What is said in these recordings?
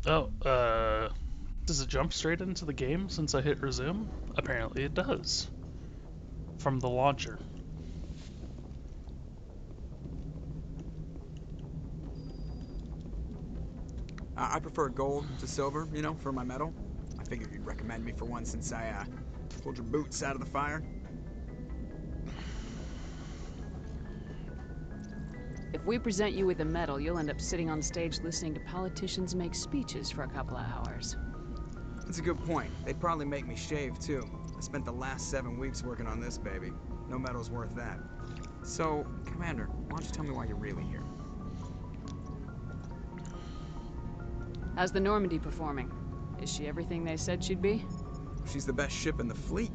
Oh, does it jump straight into the game since I hit resume? Apparently it does. From the launcher. I prefer gold to silver, you know, for my medal. I figured you'd recommend me for one since I pulled your boots out of the fire. If we present you with a medal, you'll end up sitting on stage listening to politicians make speeches for a couple of hours. That's a good point. They'd probably make me shave, too. I spent the last 7 weeks working on this baby. No medal's worth that. So, Commander, why don't you tell me why you're really here? How's the Normandy performing? Is she everything they said she'd be? She's the best ship in the fleet.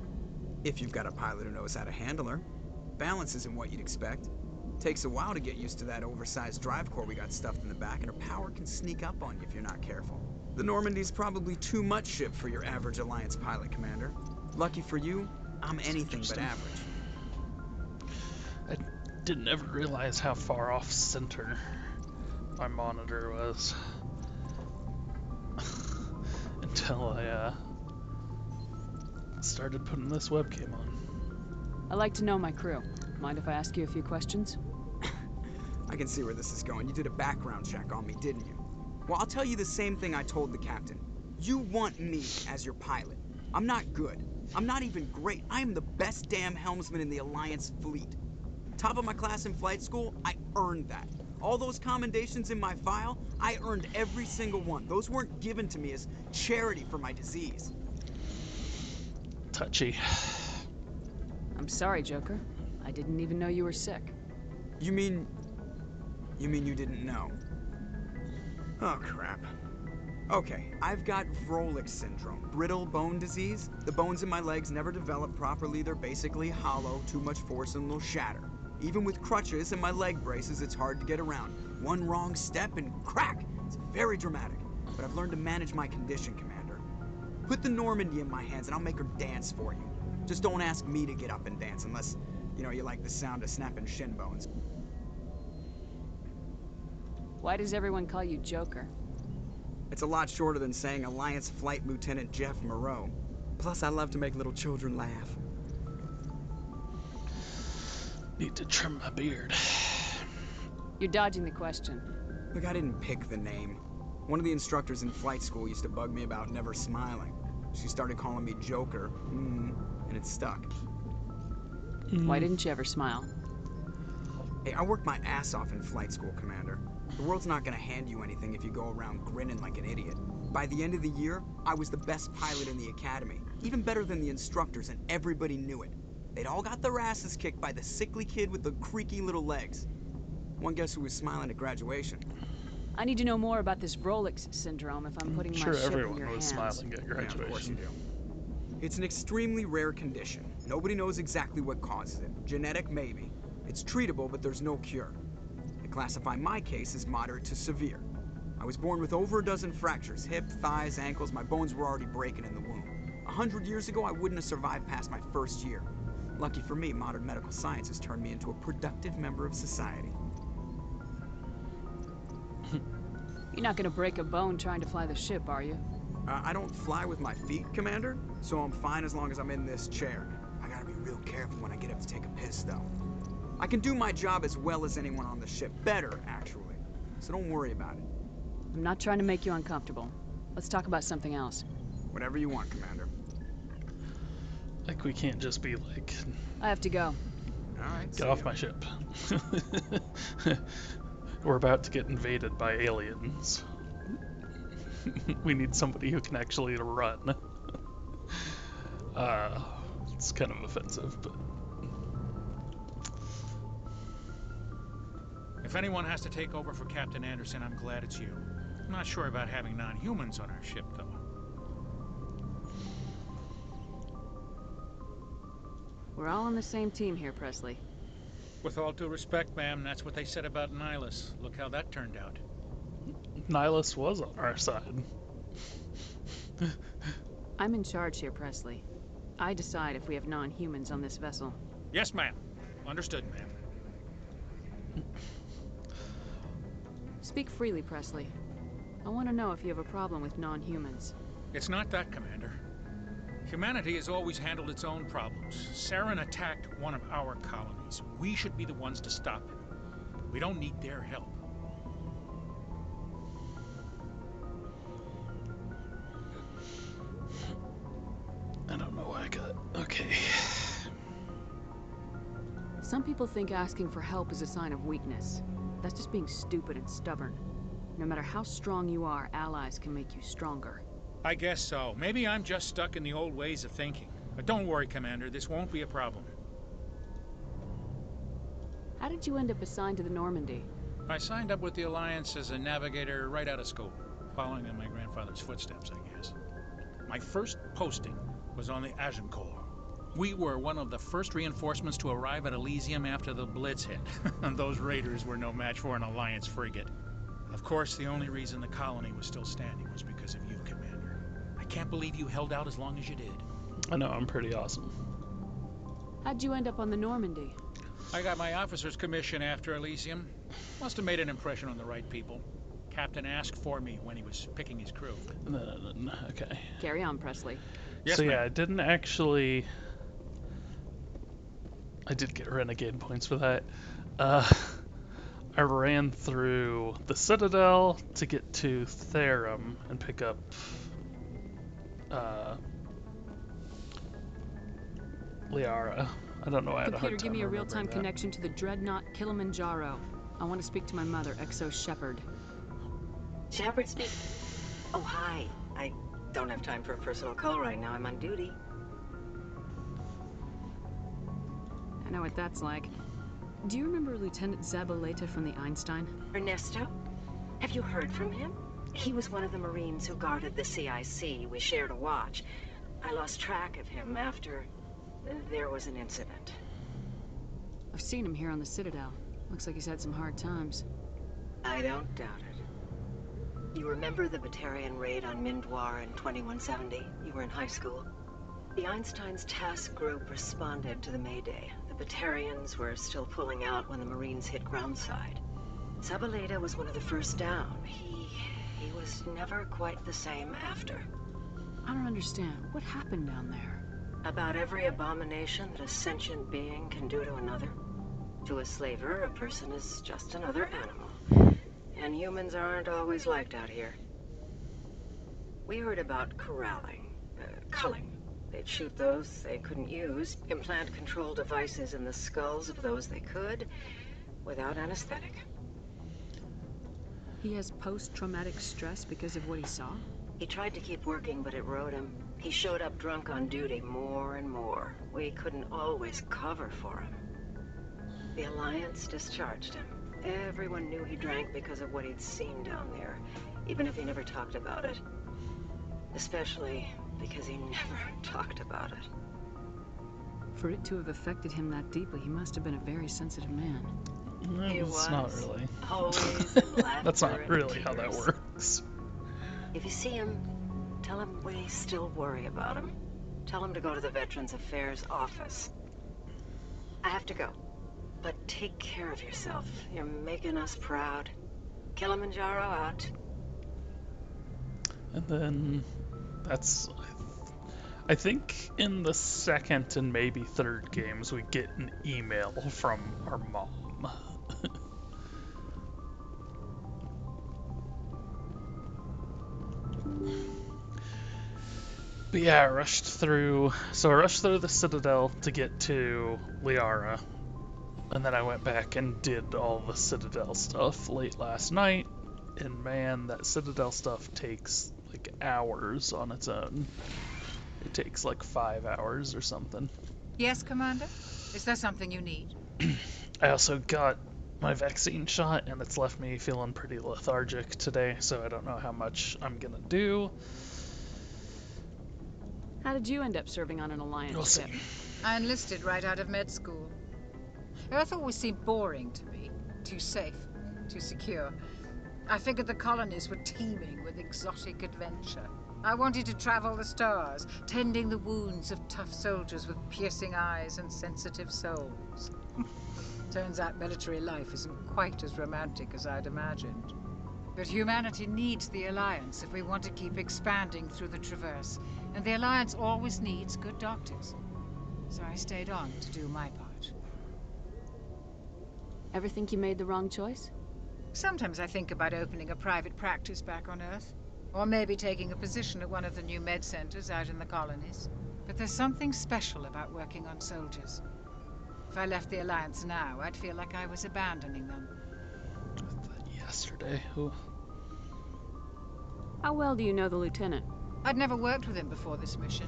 If you've got a pilot who knows how to handle her. Balance isn't what you'd expect. Takes a while to get used to that oversized drive core we got stuffed in the back, and her power can sneak up on you if you're not careful. The Normandy's probably too much ship for your average Alliance pilot, Commander. Lucky for you, I'm anything but average. I didn't ever realize how far off center my monitor was. Until I started putting this webcam on. I like to know my crew. Mind if I ask you a few questions? I can see where this is going. You did a background check on me, didn't you? Well, I'll tell you the same thing I told the captain. You want me as your pilot. I'm not good. I'm not even great. I am the best damn helmsman in the Alliance fleet. Top of my class in flight school, I earned that. All those commendations in my file, I earned every single one. Those weren't given to me as charity for my disease. Touchy. I'm sorry, Joker. I didn't even know you were sick. You mean you didn't know? Oh, crap. Okay, I've got Vrolich syndrome, brittle bone disease. The bones in my legs never develop properly. They're basically hollow, too much force and they'll shatter. Even with crutches and my leg braces, it's hard to get around. One wrong step and crack! It's very dramatic. But I've learned to manage my condition, Commander. Put the Normandy in my hands and I'll make her dance for you. Just don't ask me to get up and dance unless, you know, you like the sound of snapping shin bones. Why does everyone call you Joker? It's a lot shorter than saying Alliance Flight Lieutenant Jeff Moreau. Plus, I love to make little children laugh. Need to trim my beard. You're dodging the question. Look, I didn't pick the name. One of the instructors in flight school used to bug me about never smiling. She started calling me Joker, and it stuck. Why didn't you ever smile? Hey, I worked my ass off in flight school, Commander. The world's not gonna hand you anything if you go around grinning like an idiot. By the end of the year, I was the best pilot in the academy, even better than the instructors, and everybody knew it. They'd all got their asses kicked by the sickly kid with the creaky little legs. One guess who was smiling at graduation? I need to know more about this Vrolich syndrome if I'm putting my Sure, ship in everyone your was hands. smiling at Yeah, of course you graduation. do. It's an extremely rare condition. Nobody knows exactly what causes it. Genetic, maybe. It's treatable, but there's no cure. They classify my case as moderate to severe. I was born with over a dozen fractures, hip, thighs, ankles. My bones were already breaking in the womb. 100 years ago, I wouldn't have survived past my first year. Lucky for me, modern medical science has turned me into a productive member of society. You're not gonna break a bone trying to fly the ship, are you? I don't fly with my feet, Commander, so I'm fine as long as I'm in this chair. I gotta be real careful when I get up to take a piss, though. I can do my job as well as anyone on the ship. Better, actually. So don't worry about it. I'm not trying to make you uncomfortable. Let's talk about something else. Whatever you want, Commander. Like, we can't just be like, I have to go. Alright, get off my ship. We're about to get invaded by aliens. We need somebody who can actually run. It's kind of offensive, but... If anyone has to take over for Captain Anderson, I'm glad it's you. I'm not sure about having non-humans on our ship, though. We're all on the same team here, Presley. With all due respect, ma'am, that's what they said about Nihilus. Look how that turned out. Nihilus was on our side. I'm in charge here, Presley. I decide if we have non-humans on this vessel. Yes, ma'am. Understood, ma'am. Speak freely, Presley. I want to know if you have a problem with non-humans. It's not that, Commander. Humanity has always handled its own problems. Saren attacked one of our colonies. We should be the ones to stop him. We don't need their help. I don't know why I got... Okay. Some people think asking for help is a sign of weakness. That's just being stupid and stubborn. No matter how strong you are, allies can make you stronger. I guess so. Maybe I'm just stuck in the old ways of thinking. But don't worry, Commander. This won't be a problem. How did you end up assigned to the Normandy? I signed up with the Alliance as a navigator right out of school, following in my grandfather's footsteps, I guess. My first posting was on the Agincourt. We were one of the first reinforcements to arrive at Elysium after the Blitz hit. And those raiders were no match for an Alliance frigate. Of course, the only reason the colony was still standing was because of you, Commander. I can't believe you held out as long as you did. I know, I'm pretty awesome. How'd you end up on the Normandy? I got my officer's commission after Elysium. Must have made an impression on the right people. Captain asked for me when he was picking his crew. Okay. Carry on, Presley. Yes, So ma'am. yeah, I didn't actually... I did get renegade points for that. I ran through the Citadel to get to Therum and pick up Liara. I don't know, I had a hard Computer, time give me a remembering real-time that. connection to the Dreadnought Kilimanjaro. I want to speak to my mother, Exo Shepard. Shepard speak. Oh, hi. I don't have time for a personal call right now. I'm on duty. I know what that's like. Do you remember Lieutenant Zabaleta from the Einstein? Ernesto? Have you heard from him? He was one of the Marines who guarded the CIC. We shared a watch. I lost track of him after there was an incident. I've seen him here on the Citadel. Looks like he's had some hard times. I don't doubt it. You remember the Batarian raid on Mindwar in 2170? You were in high school. The Einstein's task group responded to the Mayday. The Batarians were still pulling out when the Marines hit groundside. Zabaleta was one of the first down. He was never quite the same after. I don't understand. What happened down there? About every abomination that a sentient being can do to another. To a slaver, a person is just another animal. And humans aren't always liked out here. We heard about corralling, culling. They'd shoot those they couldn't use, implant control devices in the skulls of those they could, without anesthetic. He has post-traumatic stress because of what he saw? He tried to keep working, but it rode him. He showed up drunk on duty more and more. We couldn't always cover for him. The Alliance discharged him. Everyone knew he drank because of what he'd seen down there, even if he never talked about it. Especially because he never talked about it. For it to have affected him that deeply, he must have been a very sensitive man. He It's not was. really. Always in laughter That's not and really how that tears. works. If you see him, tell him we still worry about him. Tell him to go to the Veterans Affairs office. I have to go. But take care of yourself. You're making us proud. Kilimanjaro out. And then that's... I think in the second and maybe third games we get an email from our mom. But yeah, I rushed through the Citadel to get to Liara. And then I went back and did all the Citadel stuff late last night. And man, that Citadel stuff takes like hours on its own. It takes like 5 hours or something. Yes, Commander? Is there something you need? I also got my vaccine shot and it's left me feeling pretty lethargic today, so I don't know how much I'm gonna do. How did you end up serving on an Alliance We'll ship? see. I enlisted right out of med school. Earth always seemed boring to me. Too safe, too secure. I figured the colonies were teeming with exotic adventure. I wanted to travel the stars, tending the wounds of tough soldiers with piercing eyes and sensitive souls. Turns out military life isn't quite as romantic as I'd imagined. But humanity needs the Alliance if we want to keep expanding through the Traverse. And the Alliance always needs good doctors. So I stayed on to do my part. Ever think you made the wrong choice? Sometimes I think about opening a private practice back on Earth. Or maybe taking a position at one of the new med centers out in the colonies. But there's something special about working on soldiers. If I left the Alliance now, I'd feel like I was abandoning them. Yesterday. Ooh. How well do you know the lieutenant? I'd never worked with him before this mission.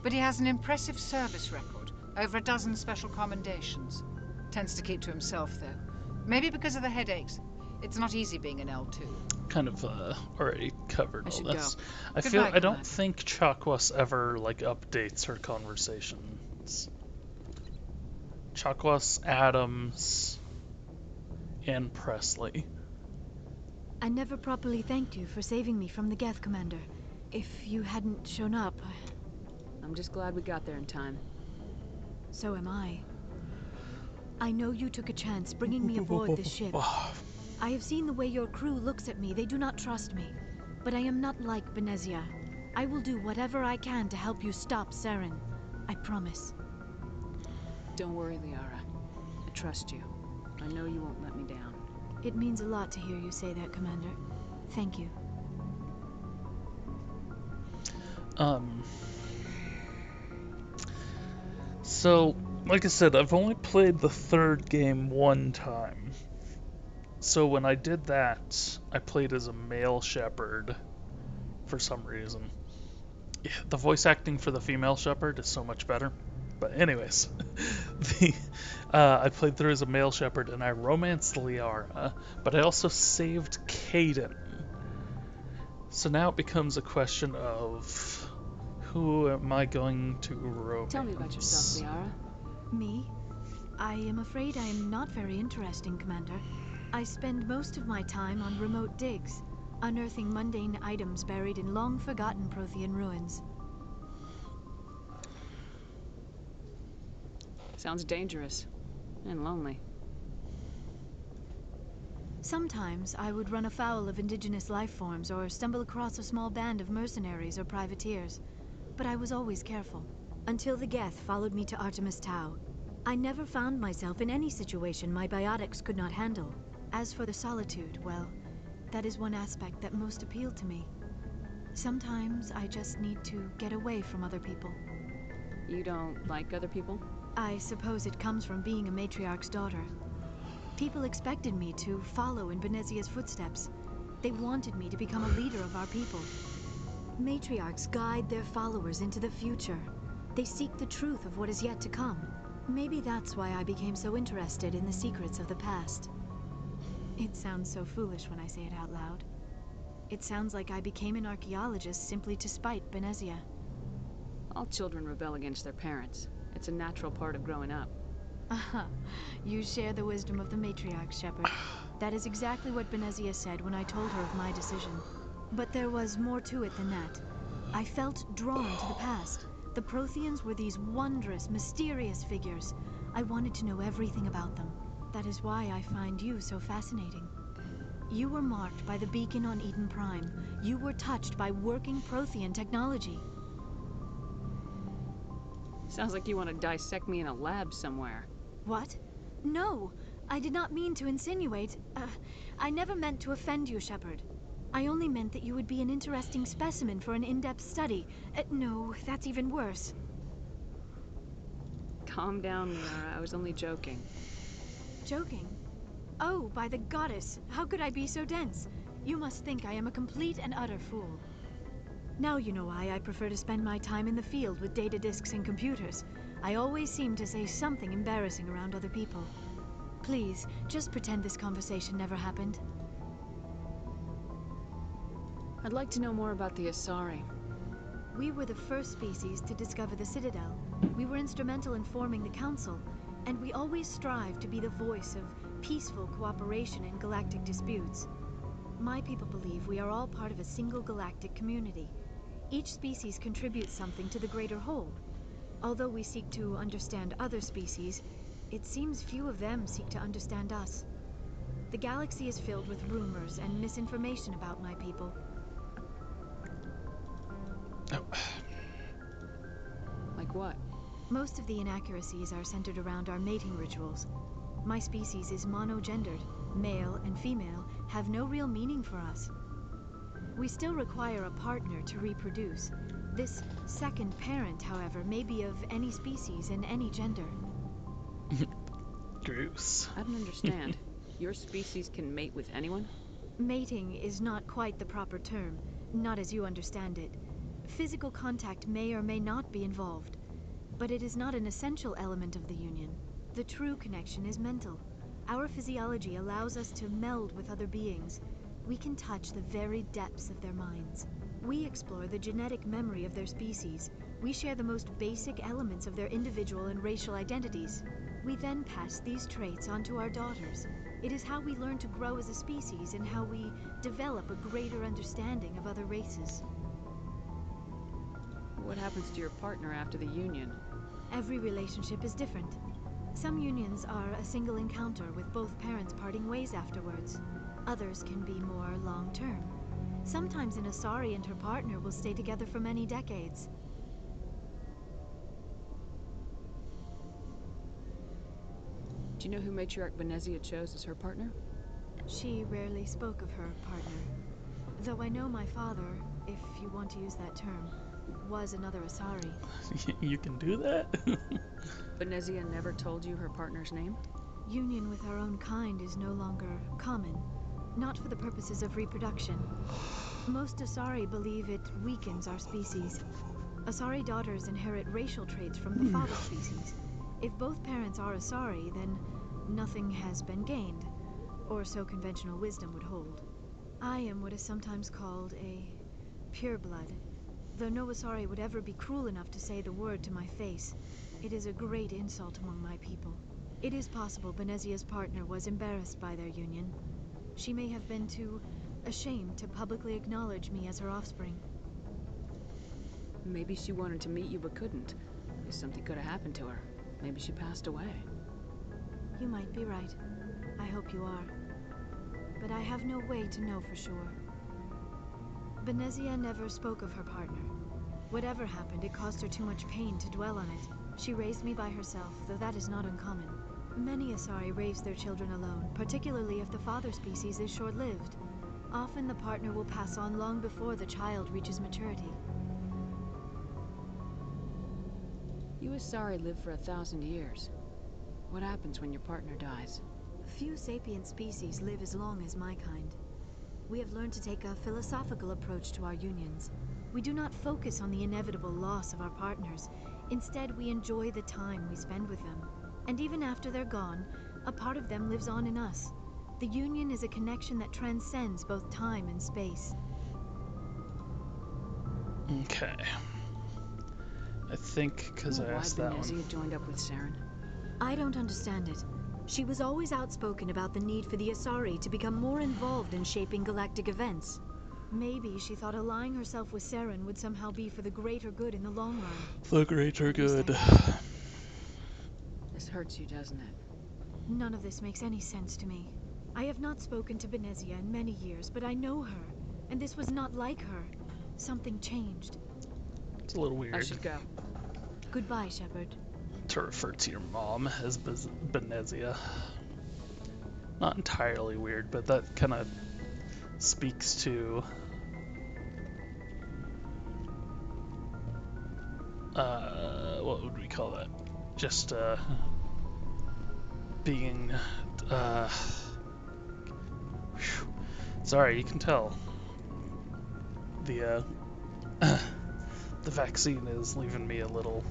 But he has an impressive service record. Over a dozen special commendations. Tends to keep to himself, though. Maybe because of the headaches. It's not easy being an L2. Kind of already covered I all should this. go. I Goodbye, feel I don't Commander. think Chakwas ever like updates her conversations. Chakwas, Adams, and Presley. I never properly thanked you for saving me from the Geth, Commander. If you hadn't shown up, I'm just glad we got there in time. so am I. I know you took a chance bringing me aboard this ship. I have seen the way your crew looks at me. They do not trust me. But I am not like Benezia. I will do whatever I can to help you stop Saren. I promise. Don't worry, Liara. I trust you. I know you won't let me down. It means a lot to hear you say that, Commander. Thank you. So, like I said, I've only played the third game one time. So when I did that, I played as a male shepherd for some reason. Yeah, the voice acting for the female shepherd is so much better. But anyways, I played through as a male shepherd and I romanced Liara, but I also saved Caden. So now it becomes a question of who am I going to romance? Tell me about yourself, Liara. Me? I am afraid I am not very interesting, Commander. I spend most of my time on remote digs, unearthing mundane items buried in long-forgotten Prothean ruins. Sounds dangerous. And lonely. Sometimes I would run afoul of indigenous life forms or stumble across a small band of mercenaries or privateers. But I was always careful. Until the Geth followed me to Artemis Tau. I never found myself in any situation my biotics could not handle. As for the solitude, well, that is one aspect that most appealed to me. Sometimes I just need to get away from other people. You don't like other people? I suppose it comes from being a matriarch's daughter. People expected me to follow in Benezia's footsteps. They wanted me to become a leader of our people. Matriarchs guide their followers into the future. They seek the truth of what is yet to come. Maybe that's why I became so interested in the secrets of the past. It sounds so foolish when I say it out loud. It sounds like I became an archaeologist simply to spite Benezia. All children rebel against their parents. It's a natural part of growing up. Aha, you share the wisdom of the matriarch, Shepard. That is exactly what Benezia said when I told her of my decision. But there was more to it than that. I felt drawn to the past. The Protheans were these wondrous, mysterious figures. I wanted to know everything about them. That is why I find you so fascinating. You were marked by the beacon on Eden Prime. You were touched by working Prothean technology. Sounds like you want to dissect me in a lab somewhere. What? No, I did not mean to insinuate. I never meant to offend you, Shepard. I only meant that you would be an interesting specimen for an in-depth study. No, that's even worse. Calm down, Liara. I was only joking. Joking? Oh, by the goddess, how could I be so dense? You must think I am a complete and utter fool. Now you know why I prefer to spend my time in the field with data disks and computers. I always seem to say something embarrassing around other people. Please, just pretend this conversation never happened. I'd like to know more about the Asari. We were the first species to discover the Citadel. We were instrumental in forming the Council, and we always strive to be the voice of peaceful cooperation in galactic disputes. My people believe we are all part of a single galactic community. Each species contributes something to the greater whole. Although we seek to understand other species, it seems few of them seek to understand us. The galaxy is filled with rumors and misinformation about my people. Oh. Like what? Most of the inaccuracies are centered around our mating rituals. My species is monogendered. Male and female have no real meaning for us. We still require a partner to reproduce. This second parent, however, may be of any species and any gender. Gross. I don't understand. Your species can mate with anyone? Mating is not quite the proper term, not as you understand it. Physical contact may or may not be involved, but it is not an essential element of the union. The true connection is mental. Our physiology allows us to meld with other beings. We can touch the very depths of their minds. We explore the genetic memory of their species. We share the most basic elements of their individual and racial identities. We then pass these traits on to our daughters. It is how we learn to grow as a species and how we develop a greater understanding of other races. What happens to your partner after the union? Every relationship is different. Some unions are a single encounter with both parents parting ways afterwards. Others can be more long-term. Sometimes an Asari and her partner will stay together for many decades. Do you know who Matriarch Benezia chose as her partner? She rarely spoke of her partner. Though I know my father, if you want to use that term, was another Asari. You can do that? Benezia never told you her partner's name? Union with our own kind is no longer common, not for the purposes of reproduction. Most Asari believe it weakens our species. Asari daughters inherit racial traits from the father species. If both parents are Asari, then nothing has been gained, or so conventional wisdom would hold. I am what is sometimes called a pureblood. Though no Asari would ever be cruel enough to say the word to my face, it is a great insult among my people. It is possible Benezia's partner was embarrassed by their union. She may have been too ashamed to publicly acknowledge me as her offspring. Maybe she wanted to meet you but couldn't. If something could have happened to her. Maybe she passed away. You might be right. I hope you are. But I have no way to know for sure. Benezia never spoke of her partner. Whatever happened, it caused her too much pain to dwell on it. She raised me by herself, though that is not uncommon. Many Asari raise their children alone, particularly if the father species is short-lived. Often the partner will pass on long before the child reaches maturity. You Asari live for 1,000 years. What happens when your partner dies? Few sapient species live as long as my kind. We have learned to take a philosophical approach to our unions. We do not focus on the inevitable loss of our partners. Instead, we enjoy the time we spend with them. And even after they're gone, a part of them lives on in us. The union is a connection that transcends both time and space. Okay. I think because I asked that one. Why Benezia joined up with Saren? I don't understand it. She was always outspoken about the need for the Asari to become more involved in shaping galactic events. Maybe she thought allying herself with Saren would somehow be for the greater good in the long run. The greater good. This hurts you, doesn't it? None of this makes any sense to me. I have not spoken to Benezia in many years, but I know her, and this was not like her. Something changed. It's a little weird I should go. Goodbye, Shepard. to refer to your mom as Benezia. Not entirely weird, but that kind of speaks to what would we call that? Just being sorry, you can tell the the vaccine is leaving me a little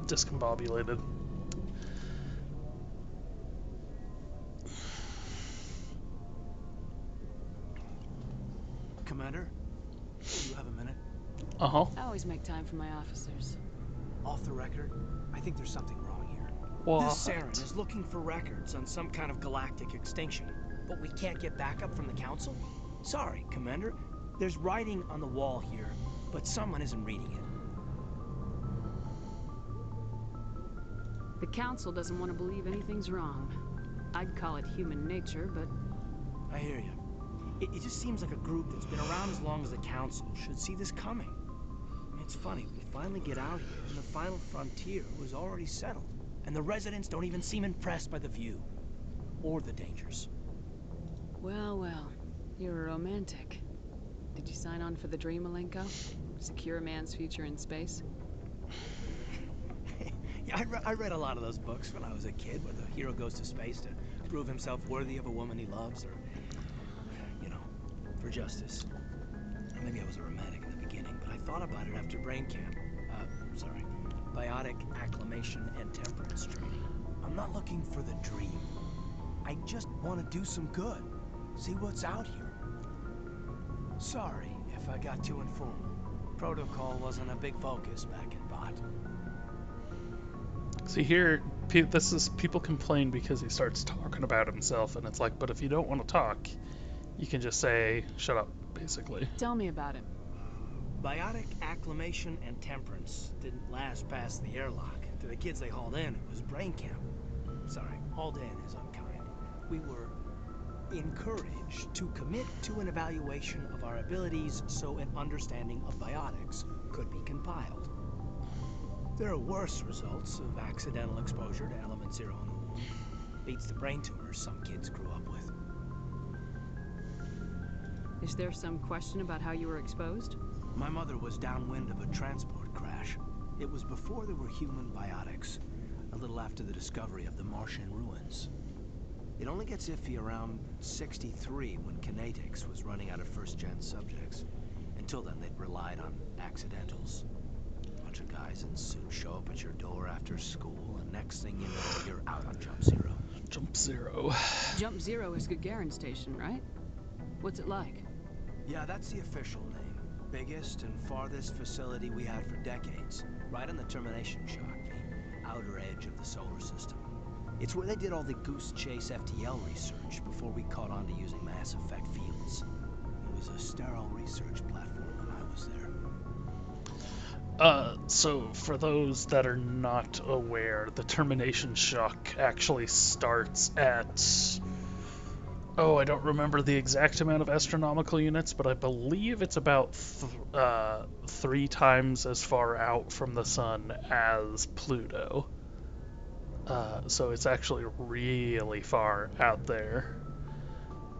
discombobulated. Commander, do you have a minute? Uh-huh. I always make time for my officers. Off the record, I think there's something wrong here. What? This Saren is looking for records on some kind of galactic extinction, but we can't get backup from the Council? Sorry, Commander. There's writing on the wall here, but someone isn't reading it. The Council doesn't want to believe anything's wrong. I'd call it human nature, but I hear you. It just seems like a group that's been around as long as the Council should see this coming. I mean, it's funny, we finally get out here, and the final frontier was already settled. And the residents don't even seem impressed by the view. Or the dangers. Well, well. You're a romantic. Did you sign on for the dream, Malenko? Secure a man's future in space? Yeah, I read a lot of those books when I was a kid, where the hero goes to space to prove himself worthy of a woman he loves, or, you know, for justice. Or maybe I was a romantic in the beginning, but I thought about it after brain camp. Biotic acclimation and temperance training. I'm not looking for the dream. I just want to do some good. See what's out here. Sorry if I got too informal. Protocol wasn't a big focus back in Bot. See here, this is people complain because he starts talking about himself, and it's like, but if you don't want to talk, you can just say, shut up, basically. Tell me about him. Biotic acclimation and temperance didn't last past the airlock. To the kids they hauled in, it was brain camp. Sorry, hauled in is unkind. We were encouraged to commit to an evaluation of our abilities so an understanding of biotics could be compiled. There are worse results of accidental exposure to element 0 in the womb. Beats the brain tumors some kids grew up with. Is there some question about how you were exposed? My mother was downwind of a transport crash. It was before there were human biotics, a little after the discovery of the Martian ruins. It only gets iffy around 63 when kinetics was running out of first-gen subjects. Until then, they'd relied on accidentals. A bunch of guys in suits show up at your door after school, and next thing you know, you're out on Jump Zero. Jump Zero. Jump Zero is Gagarin Station, right? What's it like? Yeah, that's the official name. Biggest and farthest facility we had for decades. Right on the termination shock, the outer edge of the solar system. It's where they did all the Goose Chase FTL research before we caught on to using mass effect fields. It was a sterile research platform when I was there. So for those that are not aware, the termination shock actually starts at... Oh, I don't remember the exact amount of astronomical units, but I believe it's about 3 times as far out from the sun as Pluto. So it's actually really far out there.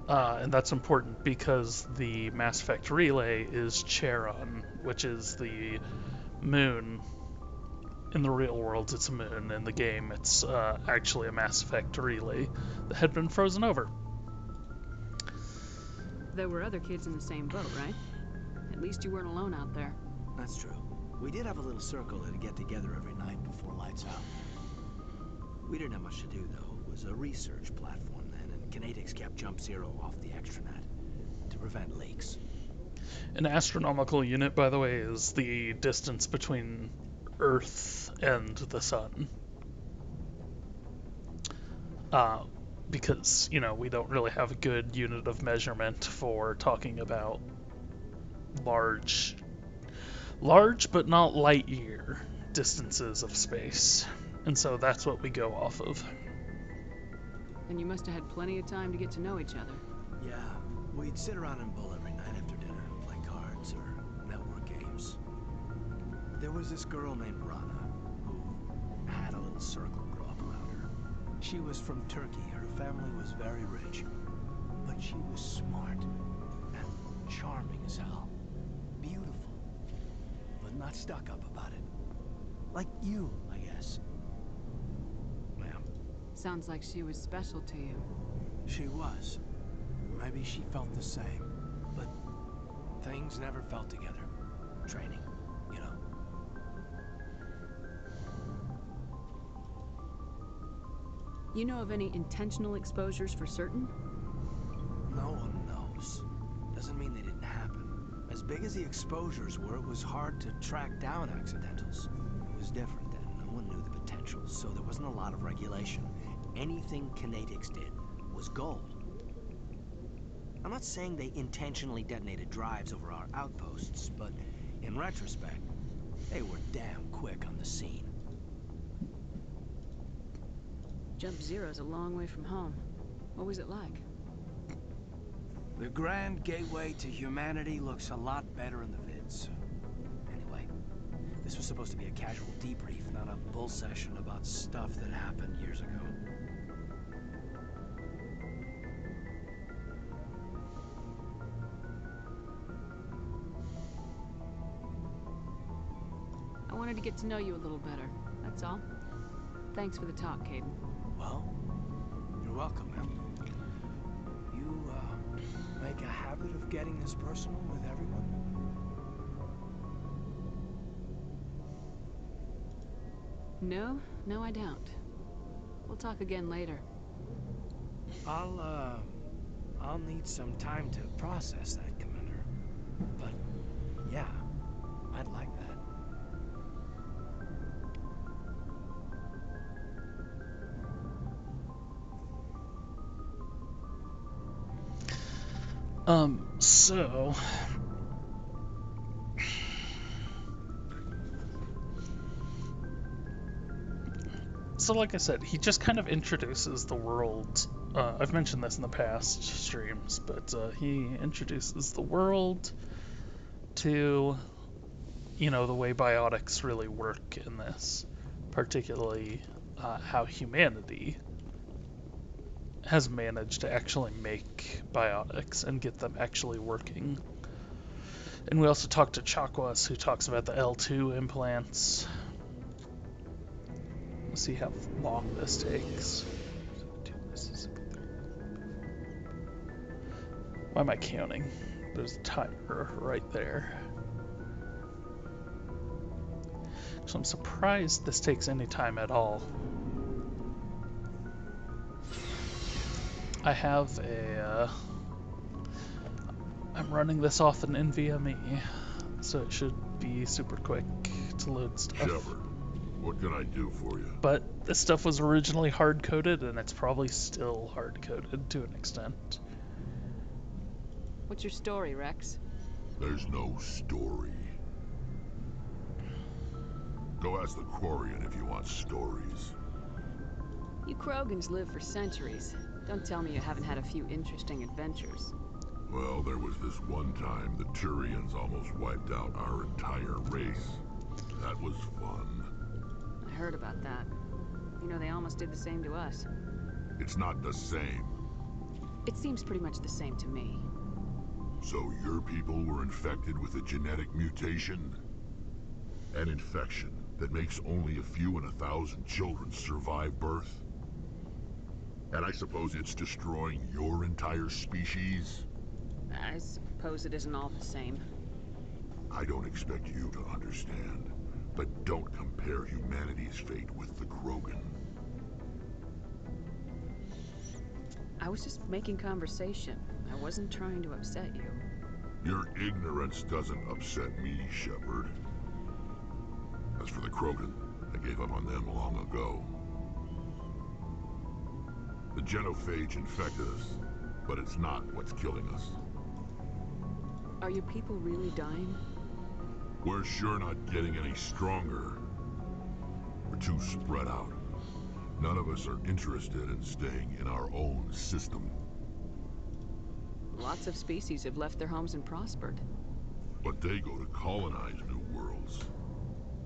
And that's important because the Mass Effect relay is Charon, which is the moon. In the real world, it's a moon. In the game, it's actually a Mass Effect relay that had been frozen over. There were other kids in the same boat, right? At least you weren't alone out there. That's true. We did have a little circle that'd get together every night before lights out. We didn't have much to do, though. It was a research platform then, and kinetics kept Jump Zero off the extranet to prevent leaks. An astronomical unit, by the way, is the distance between Earth and the sun. Because, you know, we don't really have a good unit of measurement for talking about large but not light year distances of space. And so that's what we go off of. And you must have had plenty of time to get to know each other. Yeah, we'd sit around and bull every night after dinner, play cards or network games. There was this girl named Rana who had a little circle grow up around her. She was from Turkey. Her family was very rich, but she was smart and charming as hell. Beautiful, but not stuck up about it. Like you, I guess. Ma'am. Sounds like she was special to you. She was. Maybe she felt the same, but things never felt together. Training, you know. You know of any intentional exposures for certain? No one knows. Doesn't mean they didn't happen. As big as the exposures were, it was hard to track down accidentals. It was different then. No one knew the potential, so there wasn't a lot of regulation. Anything kinetics did was gold. I'm not saying they intentionally detonated drives over our outposts, but in retrospect, they were damn quick on the scene. Jump Zero's a long way from home. What was it like? The Grand Gateway to Humanity looks a lot better in the vids. Anyway, this was supposed to be a casual debrief, not a bull session about stuff that happened years ago. I wanted to get to know you a little better, that's all. Thanks for the talk, Caden. Well, you're welcome, man. You, make a habit of getting this personal with everyone? No, I don't. We'll talk again later. I'll need some time to process that, Commander. But, yeah, I'd like that. So like I said, he just kind of introduces the world. I've mentioned this in the past streams, but he introduces the world to, the way biotics really work in this, particularly how humanity has managed to actually make biotics and get them actually working. And we also talked to Chakwas, who talks about the L2 implants. Let's see how long this takes. Why am I counting? There's a timer right there. So I'm surprised this takes any time at all. I have I'm running this off an NVMe, so it should be super quick to load stuff. Shepard, what can I do for you? But this stuff was originally hard-coded, and it's probably still hard-coded to an extent. What's your story, Rex? There's no story. Go ask the Quarian if you want stories. You Krogans live for centuries. Don't tell me you haven't had a few interesting adventures. Well, there was this one time the Turians almost wiped out our entire race. That was fun. I heard about that. They almost did the same to us. It's not the same. It seems pretty much the same to me. So your people were infected with a genetic mutation? An infection that makes only a few in 1,000 children survive birth? And I suppose it's destroying your entire species? I suppose it isn't all the same. I don't expect you to understand, but don't compare humanity's fate with the Krogan. I was just making conversation. I wasn't trying to upset you. Your ignorance doesn't upset me, Shepard. As for the Krogan, I gave up on them long ago. The Genophage infected us, but it's not what's killing us. Are your people really dying? We're sure not getting any stronger. We're too spread out. None of us are interested in staying in our own system. Lots of species have left their homes and prospered. But they go to colonize new worlds.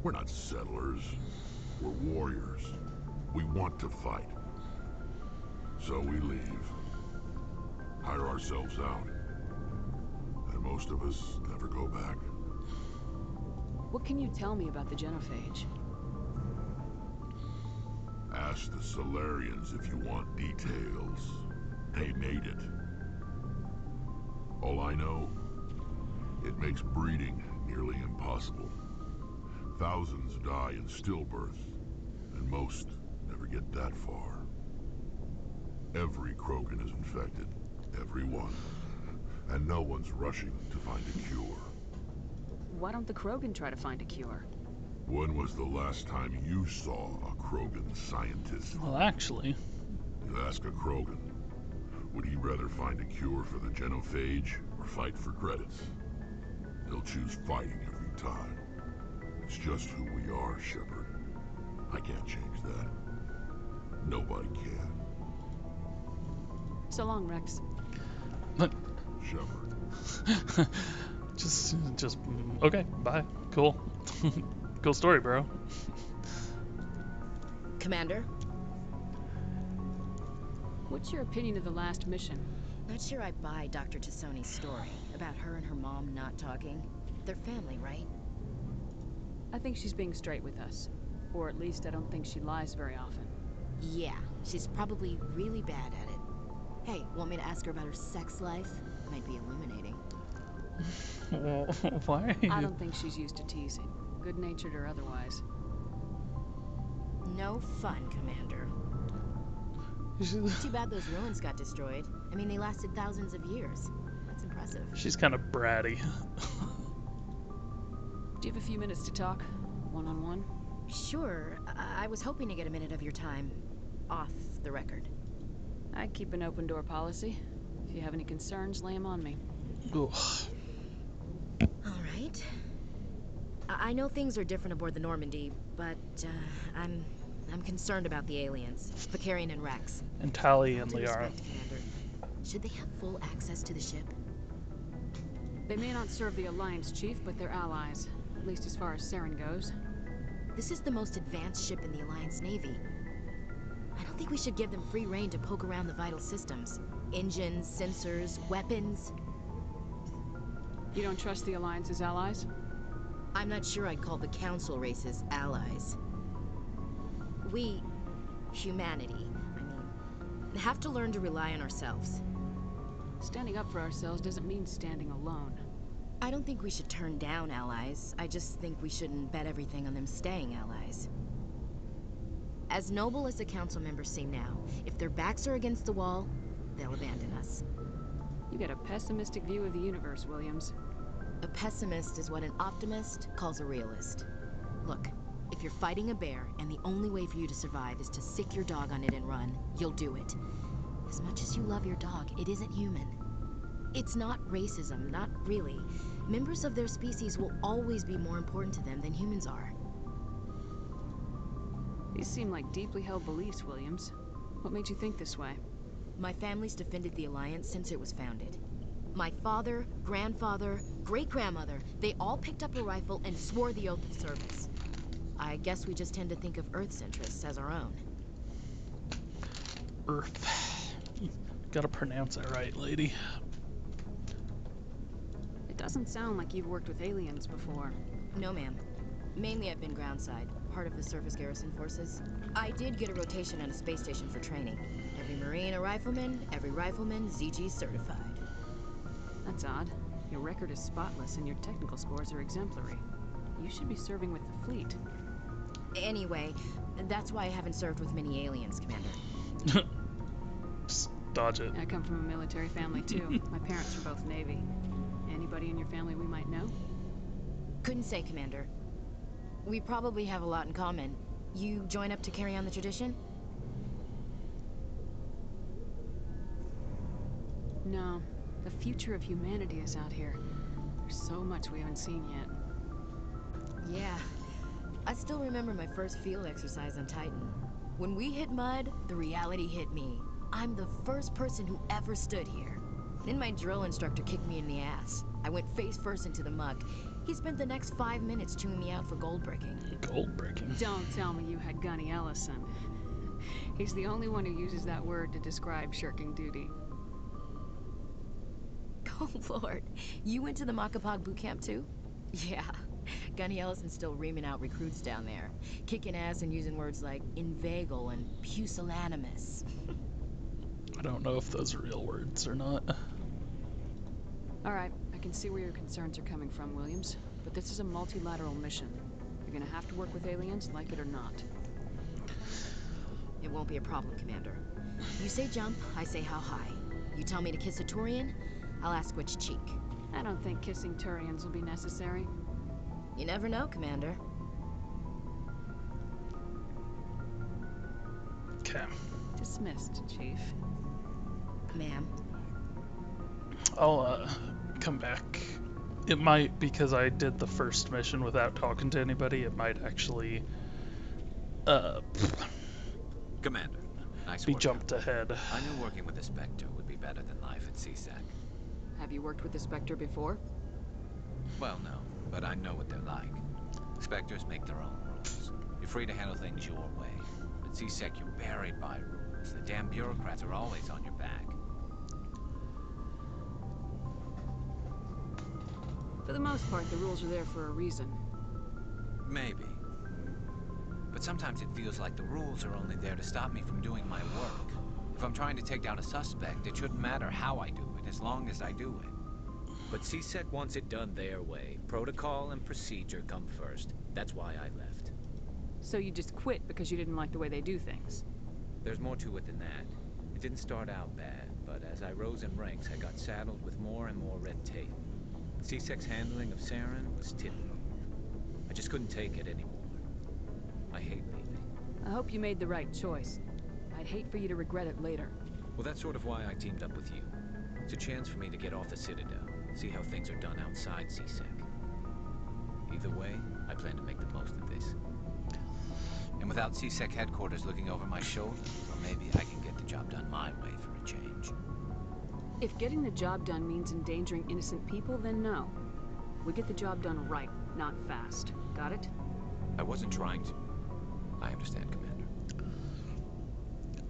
We're not settlers. We're warriors. We want to fight. So we leave. Hire ourselves out. And most of us never go back. What can you tell me about the Genophage? Ask the Solarians if you want details. They made it. All I know, it makes breeding nearly impossible. Thousands die in stillbirth, and most never get that far. Every Krogan is infected. Every one. And no one's rushing to find a cure. Why don't the Krogan try to find a cure? When was the last time you saw a Krogan scientist? Well, actually... You ask a Krogan, would he rather find a cure for the Genophage or fight for credits? He'll choose fighting every time. It's just who we are, Shepard. I can't change that. Nobody can. So long, Rex. shepherd. just okay, bye. Cool. Cool story, bro. Commander? What's your opinion of the last mission? Not sure I buy Dr. Tassoni's story about her and her mom not talking. They're family, right? I think she's being straight with us. Or at least I don't think she lies very often. Yeah, she's probably really bad at it. Hey, want me to ask her about her sex life? Might be illuminating. Why are you... I don't think she's used to teasing, good-natured or otherwise. No fun, Commander. Too bad those ruins got destroyed. I mean, they lasted thousands of years. That's impressive. She's kind of bratty. Do you have a few minutes to talk? One-on-one? Sure. I was hoping to get a minute of your time off the record. I keep an open door policy. If you have any concerns, lay them on me. Ugh. All right. I know things are different aboard the Normandy, but I'm concerned about the aliens, Vicarian and Rex. And Tally All and due Liara. respect, Commander. Should they have full access to the ship? They may not serve the Alliance, Chief, but they're allies. At least as far as Saren goes. This is the most advanced ship in the Alliance Navy. I don't think we should give them free rein to poke around the vital systems. Engines, sensors, weapons. You don't trust the Alliance's allies? I'm not sure I'd call the Council races allies. We, humanity, have to learn to rely on ourselves. Standing up for ourselves doesn't mean standing alone. I don't think we should turn down allies. I just think we shouldn't bet everything on them staying allies. As noble as the council members seem now, if their backs are against the wall, they'll abandon us. You get a pessimistic view of the universe, Williams. A pessimist is what an optimist calls a realist. Look, if you're fighting a bear and the only way for you to survive is to sick your dog on it and run, you'll do it. As much as you love your dog, it isn't human. It's not racism, not really. Members of their species will always be more important to them than humans are. These seem like deeply held beliefs, Williams. What made you think this way? My family's defended the Alliance since it was founded. My father, grandfather, great-grandmother, they all picked up a rifle and swore the oath of service. I guess we just tend to think of Earth's interests as our own. Earth. You gotta pronounce it right, lady. It doesn't sound like you've worked with aliens before. No, ma'am. Mainly I've been groundside, part of the surface garrison forces. I did get a rotation at a space station for training. Every Marine a rifleman, every rifleman ZG certified. That's odd. Your record is spotless and your technical scores are exemplary. You should be serving with the fleet. Anyway, that's why I haven't served with many aliens, Commander. Just dodge it. I come from a military family too. My parents were both Navy. Anybody in your family we might know? Couldn't say, Commander. We probably have a lot in common. You join up to carry on the tradition? No. The future of humanity is out here. There's so much we haven't seen yet. Yeah. I still remember my first field exercise on Titan. When we hit mud, the reality hit me. I'm the first person who ever stood here. Then my drill instructor kicked me in the ass. I went face first into the muck. He spent the next 5 minutes chewing me out for gold breaking. Gold breaking? Don't tell me you had Gunny Ellison. He's the only one who uses that word to describe shirking duty. Oh, Lord. You went to the Makapog boot camp, too? Yeah. Gunny Ellison's still reaming out recruits down there. Kicking ass and using words like inveigle and pusillanimous. I don't know if those are real words or not. Alright, I can see where your concerns are coming from, Williams. But this is a multilateral mission. You're gonna have to work with aliens, like it or not. It won't be a problem, Commander. You say jump, I say how high. You tell me to kiss a Turian, I'll ask which cheek. I don't think kissing Turians will be necessary. You never know, Commander. Okay. Dismissed, Chief. Ma'am. I'll come back. It might, because I did the first mission without talking to anybody, it might actually Commander, nice be work. jumped ahead. I knew working with the Spectre would be better than life at CSAC. Have you worked with the Spectre before? Well, no, but I know what they're like. Spectres make their own rules. You're free to handle things your way. At C-Sec, you're buried by rules. The damn bureaucrats are always on your back. For the most part, the rules are there for a reason. Maybe. But sometimes it feels like the rules are only there to stop me from doing my work. If I'm trying to take down a suspect, it shouldn't matter how I do it, as long as I do it. But C-Sec wants it done their way. Protocol and procedure come first. That's why I left. So you just quit because you didn't like the way they do things? There's more to it than that. It didn't start out bad, but as I rose in ranks, I got saddled with more and more red tape. C-Sec's handling of Saren was typical. I just couldn't take it anymore. I hate leaving. I hope you made the right choice. I'd hate for you to regret it later. Well, that's sort of why I teamed up with you. It's a chance for me to get off the Citadel, see how things are done outside C-Sec. Either way, I plan to make the most of this. And without C-Sec headquarters looking over my shoulder, well, maybe I can get the job done my way for a change. If getting the job done means endangering innocent people, then no. We get the job done right, not fast. Got it? I wasn't trying to. I understand, Commander.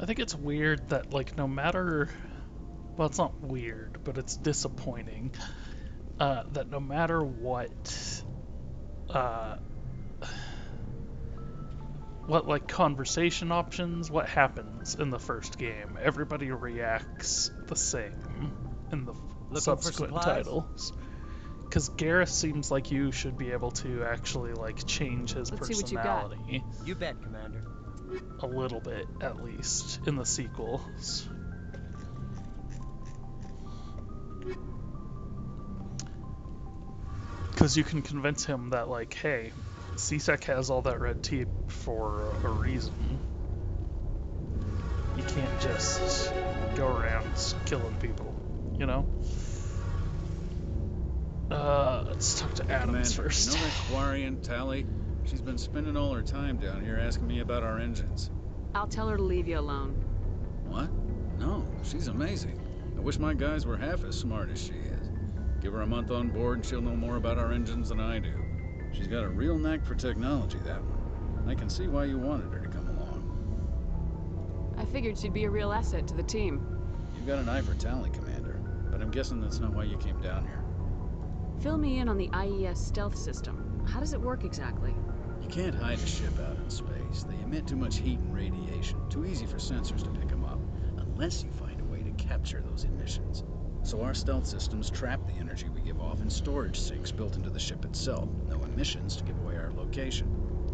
I think it's weird that, like, no matter... Well, it's not weird, but it's disappointing. That no matter what... what, like, conversation options, what happens in the first game, everybody reacts the same in the subsequent titles. Because Garrus seems like you should be able to actually, like, change his personality. You bet, Commander. A little bit, at least, in the sequels. Because you can convince him that, like, hey, C-Sec has all that red tape for a reason. You can't just go around killing people, you know? Let's talk to Adams first. You know that Quarian, Tally? She's been spending all her time down here asking me about our engines. I'll tell her to leave you alone. What? No, she's amazing. I wish my guys were half as smart as she is. Give her a month on board and she'll know more about our engines than I do. She's got a real knack for technology, that one. I can see why you wanted her to come along. I figured she'd be a real asset to the team. You've got an eye for Tally, Commander, but I'm guessing that's not why you came down here. Fill me in on the IES stealth system. How does it work exactly? You can't hide a ship out in space. They emit too much heat and radiation. Too easy for sensors to pick them up, unless you find a way to capture those emissions. So our stealth systems trap the energy we give off in storage sinks built into the ship itself. No emissions to give away our location.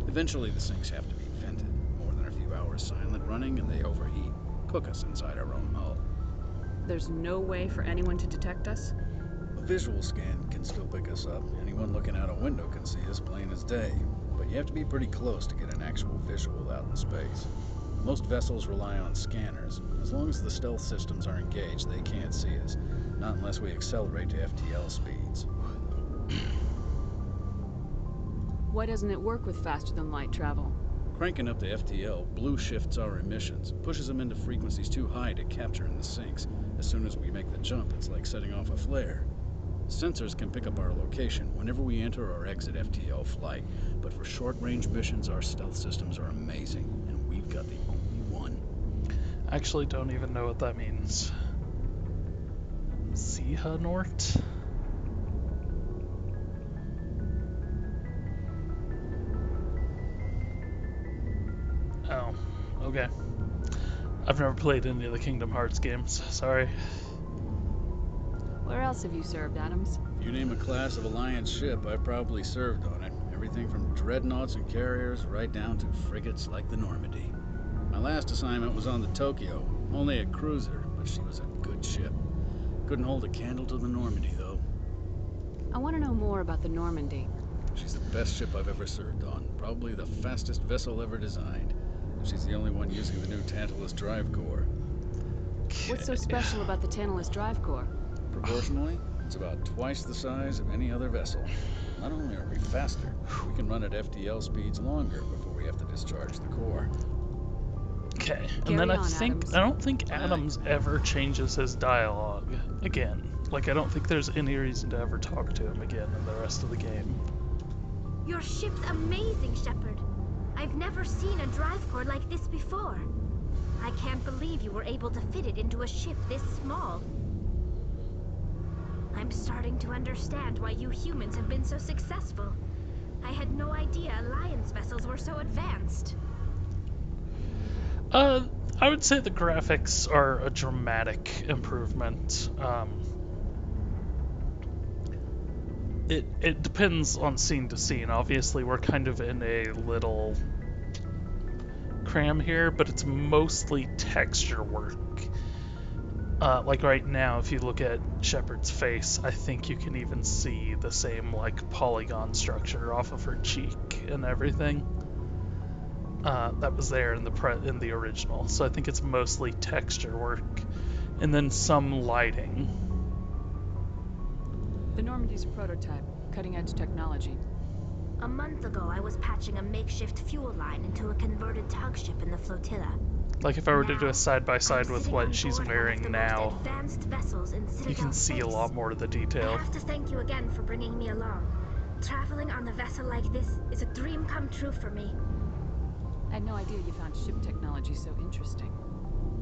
Eventually the sinks have to be vented. More than a few hours silent running and they overheat. Cook us inside our own hull. There's no way for anyone to detect us? A visual scan can still pick us up. Anyone looking out a window can see us plain as day. But you have to be pretty close to get an actual visual out in space. Most vessels rely on scanners. As long as the stealth systems are engaged, they can't see us. Not unless we accelerate to FTL speeds. Why doesn't it work with faster-than-light travel? Cranking up the FTL blue shifts our emissions, pushes them into frequencies too high to capture in the sinks. As soon as we make the jump, it's like setting off a flare. Sensors can pick up our location whenever we enter or exit FTL flight, but for short-range missions, our stealth systems are amazing, and we've got the only one. I actually don't even know what that means. Xehanort? Oh, okay. I've never played any of the Kingdom Hearts games, sorry. Where else have you served, Adams? If you name a class of Alliance ship, I've probably served on it. Everything from dreadnoughts and carriers right down to frigates like the Normandy. My last assignment was on the Tokyo, only a cruiser, but she was a good ship. Couldn't hold a candle to the Normandy, though. I want to know more about the Normandy. She's the best ship I've ever served on. Probably the fastest vessel ever designed. She's the only one using the new Tantalus drive core. What's so special about the Tantalus drive core? Proportionally, it's about twice the size of any other vessel. Not only are we faster, we can run at FTL speeds longer before we have to discharge the core. Okay, and then I don't think Adams ever changes his dialogue again. Like, I don't think there's any reason to ever talk to him again in the rest of the game. Your ship's amazing, Shepard. I've never seen a drive core like this before. I can't believe you were able to fit it into a ship this small. I'm starting to understand why you humans have been so successful. I had no idea Alliance vessels were so advanced. I would say the graphics are a dramatic improvement. It depends on scene to scene. Obviously, we're kind of in a little cram here, but it's mostly texture work. Like right now, if you look at Shepard's face, I think you can even see the same like polygon structure off of her cheek and everything. That was there in the original, so I think it's mostly texture work, and then some lighting. The Normandy's a prototype, cutting-edge technology. A month ago, I was patching a makeshift fuel line into a converted tug ship in the flotilla. Like if I were to do a side-by-side with what she's wearing now, you can see a lot more of the detail. I have to thank you again for bringing me along. Traveling on a vessel like this is a dream come true for me. I had no idea you found ship technology so interesting.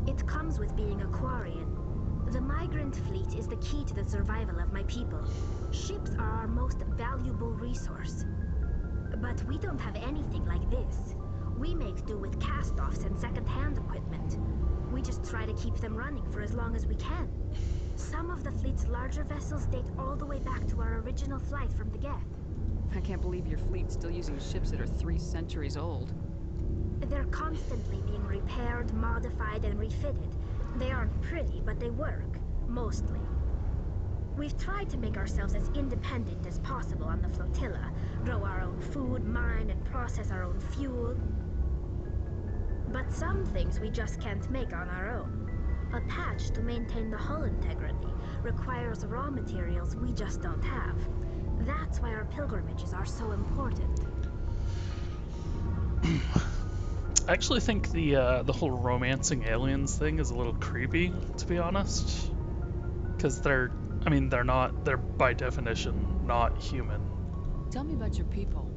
It comes with being a Quarian. The migrant fleet is the key to the survival of my people. Ships are our most valuable resource. But we don't have anything like this. We make do with cast-offs and second-hand equipment. We just try to keep them running for as long as we can. Some of the fleet's larger vessels date all the way back to our original flight from the Geth. I can't believe your fleet's still using ships that are 3 centuries old. They're constantly being repaired, modified, and refitted. They aren't pretty, but they work, mostly. We've tried to make ourselves as independent as possible on the flotilla, grow our own food, mine, and process our own fuel. But some things we just can't make on our own. A patch to maintain the hull integrity requires raw materials we just don't have. That's why our pilgrimages are so important. I actually think the whole romancing aliens thing is a little creepy, to be honest. Because they're by definition not human. Tell me about your people.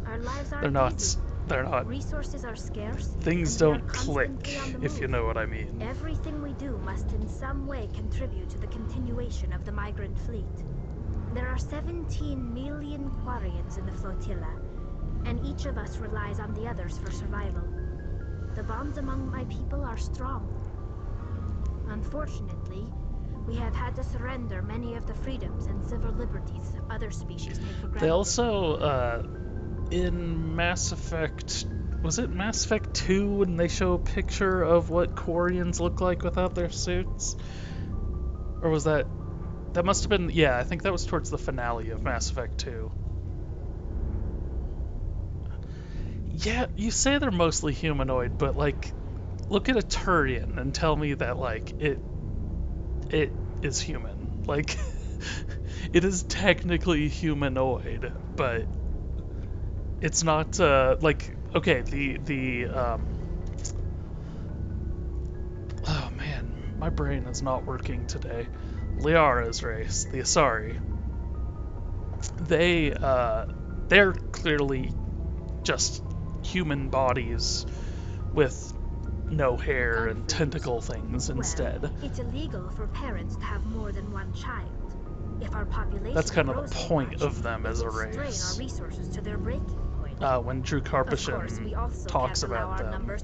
Our lives are they're not. Resources are scarce. Things don't click, if you know what I mean. Everything we do must in some way contribute to the continuation of the migrant fleet. There are 17 million Quarians in the flotilla, and each of us relies on the others for survival. The bonds among my people are strong. Unfortunately, we have had to surrender many of the freedoms and civil liberties other species take for granted. They also, in Mass Effect, was it Mass Effect 2 when they show a picture of what Quarians look like without their suits? Or was that must have been, yeah, I think that was towards the finale of Mass Effect 2. Yeah, you say they're mostly humanoid, but like, look at a Turian and tell me that like it is human. Like, it is technically humanoid, but it's not like, okay, oh man, my brain is not working today. Liara's race, the Asari, they're clearly just human bodies with no hair and tentacle things instead. It's illegal for parents to have more than one child. If our population That's kind of grows the too point much, of them as a it will strain race. our resources to their breaking point. When Drew Karpyshyn talks about them in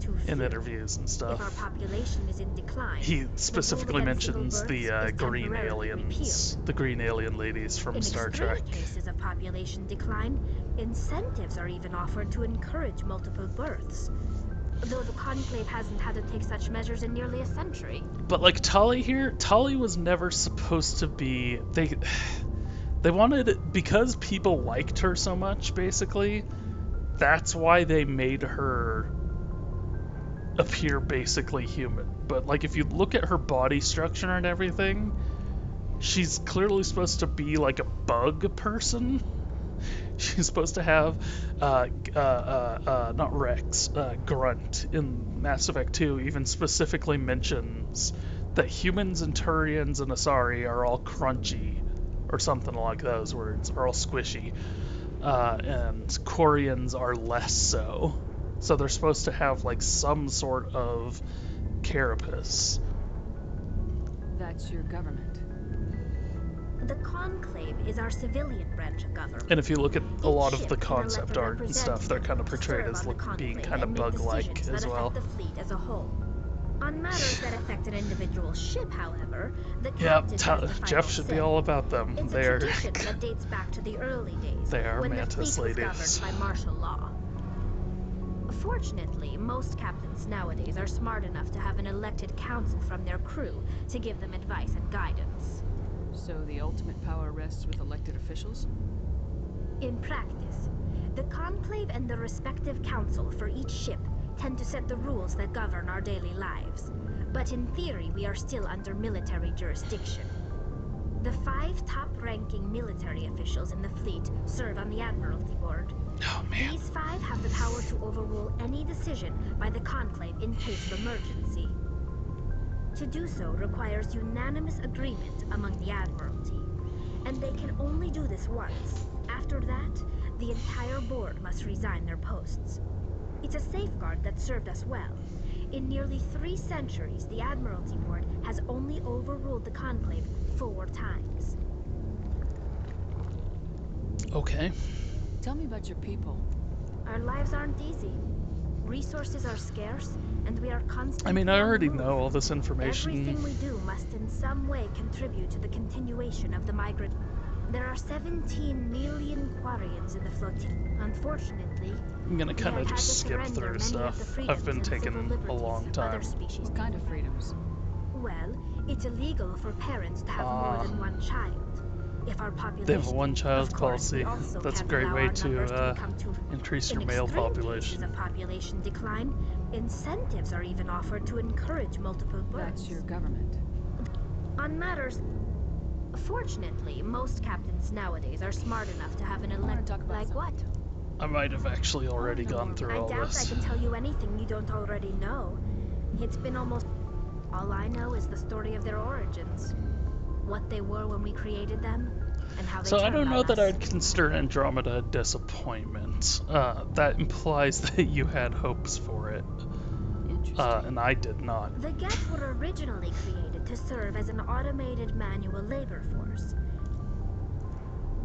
few. interviews and If stuff, our population is in decline, he the specifically rule against civil mentions births the is green temporarily aliens, the green alien ladies from In Star extreme Trek. cases of population decline, incentives are even offered to encourage multiple births. Though the Conclave hasn't had to take such measures in nearly a century. But like Tali here, Tali was never supposed to be. They wanted, because people liked her so much, basically. That's why they made her appear basically human. But like, if you look at her body structure and everything, she's clearly supposed to be like a bug person. She's supposed to have, not Rex, Grunt in Mass Effect 2 even specifically mentions that humans and Turians and Asari are all crunchy, or something like those words, are all squishy, and Quarians are less so. So they're supposed to have like some sort of carapace. That's your government. The Conclave is our civilian branch of government. And if you look at a lot of the Each ship can concept elect a art and stuff, they're kind of portrayed serve as on the being conclave kind of and make bug-like decisions as that well. affect the fleet as a whole. On matters that affect an individual ship, however, the Yeah, captain has the final Jeff should say. be all about them. It's They a are tradition that dates back to the early days, they are when the mantis fleet was ladies. governed by martial law. Fortunately, most captains nowadays are smart enough to have an elected council from their crew to give them advice and guidance. So the ultimate power rests with elected officials? In practice, the conclave and the respective council for each ship tend to set the rules that govern our daily lives. But in theory, we are still under military jurisdiction. The 5 top-ranking military officials in the fleet serve on the Admiralty Board. Oh, man. These 5 have the power to overrule any decision by the conclave in case of emergency. To do so requires unanimous agreement among the Admiralty, and they can only do this once. After that, the entire board must resign their posts. It's a safeguard that served us well. In nearly 3 centuries, the Admiralty Board has only overruled the conclave 4 times. Okay. Tell me about your people. Our lives aren't easy. Resources are scarce, and we are constantly I mean, I on the already move. know all this information. Everything we do must in some way contribute to the continuation of the migrant. There are 17 million Quarians in the flotilla. Unfortunately, I'm gonna kind of just skip through stuff. I've been taking a long time. What kind of freedoms? Well, it's illegal for parents to have more than one child. If our population, They have a one-child of course, we policy. also That's a can't great allow way our numbers to become too. increase your In male extreme population. cases of population decline, incentives are even offered to encourage multiple births. That's your government. On matters. Fortunately, most captains nowadays are smart enough to have an elect. Like what? I might have actually already gone through all I doubt this. I can tell you anything you don't already know. It's been almost. All I know is the story of their origins, what they were when we created them, and how they. So I turned don't know on that us. I'd consider Andromeda a disappointment. That implies that you had hopes for it. And I did not. The Geth were originally created to serve as an automated manual labor force.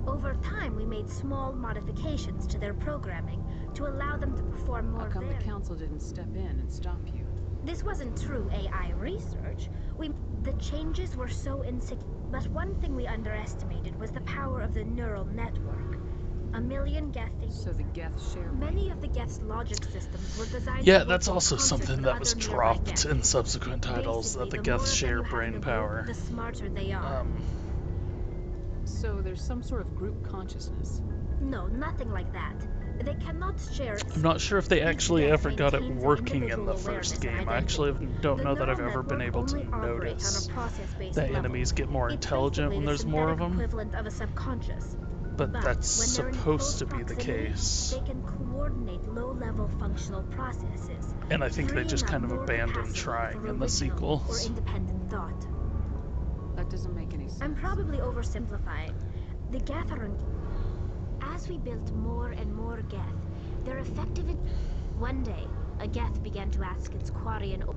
Over time, we made small modifications to their programming to allow them to perform more. How come the council didn't step in and stop you? This wasn't true AI research. The changes were so insignificant. But one thing we underestimated was the power of the neural network. A million Geth thinking. So the Geth share. Many of the Geth's logic systems were designed. Yeah, to that's work also in concert something with that was other nearby dropped Geth. in subsequent titles, that the Basically, the more Geth of share them you have in brain a group, power. the smarter they are. So there's some sort of group consciousness. No, nothing like that. They cannot share. I'm not sure if they actually Geth ever got it maintains an working in individual the first awareness and game. I actually don't The know that I've neural ever been network able to only operates notice on a process-based that level. enemies get more It's intelligent basically when the there's more of synthetic them. equivalent of a subconscious. But that's when they're in supposed close to be the proximity, case. They can coordinate low-level functional processes. And I think they freeing just up kind of more abandoned capacity trying for in the original sequels. Or independent thought. That doesn't make any sense. I'm probably oversimplifying. The Geth are. As we built more and more Geth, they're effective in. One day, a Geth began to ask its Quarian.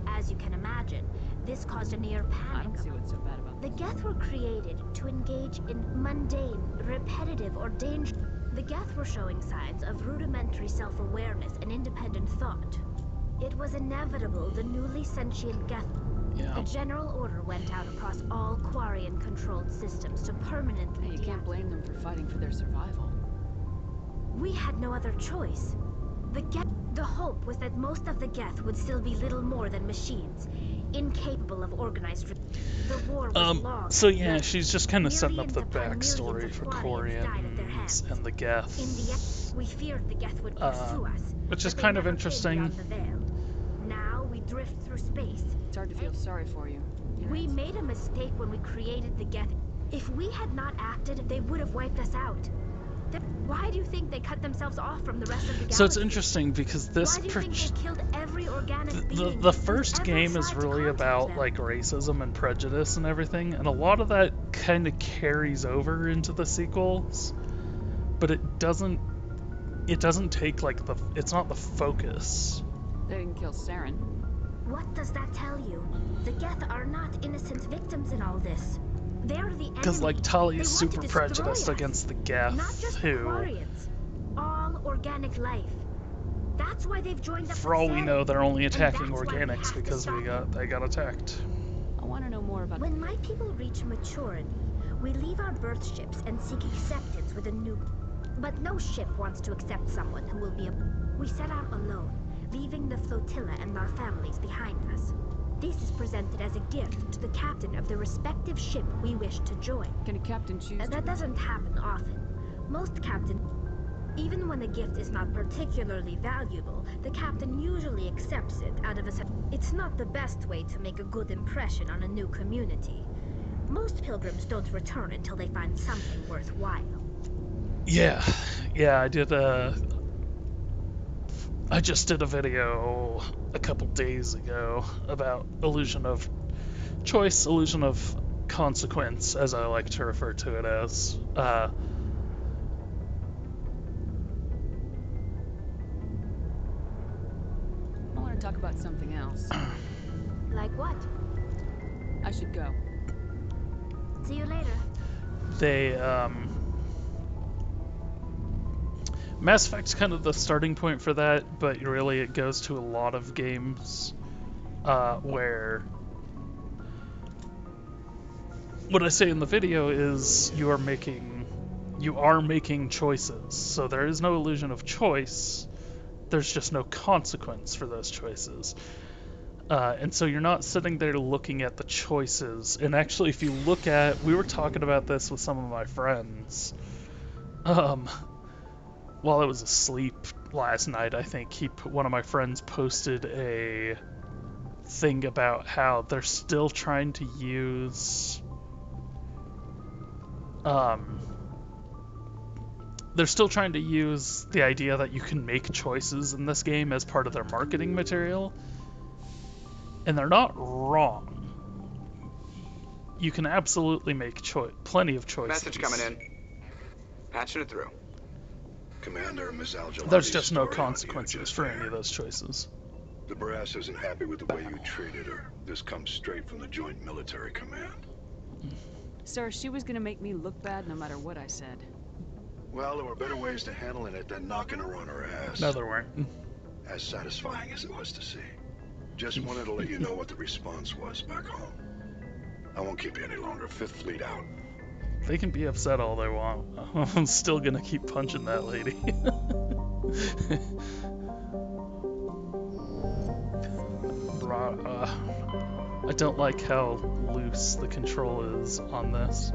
As you can imagine, this caused a near panic. I don't see what's so bad about The Geth were created to engage in mundane, repetitive, or dangerous. The Geth were showing signs of rudimentary self-awareness and independent thought. It was inevitable the newly sentient Geth. Yeah. A general order went out across all Quarian-controlled systems to permanently. You can't blame them for fighting for their survival. We had no other choice. The hope was that most of the Geth would still be little more than machines, incapable of organized. The war was long. So yeah, she's just kind of setting up Millions the upon millions backstory of for Quarians died at their hands. Quarians and the Geth. In the end, we feared the Geth would pursue us, which is but they kind of never came interesting. beyond the veil. Now we drift through space. It's hard to feel sorry for you. We made a mistake when we created the Geth. If we had not acted, they would have wiped us out. Why do you think they cut themselves off from the rest of the galaxy? So it's interesting because this Why do you think they killed every organic being the who's first ever game is tried to really contact about them? like racism and prejudice and everything, and a lot of that kind of carries over into the sequels, but it doesn't take like it's not the focus. They didn't kill Saren. What does that tell you? The Geth are not innocent victims in all this. They're the enemy. Because like Tali is They want super to destroy prejudiced us. against the Geth, Not just the who, Quarians. All organic life. That's why they've joined up for with all we Saren. know, they're only And attacking that's why we organics have to because stop them. they got attacked. I want to know more about. When my people reach maturity, we leave our birth ships and seek acceptance with a new. But no ship wants to accept someone who will be a. We set out alone, leaving the flotilla and our families behind us. This is presented as a gift to the captain of the respective ship we wish to join. Can a captain choose? That doesn't happen often. Most captains, even when the gift is not particularly valuable, the captain usually accepts it out of a. It's not the best way to make a good impression on a new community. Most pilgrims don't return until they find something worthwhile. Yeah, I did I just did a video a couple days ago about illusion of choice, illusion of consequence, as I like to refer to it as. I want to talk about something else. Like what? I should go. See you later. They, Mass Effect's kind of the starting point for that, but really it goes to a lot of games where what I say in the video is you are making choices. So there is no illusion of choice. There's just no consequence for those choices. And so you're not sitting there looking at the choices. And actually, if you look at, we were talking about this with some of my friends. While I was asleep last night, I think one of my friends posted a thing about how they're still trying to use the idea that you can make choices in this game as part of their marketing material. And they're not wrong. You can absolutely make plenty of choices. Message coming in. Patching it through. Commander, Ms. Al-Jaladi's There's just no story on consequences for any of those choices. The brass isn't happy with the way you treated her. This comes straight from the Joint Military Command. Sir, she was gonna make me look bad no matter what I said. Well, there were better ways to handling it than knocking her on her ass. No, there weren't. As satisfying as it was to see. Just wanted to let you know what the response was back home. I won't keep you any longer. Fifth Fleet out. They can be upset all they want. I'm still gonna keep punching that lady. I don't like how loose the control is on this.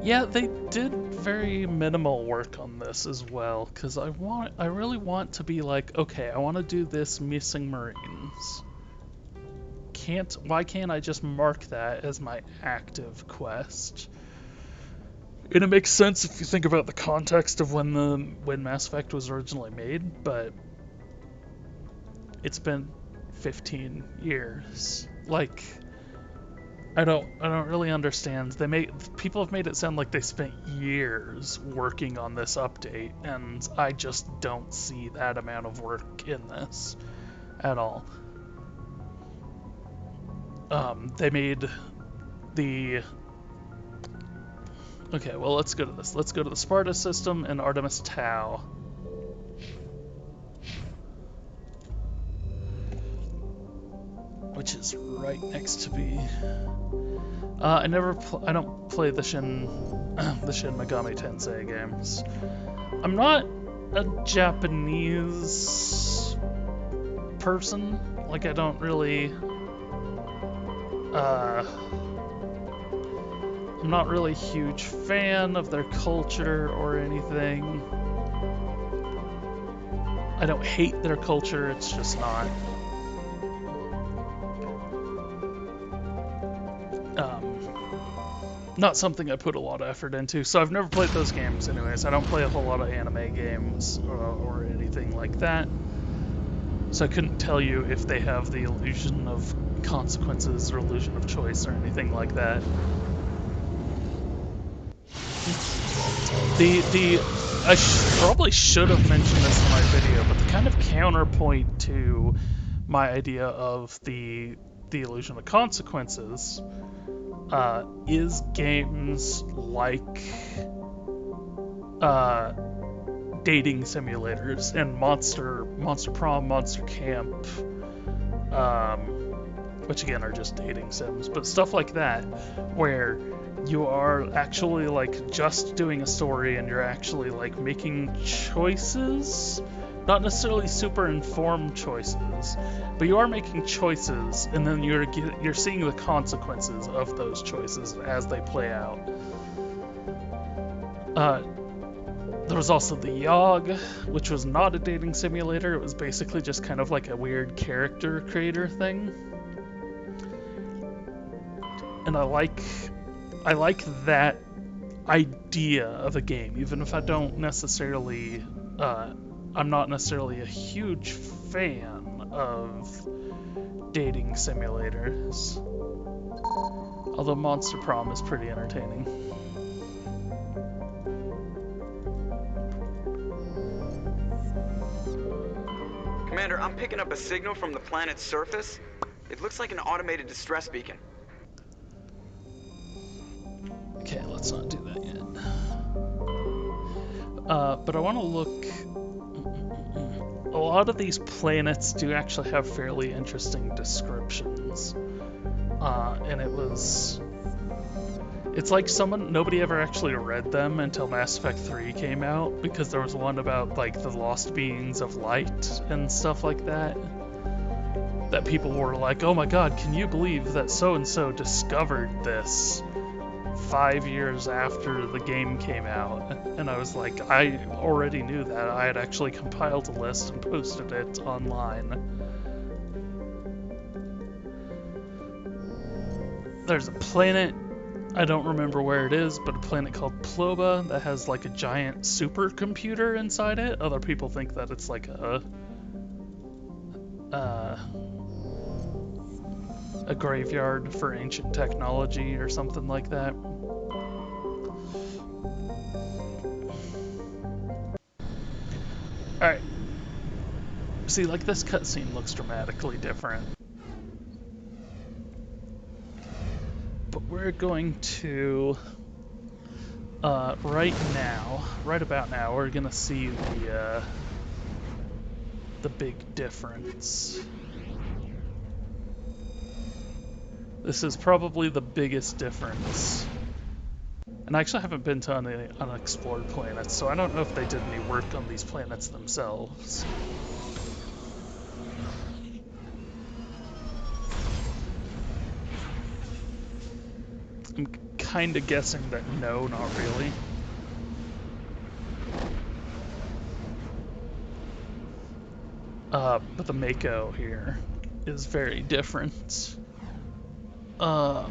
Yeah, they did very minimal work on this as well, because I really want to be like, okay, I want to do this missing Marines. Why can't I just mark that as my active quest? And it makes sense if you think about the context of when Mass Effect was originally made, but it's been 15 years. Like, I don't really understand. People have made it sound like they spent years working on this update, and I just don't see that amount of work in this at all. They made the... Okay, well, let's go to this. Let's go to the Sparta system and Artemis Tau. Which is right next to me. I don't play the Shin Megami Tensei games. I'm not a Japanese person. Like, I don't really... I'm not really a huge fan of their culture or anything. I don't hate their culture, it's just not. not something I put a lot of effort into. So I've never played those games anyways. I don't play a whole lot of anime games or anything like that. So I couldn't tell you if they have the illusion of consequences or illusion of choice or anything like that. I probably should have mentioned this in my video, but the kind of counterpoint to my idea of the illusion of consequences is games like dating simulators and Monster Prom, Monster Camp, which again are just dating sims, but stuff like that, where you are actually like just doing a story and you're actually like making choices, not necessarily super informed choices, but you are making choices, and then you're seeing the consequences of those choices as they play out. There was also the Yogg, which was not a dating simulator. It was basically just kind of like a weird character creator thing. And I like that idea of a game, even if I don't necessarily, I'm not necessarily a huge fan of dating simulators. Although Monster Prom is pretty entertaining. Commander, I'm picking up a signal from the planet's surface. It looks like an automated distress beacon. Okay, let's not do that yet. But I want to look... A lot of these planets do actually have fairly interesting descriptions. And it's like nobody ever actually read them until Mass Effect 3 came out, because there was one about like the lost beings of light and stuff like that. That people were like, oh my god, can you believe that so-and-so discovered this 5 years after the game came out? And I was like, I already knew that. I had actually compiled a list and posted it online. There's a planet, I don't remember where it is, but a planet called Ploba that has like a giant supercomputer inside it. Other people think that it's like a graveyard for ancient technology or something like that. Alright. See, like this cutscene looks dramatically different. But we're going to, right about now, we're gonna see the big difference. This is probably the biggest difference. And I actually haven't been to any unexplored planets, so I don't know if they did any work on these planets themselves. I'm kind of guessing that no, not really. But the Mako here is very different. Map.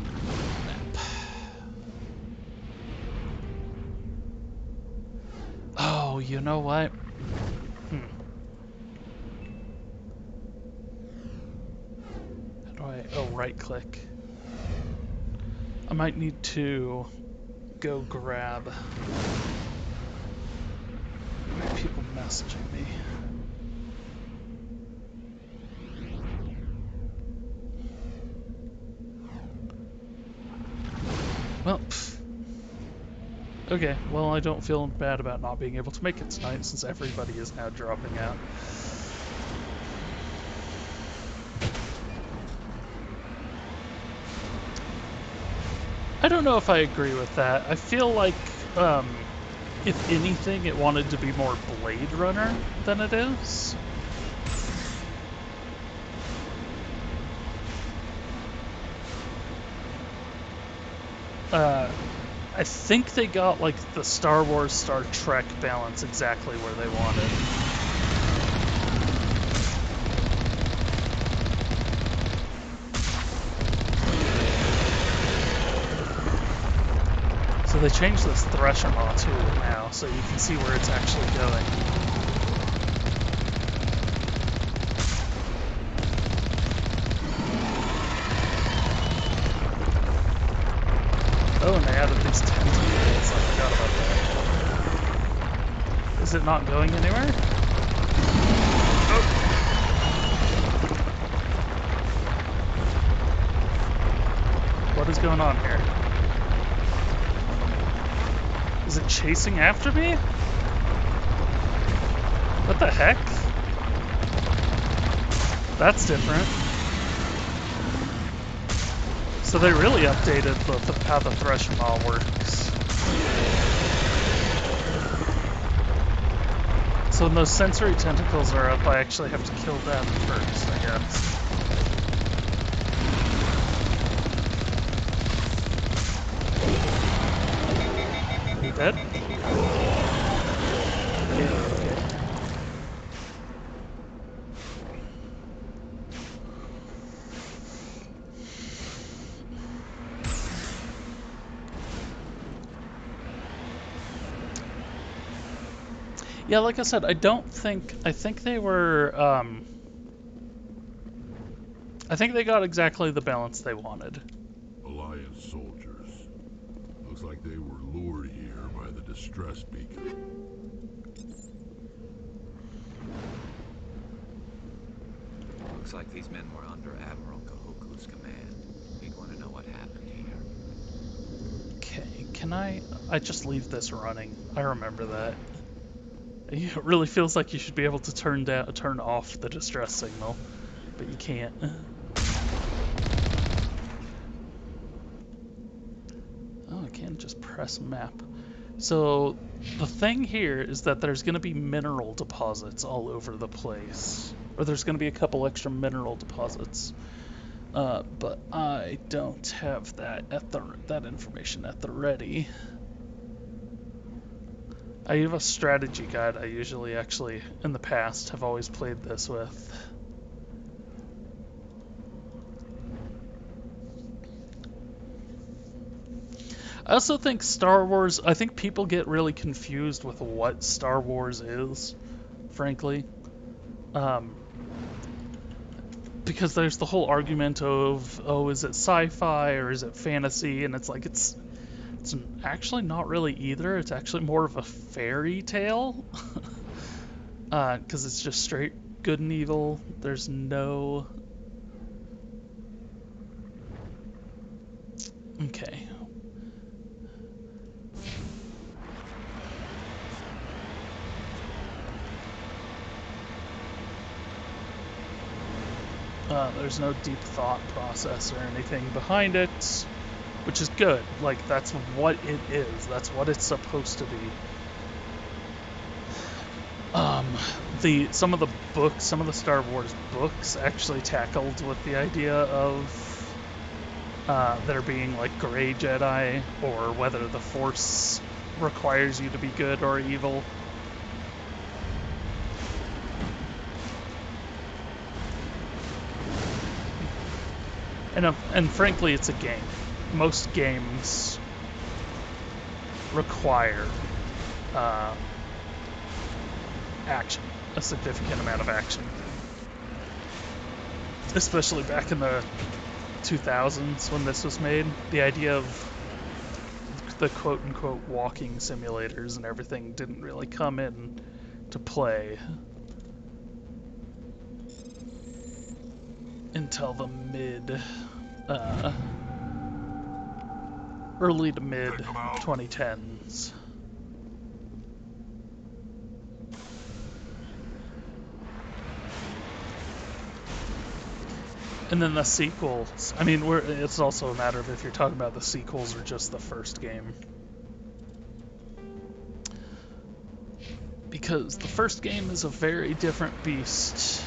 Oh, you know what? How do I... Oh, right click. I might need to go grab... Why are people messaging me? Well, okay, well I don't feel bad about not being able to make it tonight since everybody is now dropping out. I don't know if I agree with that. I feel like, if anything, it wanted to be more Blade Runner than it is. I think they got, like, the Star Wars, Star Trek balance exactly where they wanted. they changed this thresher maw too now, so you can see where it's actually going. Oh, and they added these tentacles. I forgot about that. Is it not going anywhere? Oh. What is going on here? Is it chasing after me? What the heck? That's different. So they really updated how the thresher maw works. So when those sensory tentacles are up, I actually have to kill them first, I guess. You dead? Yeah, okay. Yeah, like I said, I think they were, I think they got exactly the balance they wanted. Alliance soldiers. Looks like they were lured here by the distress beacon. Looks like these men were under Admiral Kahoku's command. He'd want to know what happened here. Okay, can I just leave this running? I remember that. It really feels like you should be able to turn off the distress signal, but you can't. Oh, I can't just press map. So the thing here is that there's going to be mineral deposits all over the place, or there's going to be a couple extra mineral deposits, but I don't have that information at the ready. I have a strategy guide I usually actually, in the past, have always played this with. I also think Star Wars, I think people get really confused with what Star Wars is, frankly. Because there's the whole argument of, oh, is it sci-fi or is it fantasy? And it's like, it's actually not really either. It's actually more of a fairy tale. Because it's just straight good and evil. There's no... Okay. There's no deep thought process or anything behind it, which is good. Like, that's what it is. That's what it's supposed to be. Some of the Star Wars books actually tackled with the idea of there being like gray Jedi, or whether the Force requires you to be good or evil. And frankly, it's a game. Most games require action, a significant amount of action. Especially back in the 2000s when this was made, the idea of the quote-unquote walking simulators and everything didn't really come in to play until the early to mid 2010s. And then the sequels. I mean, it's also a matter of if you're talking about the sequels or just the first game. Because the first game is a very different beast.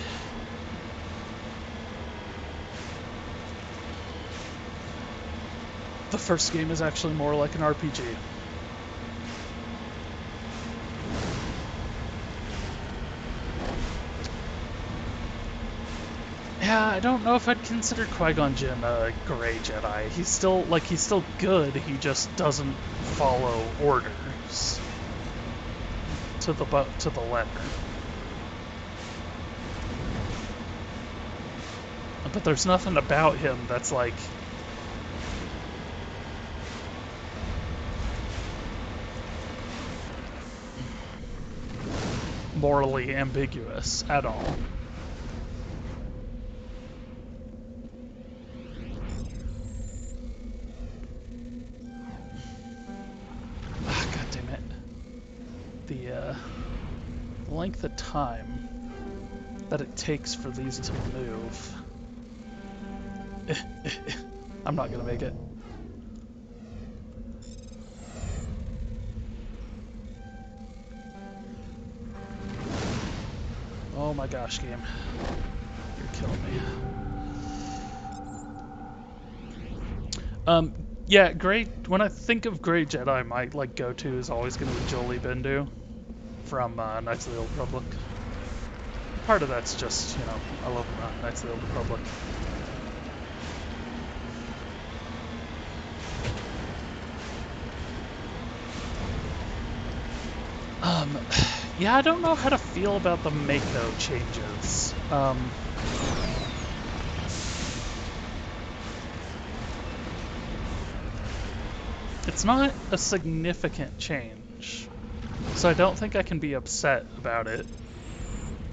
The first game is actually more like an RPG. Yeah, I don't know if I'd consider Qui-Gon Jinn a gray Jedi. He's still good. He just doesn't follow orders to the letter. But there's nothing about him that's like morally ambiguous at all. God damn it. The length of time that it takes for these to move. I'm not gonna make it. Oh my gosh, game. You're killing me. Yeah, when I think of Grey Jedi, my go-to is always gonna be Jolie Bendu from Knights of the Old Republic. Part of that's just, I love Knights of the Old Republic. Yeah, I don't know how to feel about the Mako changes. It's not a significant change, so I don't think I can be upset about it.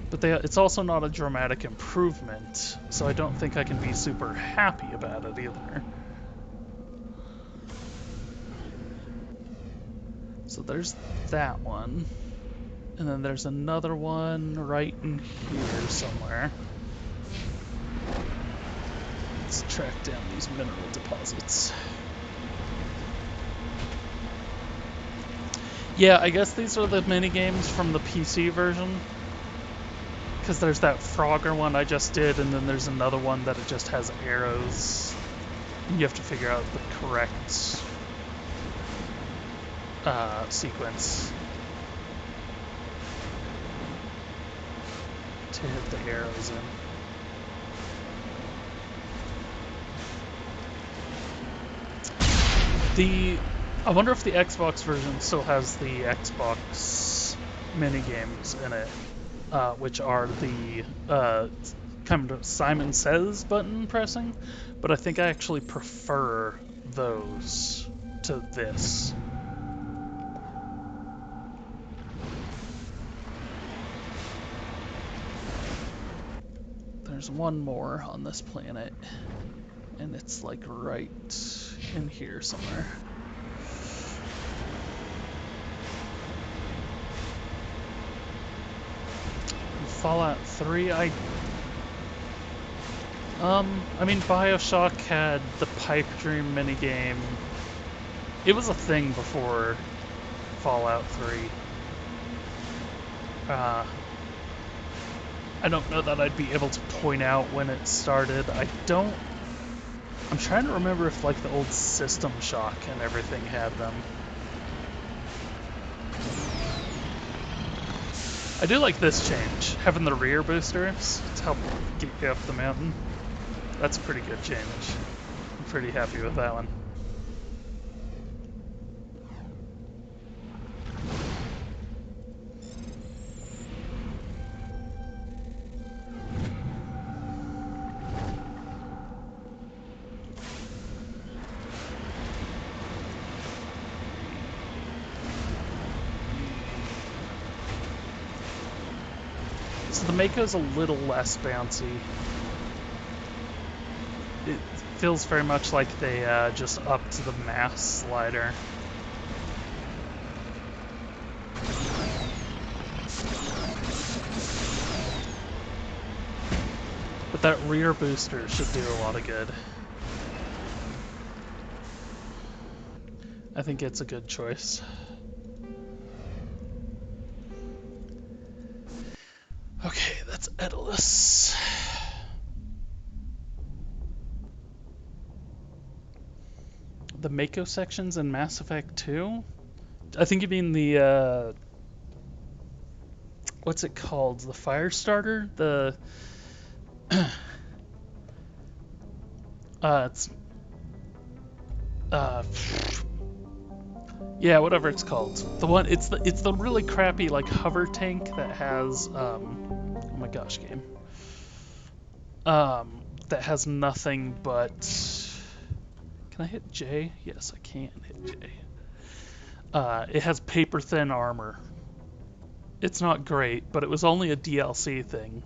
But it's also not a dramatic improvement, so I don't think I can be super happy about it either. So there's that one. And then there's another one right in here somewhere. Let's track down these mineral deposits. Yeah, I guess these are the mini games from the PC version. Because there's that Frogger one I just did, and then there's another one that it just has arrows. And you have to figure out the correct sequence to hit the arrows in. I wonder if the Xbox version still has the Xbox mini games in it, which are the kind of Simon Says button pressing, but I think I actually prefer those to this. There's one more on this planet, and it's like right in here somewhere. Fallout 3, I mean, BioShock had the Pipe Dream minigame. It was a thing before Fallout 3. I don't know that I'd be able to point out when it started. I'm trying to remember if like the old System Shock and everything had them. I do like this change, having the rear boosters to help get you up the mountain. That's a pretty good change. I'm pretty happy with that one. So the Mako's a little less bouncy. It feels very much like they just upped the mass slider. But that rear booster should do a lot of good. I think it's a good choice. Okay, that's Edalus. The Mako sections in Mass Effect 2? I think you mean the, what's it called? The fire starter? It's yeah, whatever it's called. The one it's the really crappy like hover tank that has oh my gosh, game. That has nothing but. Can I hit J? Yes, I can hit J. It has paper thin armor. It's not great, but it was only a DLC thing.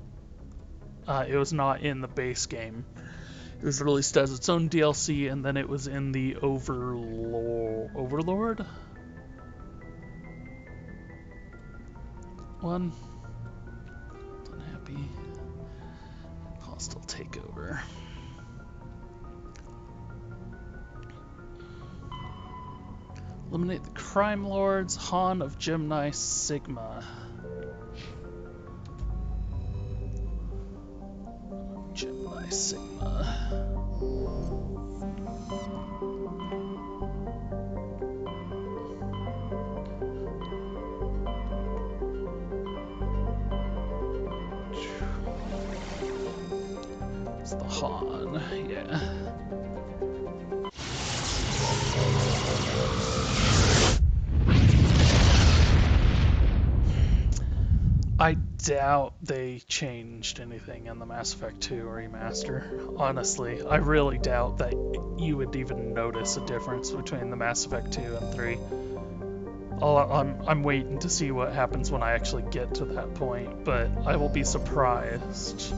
It was not in the base game. It was released as its own DLC, and then it was in the Overlord one. Unhappy. Hostile Takeover. Eliminate the crime lords, Han of Gemini Sigma. Gemini Sigma. It's the Han, yeah. I doubt they changed anything in the Mass Effect 2 remaster. Honestly, I really doubt that you would even notice a difference between the Mass Effect 2 and 3. I'm waiting to see what happens when I actually get to that point, but I will be surprised.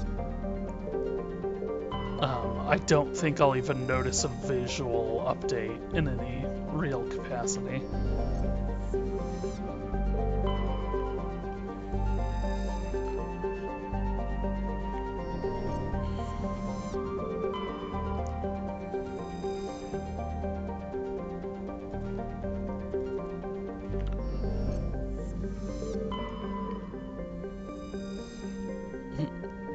I don't think I'll even notice a visual update in any real capacity.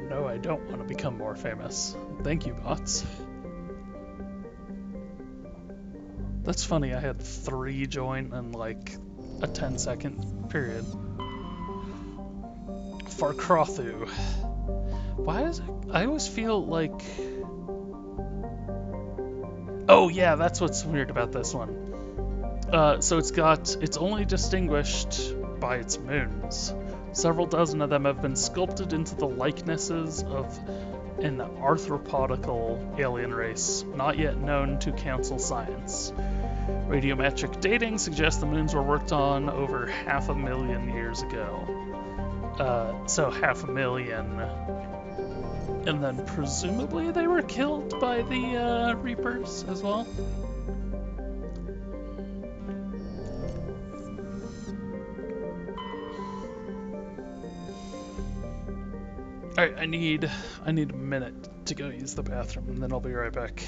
No, I don't want to become more famous. Thank you, bots. That's funny, I had 3 join in like a 10-second period. Farkrothu. Why is it? I always feel like... Oh yeah, that's what's weird about this one. So it's only distinguished by its moons. Several dozen of them have been sculpted into the likenesses of an arthropodical alien race, not yet known to Council science. Radiometric dating suggests the moons were worked on over 500,000 years ago. So 500,000. And then presumably they were killed by the Reapers as well. Alright, I need a minute to go use the bathroom, and then I'll be right back.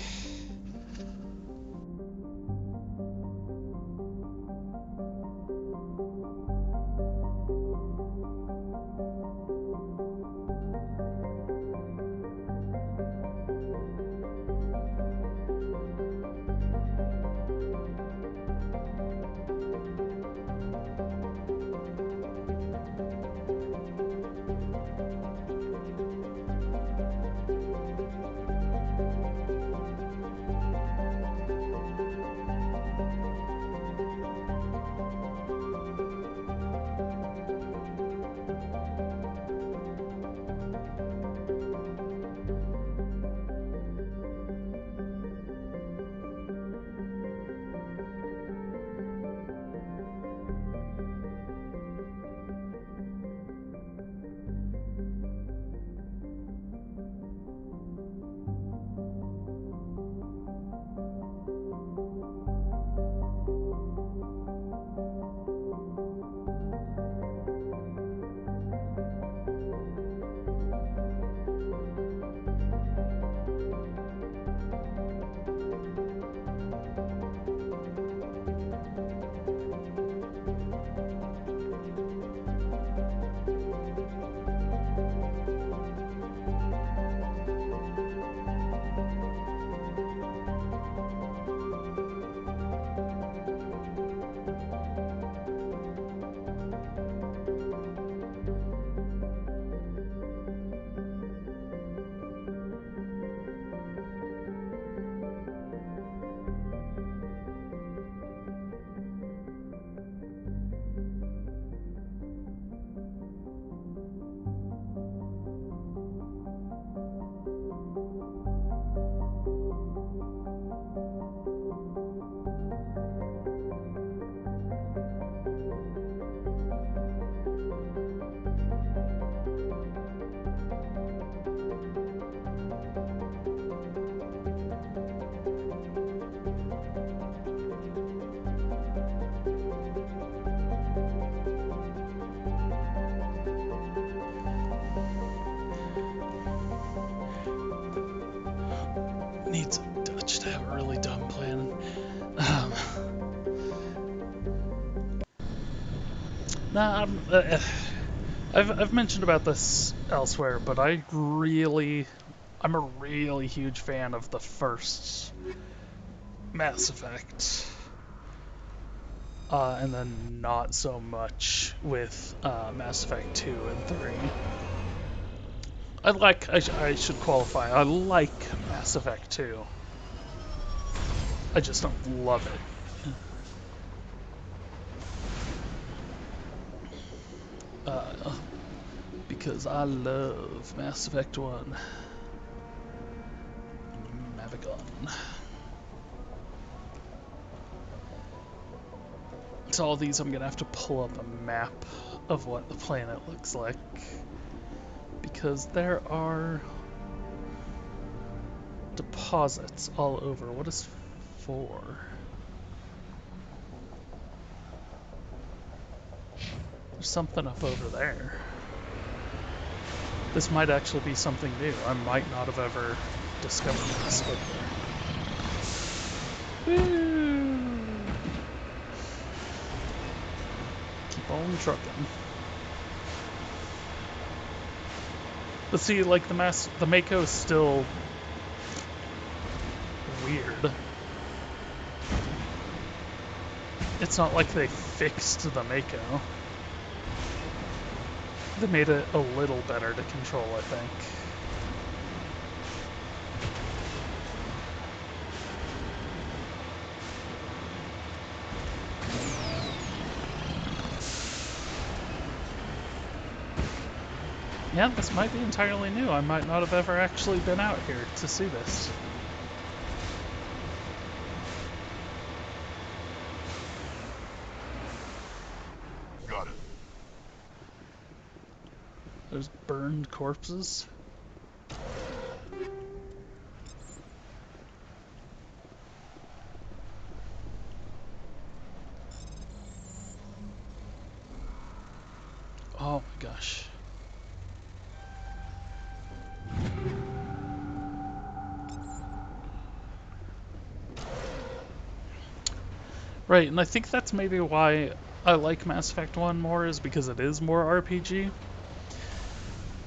should have a really dumb plan. Nah, I've mentioned about this elsewhere, but I'm a really huge fan of the first Mass Effect. And then not so much with Mass Effect 2 and 3. I should qualify, I like Mass Effect 2. I just don't love it. Because I love Mass Effect 1. Mavigon. So all these I'm gonna have to pull up a map of what the planet looks like. Because there are deposits all over. What is 4? There's something up over there. This might actually be something new. I might not have ever discovered this before. Woo! Keep on trucking. But see, like the Mako is still weird. It's not like they fixed the Mako. They made it a little better to control, I think. Yeah, this might be entirely new. I might not have ever actually been out here to see this. Got it. There's burned corpses. Oh my gosh. Right, and I think that's maybe why I like Mass Effect 1 more, is because it is more RPG.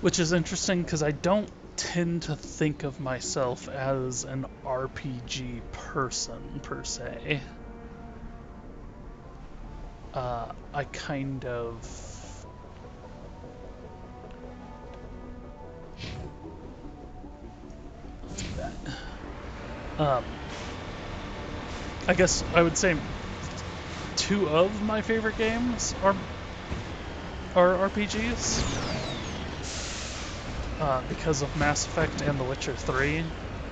Which is interesting, because I don't tend to think of myself as an RPG person, per se. I kind of... I'll do that. I guess I would say 2 of my favorite games are RPGs. Because of Mass Effect and The Witcher 3.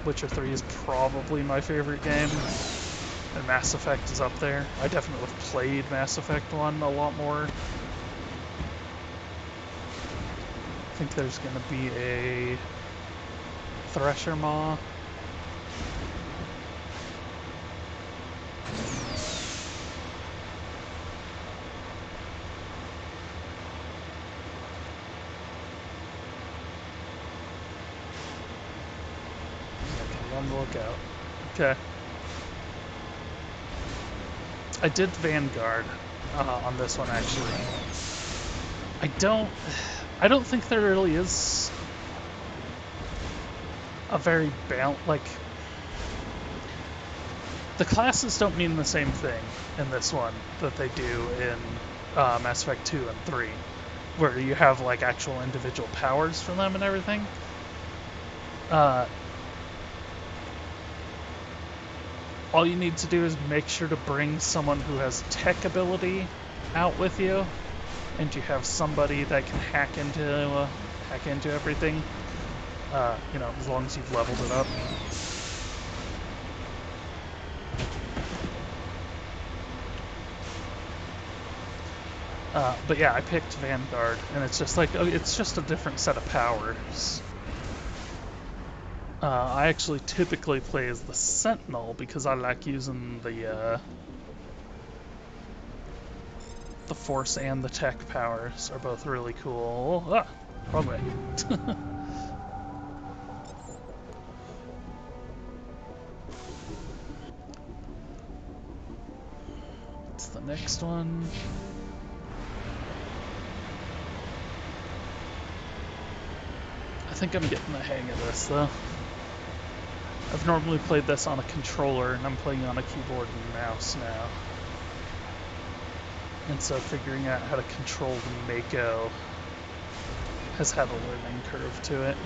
Witcher 3 is probably my favorite game, and Mass Effect is up there. I definitely have played Mass Effect 1 a lot more. I think there's going to be a Thresher Maw. On the lookout. Okay. I did Vanguard on this one, actually. I don't think there really is a very like, the classes don't mean the same thing in this one that they do in Mass Effect 2 and 3, where you have like actual individual powers for them and everything. All you need to do is make sure to bring someone who has tech ability out with you, and you have somebody that can hack into everything. You know, as long as you've leveled it up. But yeah, I picked Vanguard, and it's just like, it's just a different set of powers. I actually typically play as the Sentinel because I like using the Force and the Tech powers are both really cool. Ah, wrong way. What's the next one? I think I'm getting the hang of this, though. I've normally played this on a controller, and I'm playing on a keyboard and mouse now. And so figuring out how to control the Mako has had a learning curve to it.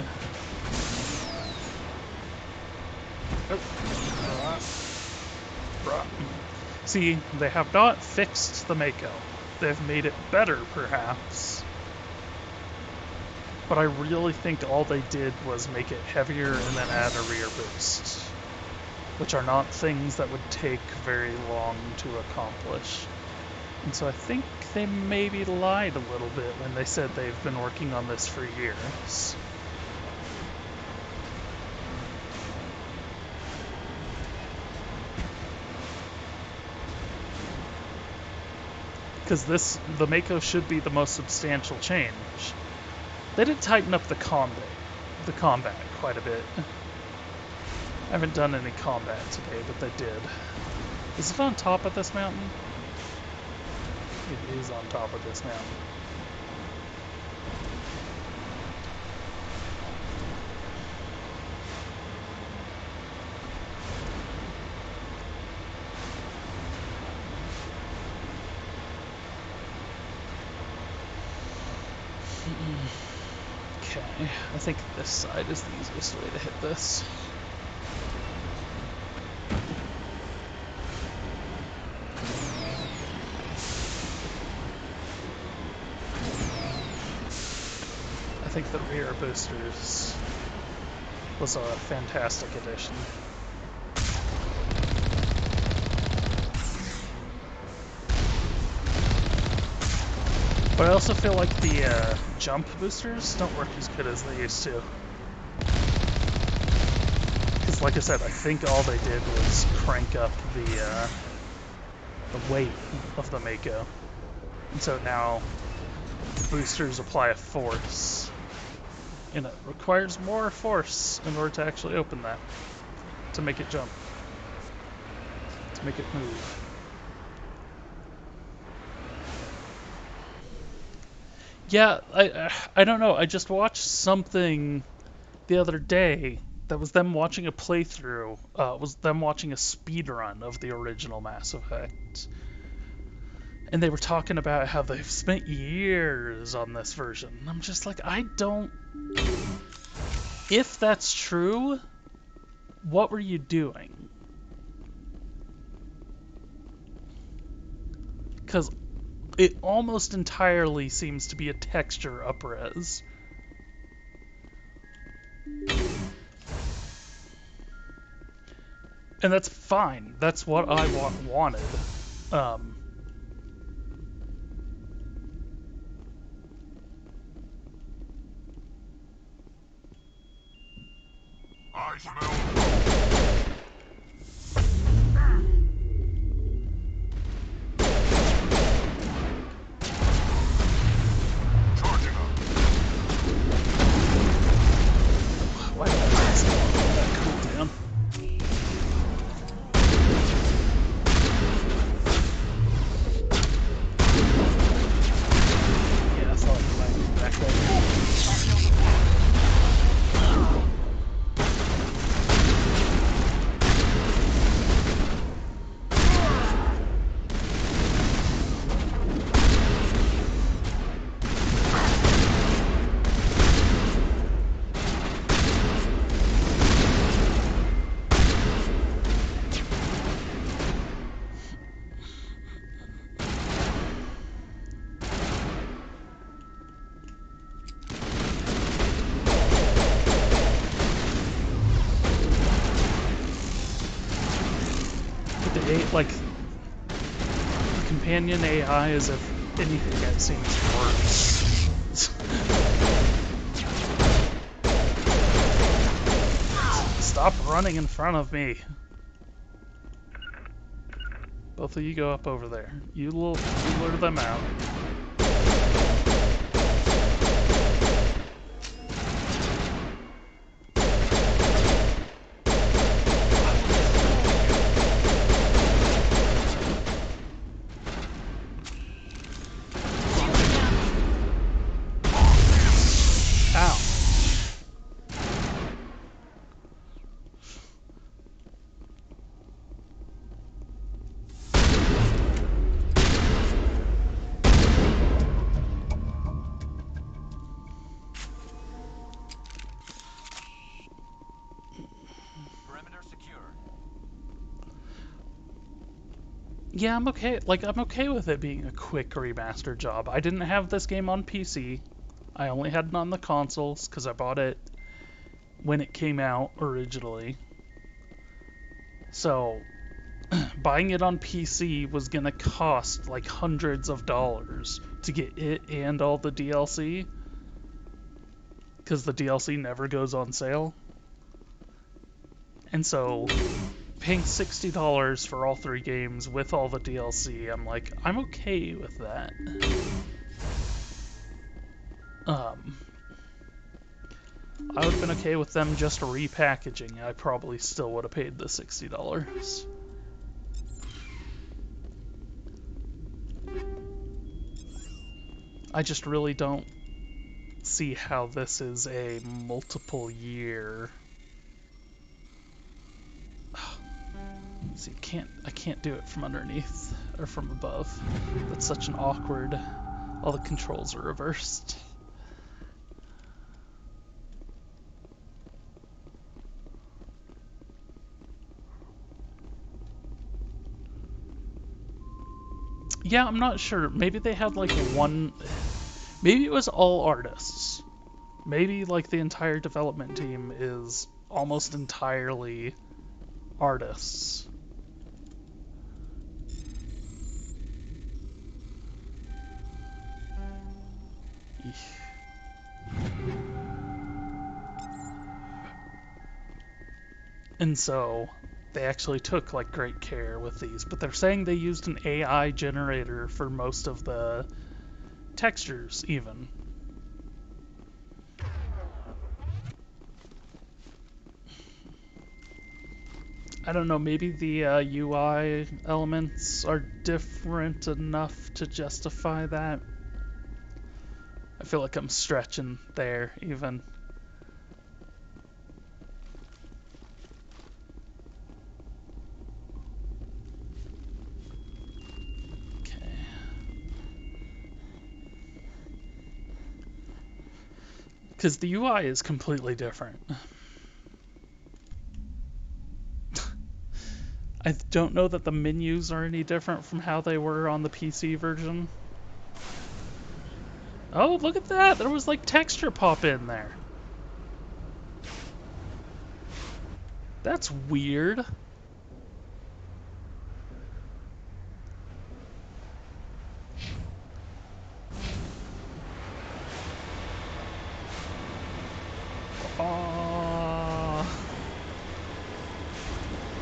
See, they have not fixed the Mako. They've made it better, perhaps. But I really think all they did was make it heavier and then add a rear boost, which are not things that would take very long to accomplish. And so I think they maybe lied a little bit when they said they've been working on this for years. Because the Mako should be the most substantial change. They did tighten up the combat quite a bit. I haven't done any combat today, but they did. Is it on top of this mountain? It is on top of this mountain. Okay, I think this side is the easiest way to hit this. I think the rear boosters was a fantastic addition. But I also feel like the jump boosters don't work as good as they used to. Because like I said, I think all they did was crank up the weight of the Mako. And so now boosters apply a force. And it requires more force in order to actually open that. To make it jump. To make it move. Yeah, I don't know. I just watched something the other day that was them watching a playthrough. Was them watching a speed run of the original Mass Effect. And they were talking about how they've spent years on this version. And I'm just like, I don't... If that's true, what were you doing? Because it almost entirely seems to be a texture up-res. And that's fine. That's what I wanted. I smell. Why did I ask that cooldown? Yeah, I thought you might be back there. Like, the companion AI as if anything that seems worse. Stop running in front of me. Both of you go up over there. You lure them out. Yeah, I'm okay. Like, I'm okay with it being a quick remaster job. I didn't have this game on PC. I only had it on the consoles because I bought it when it came out originally. So, buying it on PC was gonna cost like hundreds of dollars to get it and all the DLC. Because the DLC never goes on sale. And so, paying $60 for all 3 games with all the DLC, I'm like, I'm okay with that. I would have been okay with them just repackaging. I probably still would have paid the $60. I just really don't see how this is a multiple year. See, I can't do it from underneath or from above. That's such an awkward. All the controls are reversed. Yeah, I'm not sure. Maybe they had like one. Maybe it was all artists. Maybe like the entire development team is almost entirely artists. And so they actually took like great care with these, but they're saying they used an AI generator for most of the textures even. I don't know, maybe the UI elements are different enough to justify that. I feel like I'm stretching there even. Because the UI is completely different. I don't know that the menus are any different from how they were on the PC version. Oh, look at that! There was like texture pop in there. That's weird.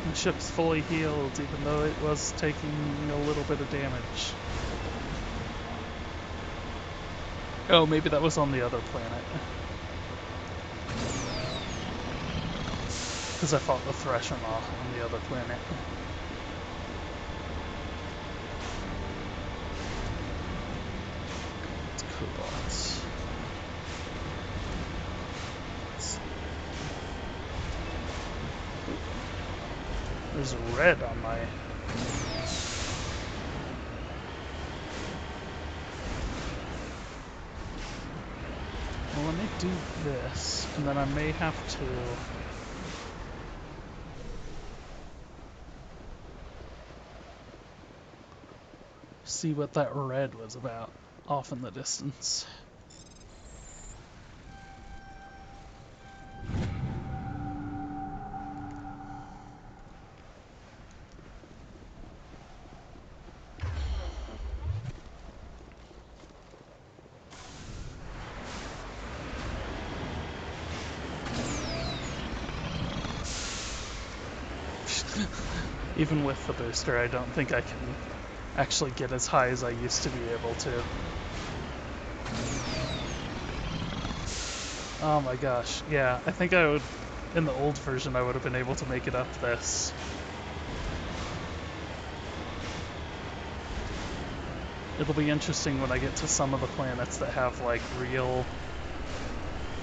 The ship's fully healed, even though it was taking a little bit of damage. Oh, maybe that was on the other planet. Because I fought the Thresher on the other planet. It's cobots. There's red on my... Well, let me do this, and then I may have to... see what that red was about off in the distance. Even with the booster, I don't think I can actually get as high as I used to be able to. Oh my gosh, yeah, I think I would, in the old version, I would have been able to make it up this. It'll be interesting when I get to some of the planets that have like real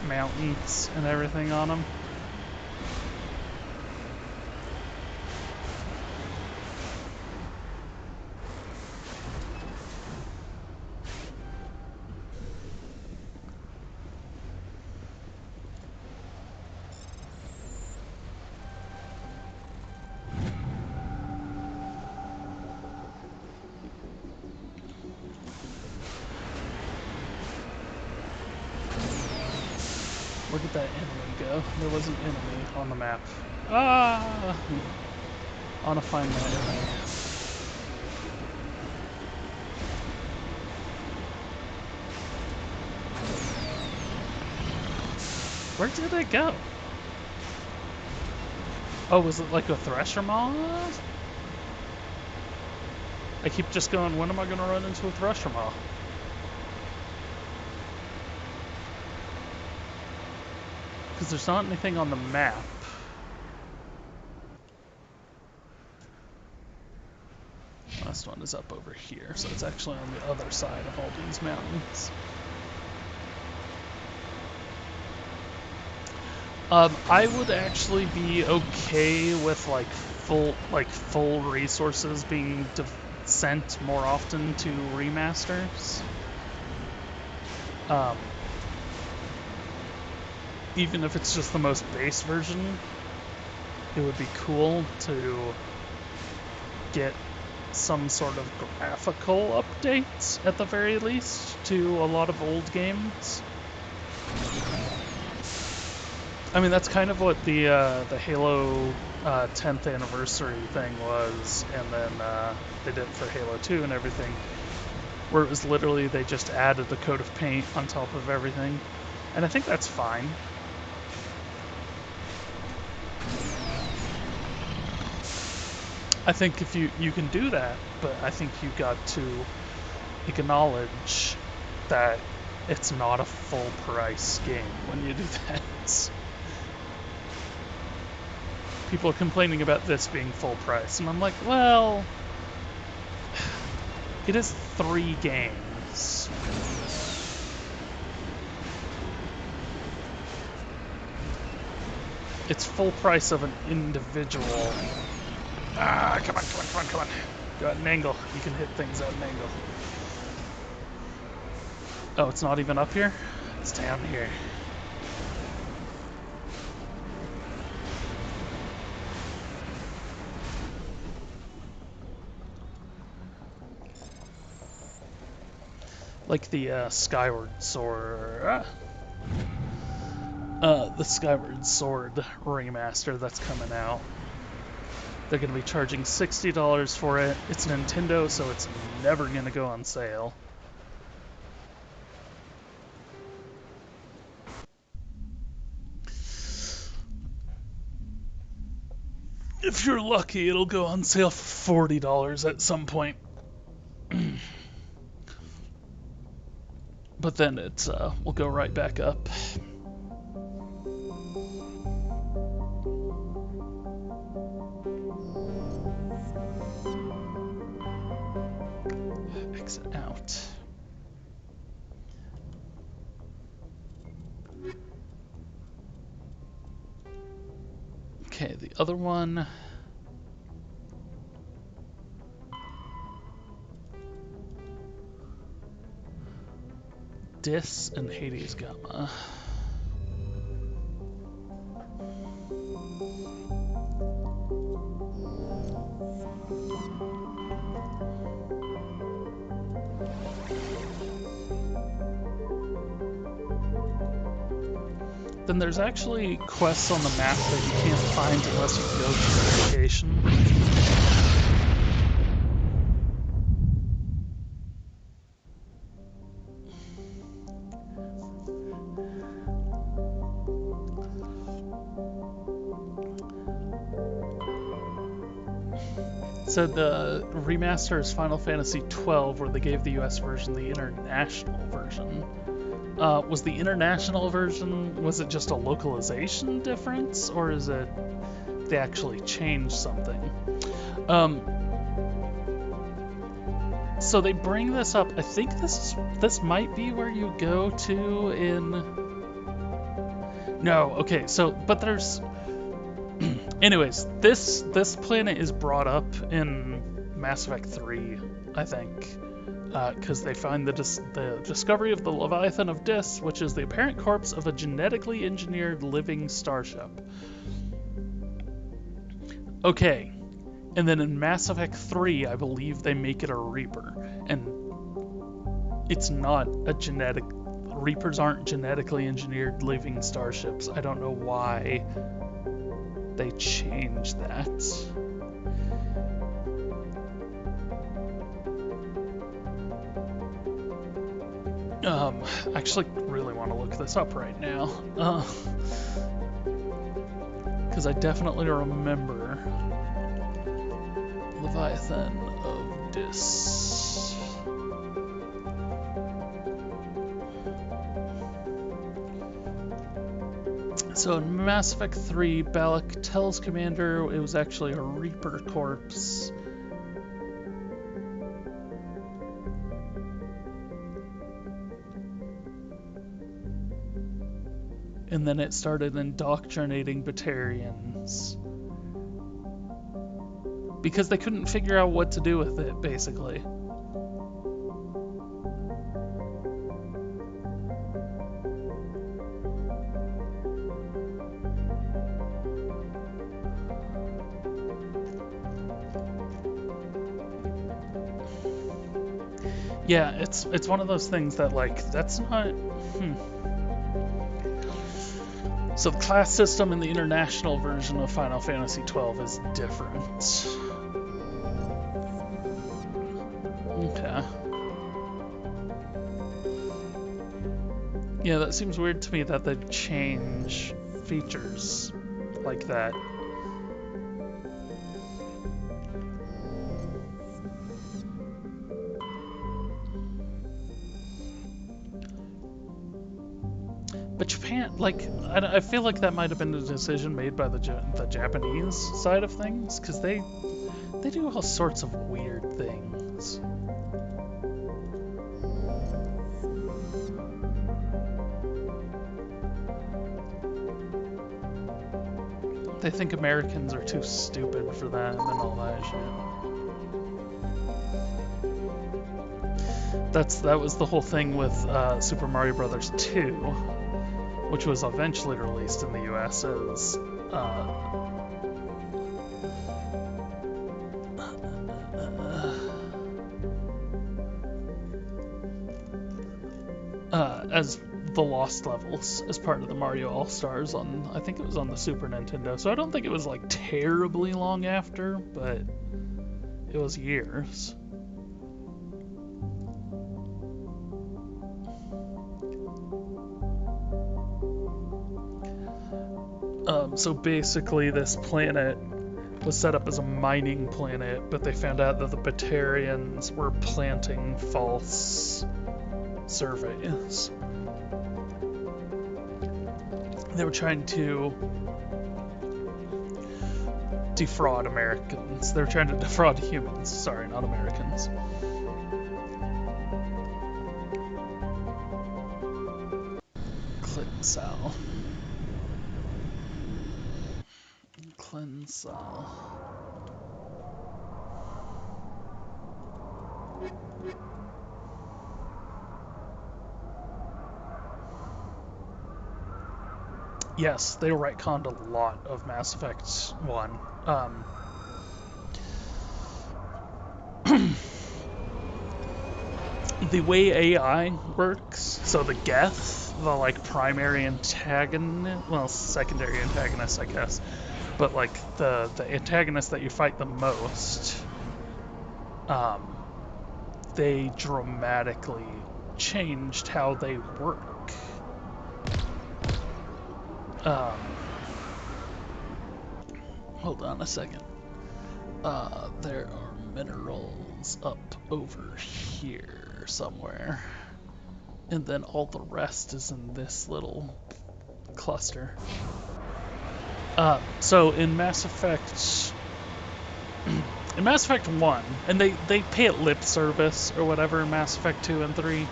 mountains and everything on them. did that enemy go? There was an enemy on the map. Ah! I want to find that enemy. Where did it go? Oh, was it like a Thresher Maw? I keep just going, when am I going to run into a Thresher Maw? Because there's not anything on the map. Last one is up over here, so it's actually on the other side of all these mountains. I would actually be okay with full resources being sent more often to remasters. Even if it's just the most base version, it would be cool to get some sort of graphical updates at the very least to a lot of old games. I mean, that's kind of what the Halo 10th anniversary thing was, and then they did it for Halo 2 and everything, where it was literally they just added a coat of paint on top of everything, and I think that's fine. I think if you can do that, but I think you got to acknowledge that it's not a full price game when you do that. People are complaining about this being full price, and I'm like, well, it is 3 games. It's full price of an individual. Ah, come on. Go at an angle. You can hit things at an angle. Oh, it's not even up here? It's down here. Like the Skyward Sword. The Skyward Sword remaster that's coming out. They're going to be charging $60 for it. It's Nintendo, so it's never going to go on sale. If you're lucky, it'll go on sale for $40 at some point. But then it's will go right back up. Exit out. Okay, the other one. Dis and Hades Gamma. Then there's actually quests on the map that you can't find unless you go to the location. So the remaster is Final Fantasy XII, where they gave the US version the international version. Was the international version, was it just a localization difference, or is it they actually changed something? So they bring this up. I think this might be where you go to in. No, okay. So, but there's. Anyways, this planet is brought up in Mass Effect 3, I think, because they find the discovery of the Leviathan of Dis, which is the apparent corpse of a genetically engineered living starship. Okay, and then in Mass Effect 3, I believe they make it a Reaper, and it's not a genetic Reapers aren't genetically engineered living starships. I don't know why they changed that. I actually really want to look this up right now. Because I definitely remember Leviathan of Dis. So in Mass Effect 3, Balak tells Commander it was actually a Reaper corpse. And then it started indoctrinating Batarians. Because they couldn't figure out what to do with it, basically. Yeah, it's one of those things that, like, that's not... So the class system in the international version of Final Fantasy XII is different. Okay. Yeah, that seems weird to me that they'd change features like that. But Japan, like, I feel like that might have been a decision made by the Japanese side of things, because they do all sorts of weird things. They think Americans are too stupid for that and all that shit. That was the whole thing with Super Mario Bros. 2, which was eventually released in the US as the Lost Levels, as part of the Mario All-Stars on, I think it was on the Super Nintendo, so I don't think it was like terribly long after, but it was years. So basically this planet was set up as a mining planet, but they found out that the Batarians were planting false surveys. They were trying to defraud Americans. They were trying to defraud humans. Sorry, not Americans. Clinsal. Yes, they retconned a lot of Mass Effect 1. The way AI works, so the Geth, the like primary antagonist, well, secondary antagonist, I guess, but like the antagonist that you fight the most, they dramatically changed how they work. Hold on a second. There are minerals up over here somewhere. And then all the rest is in this little cluster. So in Mass Effect... in Mass Effect 1, and they pay it lip service or whatever in Mass Effect 2 and 3,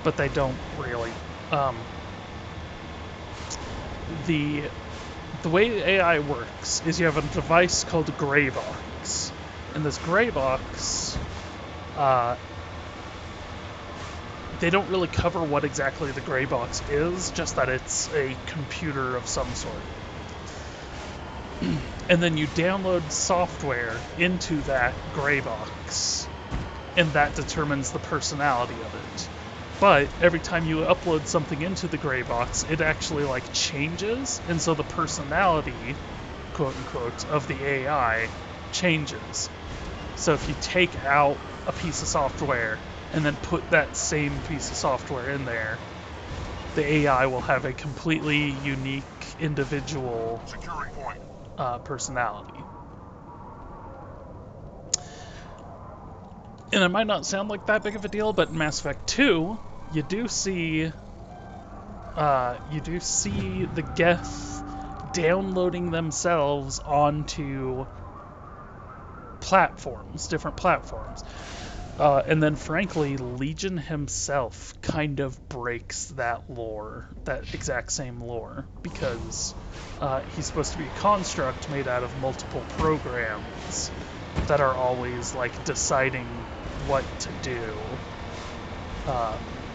but they don't really. The way AI works is you have a device called a gray box. And this gray box, they don't really cover what exactly the gray box is, just that it's a computer of some sort. And then you download software into that gray box, and that determines the personality of it. But every time you upload something into the gray box, it actually like changes, and so the personality, quote unquote, of the AI changes. So if you take out a piece of software and then put that same piece of software in there, the AI will have a completely unique, individual personality. And it might not sound like that big of a deal, but in Mass Effect 2, you do see the Geth downloading themselves onto platforms, different platforms. And then, frankly, Legion himself kind of breaks that lore, that exact same lore, because he's supposed to be a construct made out of multiple programs that are always, like, deciding what to do,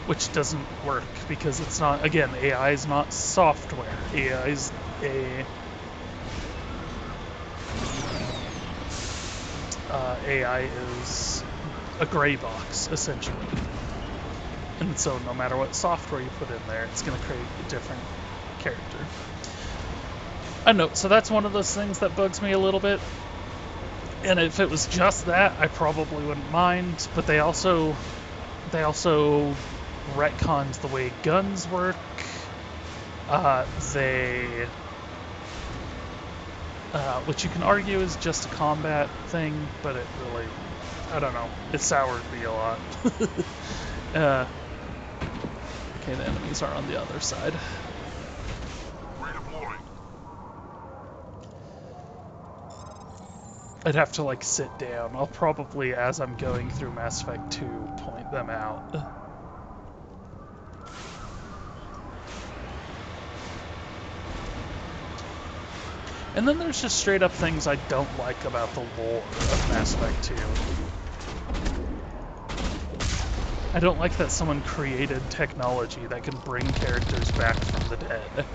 which doesn't work, because it's not, again, AI is not software. AI is AI is a gray box, essentially. And so no matter what software you put in there, it's going to create a different character. I know, so that's one of those things that bugs me a little bit. And if it was just that, I probably wouldn't mind, but they also retcons the way guns work. Which you can argue is just a combat thing, but it really, I don't know, it soured me a lot. Okay, the enemies are on the other side. I'd have to, like, sit down. I'll probably, as I'm going through Mass Effect 2, point them out. And then there's just straight up things I don't like about the lore of Mass Effect 2. I don't like that someone created technology that can bring characters back from the dead.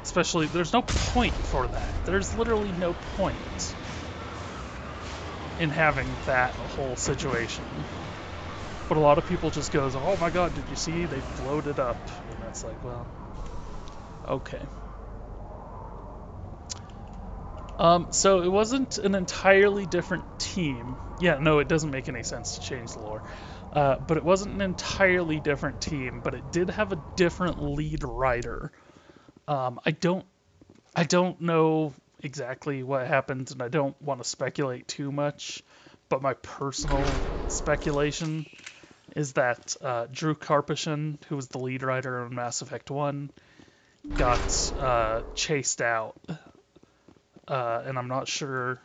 Especially, there's no point for that. There's literally no point in having that whole situation. But a lot of people just goes, oh my god, did you see? They blowed it up. And that's like, well, okay. So it wasn't an entirely different team. Yeah, no, it doesn't make any sense to change the lore. But it wasn't an entirely different team, but it did have a different lead writer. I don't know exactly what happened, and I don't want to speculate too much, but my personal speculation is that Drew Karpyshyn, who was the lead writer on Mass Effect 1, got chased out. And I'm not sure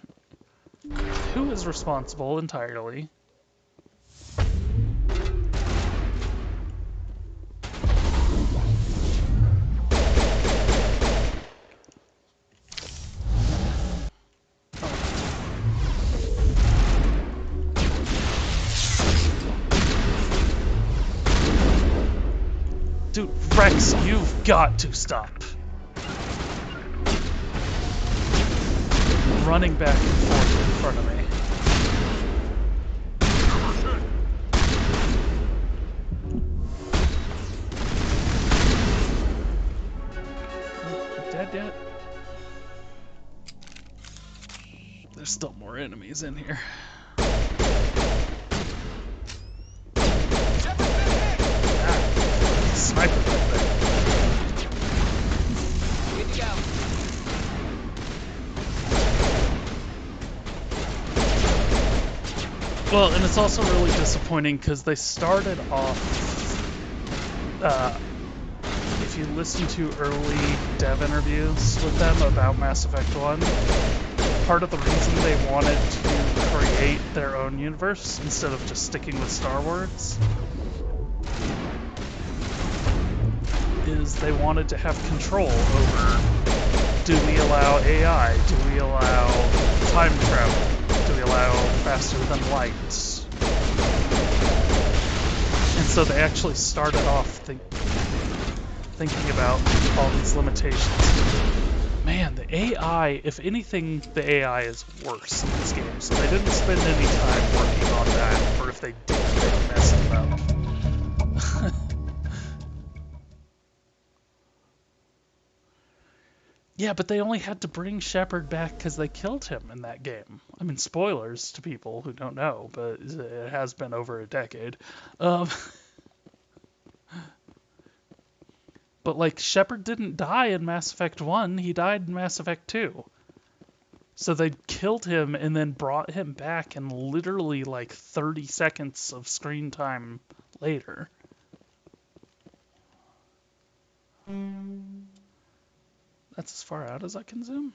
who is responsible entirely. Dude, Rex, you've got to stop. Running back and forth in front of me. Dead yet? There's still more enemies in here. Sniper right there. Good to go. Well, and it's also really disappointing because they started off, if you listen to early dev interviews with them about Mass Effect 1, part of the reason they wanted to create their own universe instead of just sticking with Star Wars is they wanted to have control over, do we allow AI, do we allow time travel, do we allow faster than light? And so they actually started off thinking about all these limitations. Man, Man, the AI, if anything, the AI is worse in this game. So they didn't spend any time working on that, or if they did, they messed it up. Yeah, but they only had to bring Shepard back because they killed him in that game. I mean, spoilers to people who don't know, but it has been over a decade. But, like, Shepard didn't die in Mass Effect 1, he died in Mass Effect 2. So they killed him and then brought him back in literally, like, 30 seconds of screen time later. That's as far out as I can zoom.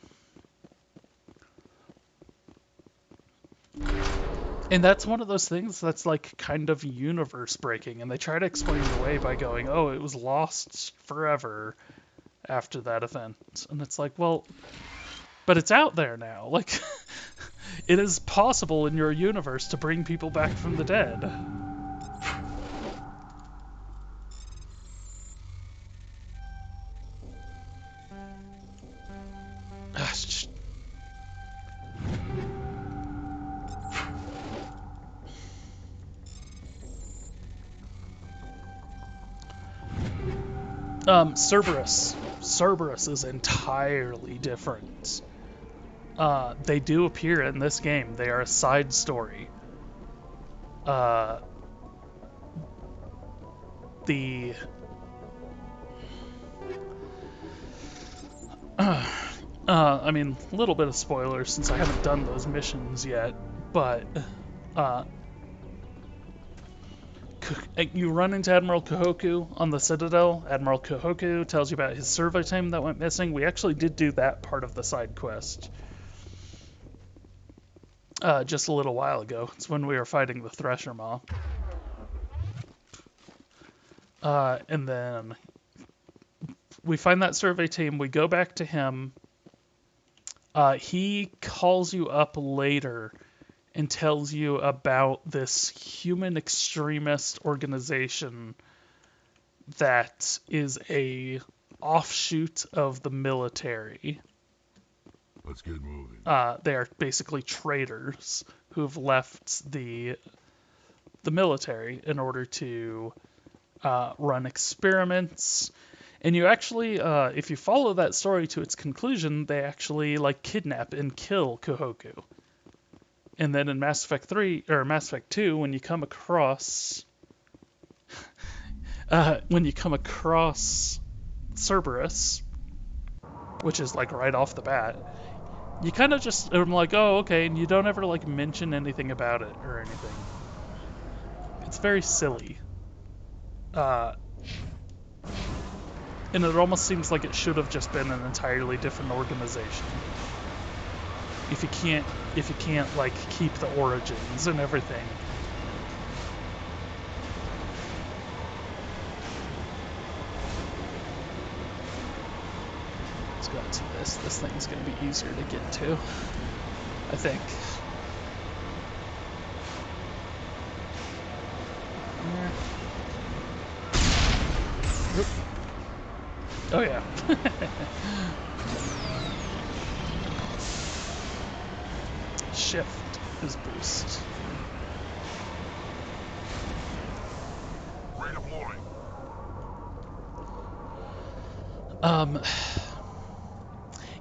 And that's one of those things that's like kind of universe breaking, and they try to explain it away by going, oh, it was lost forever after that event. And it's like, well, but it's out there now. Like, it is possible in your universe to bring people back from the dead. Cerberus. Cerberus is entirely different. They do appear in this game. They are a side story. I mean, a little bit of spoilers since I haven't done those missions yet, but you run into Admiral Kahoku on the Citadel. Admiral Kahoku tells you about his survey team that went missing. We actually did do that part of the side quest just a little while ago. It's when we were fighting the Thresher Maw. And then we find that survey team. We go back to him. He calls you up later and tells you about this human extremist organization that is a offshoot of the military. Let's get moving. They are basically traitors who have left the military in order to run experiments. And you actually, if you follow that story to its conclusion, they actually like kidnap and kill Kahoku. And then in Mass Effect 3 or Mass Effect 2, when you come across Cerberus, which is like right off the bat, you kind of just I'm like, oh, okay, and you don't ever like mention anything about it or anything. It's very silly. And it almost seems like it should have just been an entirely different organization. If you can't like keep the origins and everything. Let's go into this. This thing's gonna be easier to get to, I think. Oh yeah. Shift is boost. Redeploying.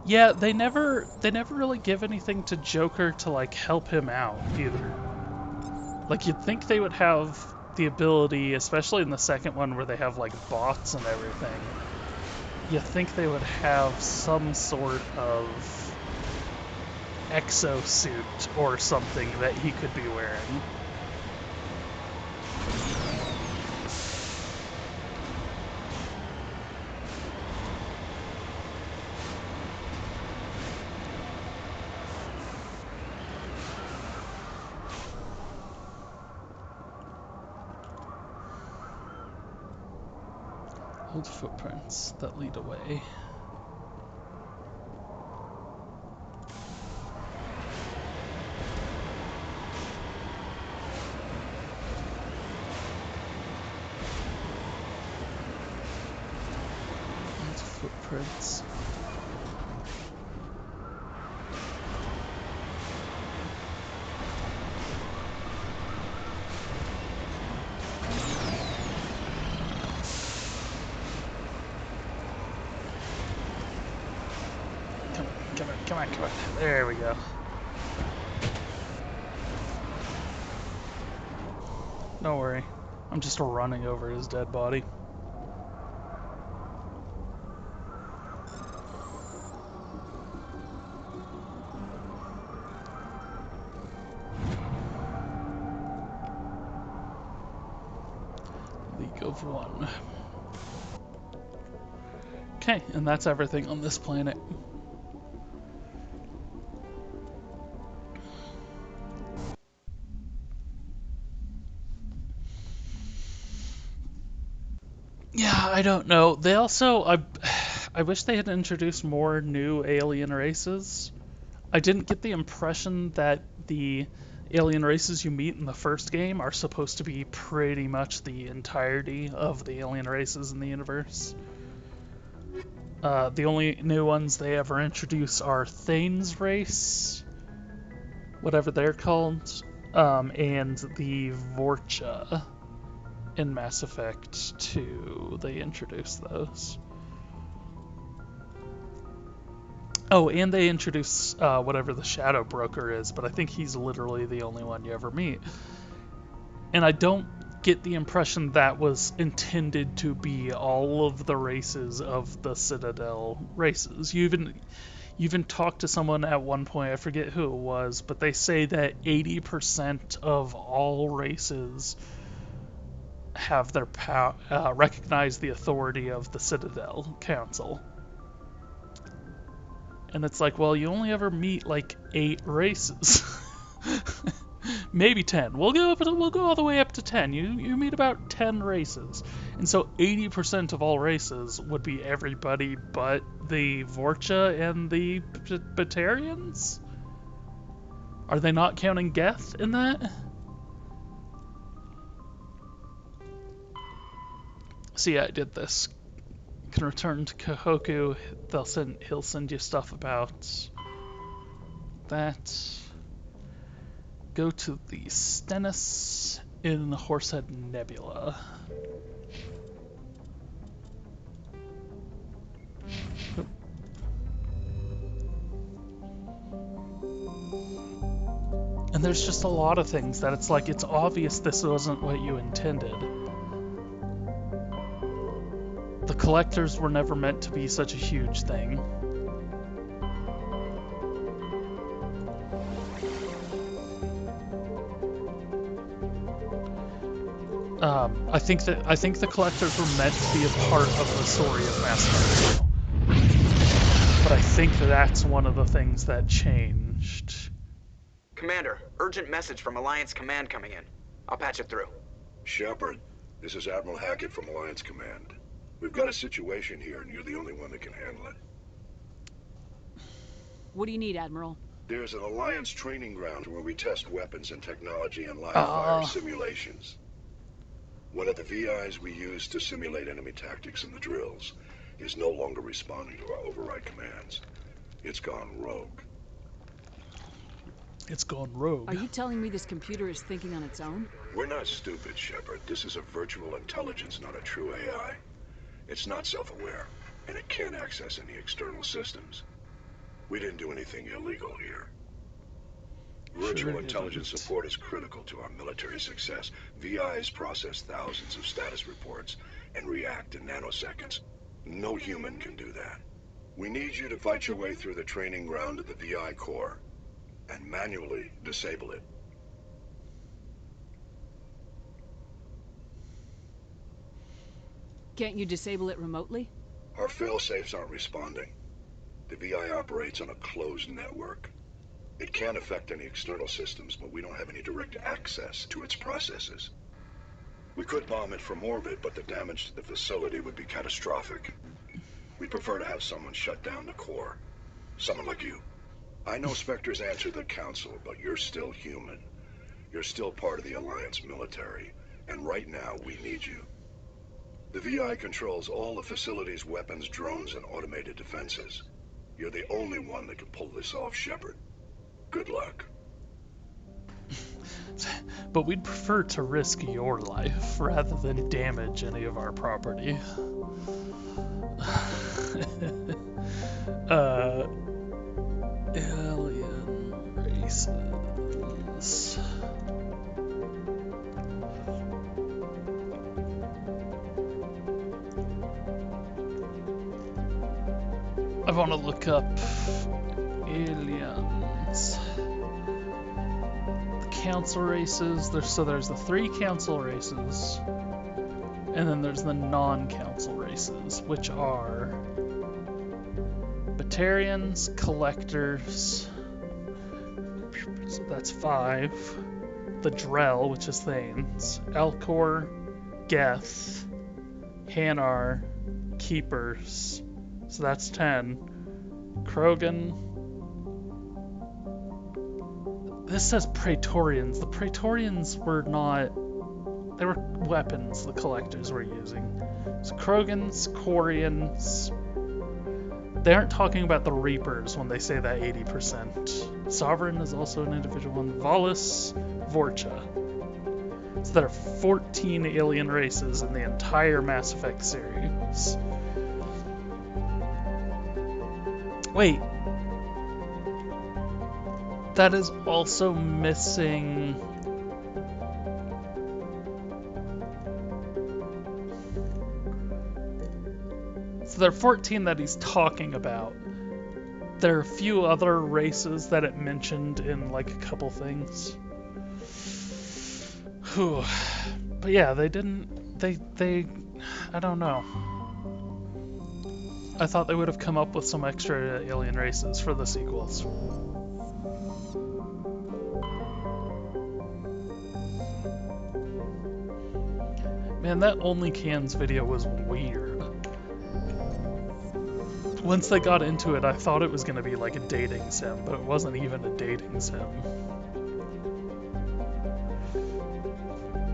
Yeah, they never really give anything to Joker to like help him out either. Like you'd think they would have the ability, especially in the second one where they have like bots and everything. You think they would have some sort of exosuit or something that he could be wearing. Old footprints that lead away. Old footprints. come on, come on, come on. There we go. Don't worry. I'm just running over his dead body. League of One. Okay, and that's everything on this planet. Yeah, I don't know. They also, I wish they had introduced more new alien races. I didn't get the impression that the alien races you meet in the first game are supposed to be pretty much the entirety of the alien races in the universe. The only new ones they ever introduce are Thane's race, whatever they're called, and the Vorcha. In Mass Effect 2, they introduced those. Oh, and they introduce whatever the Shadow Broker is, but I think he's literally the only one you ever meet. And I don't get the impression that was intended to be all of the races of the Citadel races. You even talked to someone at one point, I forget who it was, but they say that 80% of all races have their recognize the authority of the Citadel Council. And it's like, well, you only ever meet like 8 races. Maybe 10. We'll go all the way up to 10. You meet about 10 races. And so 80% of all races would be everybody but the Vorcha and the Batarians? Are they not counting Geth in that? So yeah, I did this. You can return to Kohoku. He'll send you stuff about that. Go to the Stennis in the Horsehead Nebula. Oop. And there's just a lot of things that it's like, it's obvious this wasn't what you intended. The collectors were never meant to be such a huge thing. I think the collectors were meant to be a part of the story of Mass Effect 2. But I think that's one of the things that changed. Commander, urgent message from Alliance Command coming in. I'll patch it through. Shepard, this is Admiral Hackett from Alliance Command. We've got a situation here, and you're the only one that can handle it. What do you need, Admiral? There's an Alliance training ground where we test weapons and technology in live-fire simulations. One of the VIs we use to simulate enemy tactics in the drills is no longer responding to our override commands. It's gone rogue. It's gone rogue. Are you telling me this computer is thinking on its own? We're not stupid, Shepard. This is a virtual intelligence, not a true AI. It's not self-aware, and it can't access any external systems. We didn't do anything illegal here. Virtual intelligence support is critical to our military success. VIs process thousands of status reports and react in nanoseconds. No human can do that. We need you to fight your way through the training ground of the VI core and manually disable it. Can't you disable it remotely? Our fail-safes aren't responding. The VI operates on a closed network. It can affect any external systems, but we don't have any direct access to its processes. We could bomb it from orbit, but the damage to the facility would be catastrophic. We'd prefer to have someone shut down the core. Someone like you. I know Spectres answer the Council, but you're still human. You're still part of the Alliance military, and right now we need you. The VI controls all the facility's weapons, drones, and automated defenses. You're the only one that can pull this off, Shepard. Good luck. But we'd prefer to risk your life rather than damage any of our property. Alien races. I want to look up aliens. The council races. There's the 3 council races, and then there's the non-council races, which are Batarians, Collectors. So that's 5. The Drell, which is Thanes, Elcor, Geth, Hanar, Keepers. So that's 10. Krogan. This says Praetorians. The Praetorians were not... They were weapons the Collectors were using. So Krogans, Quarians... They aren't talking about the Reapers when they say that 80%. Sovereign is also an individual one. Volus, Vorcha. So there are 14 alien races in the entire Mass Effect series. Wait. That is also missing... So there are 14 that he's talking about. There are a few other races that it mentioned in like a couple things. Whew. But yeah, they didn't... They... I don't know. I thought they would have come up with some extra alien races for the sequels. Man, that Only Cans video was weird. Once they got into it, I thought it was going to be like a dating sim, but it wasn't even a dating sim.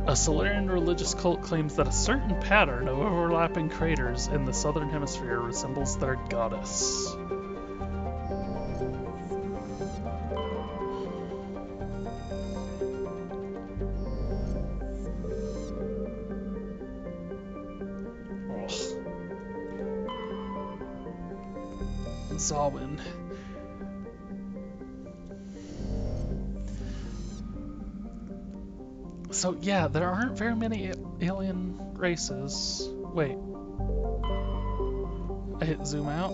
A Solarian religious cult claims that a certain pattern of overlapping craters in the southern hemisphere resembles their goddess. Zawin. So yeah, there aren't very many alien races. Wait. I hit zoom out.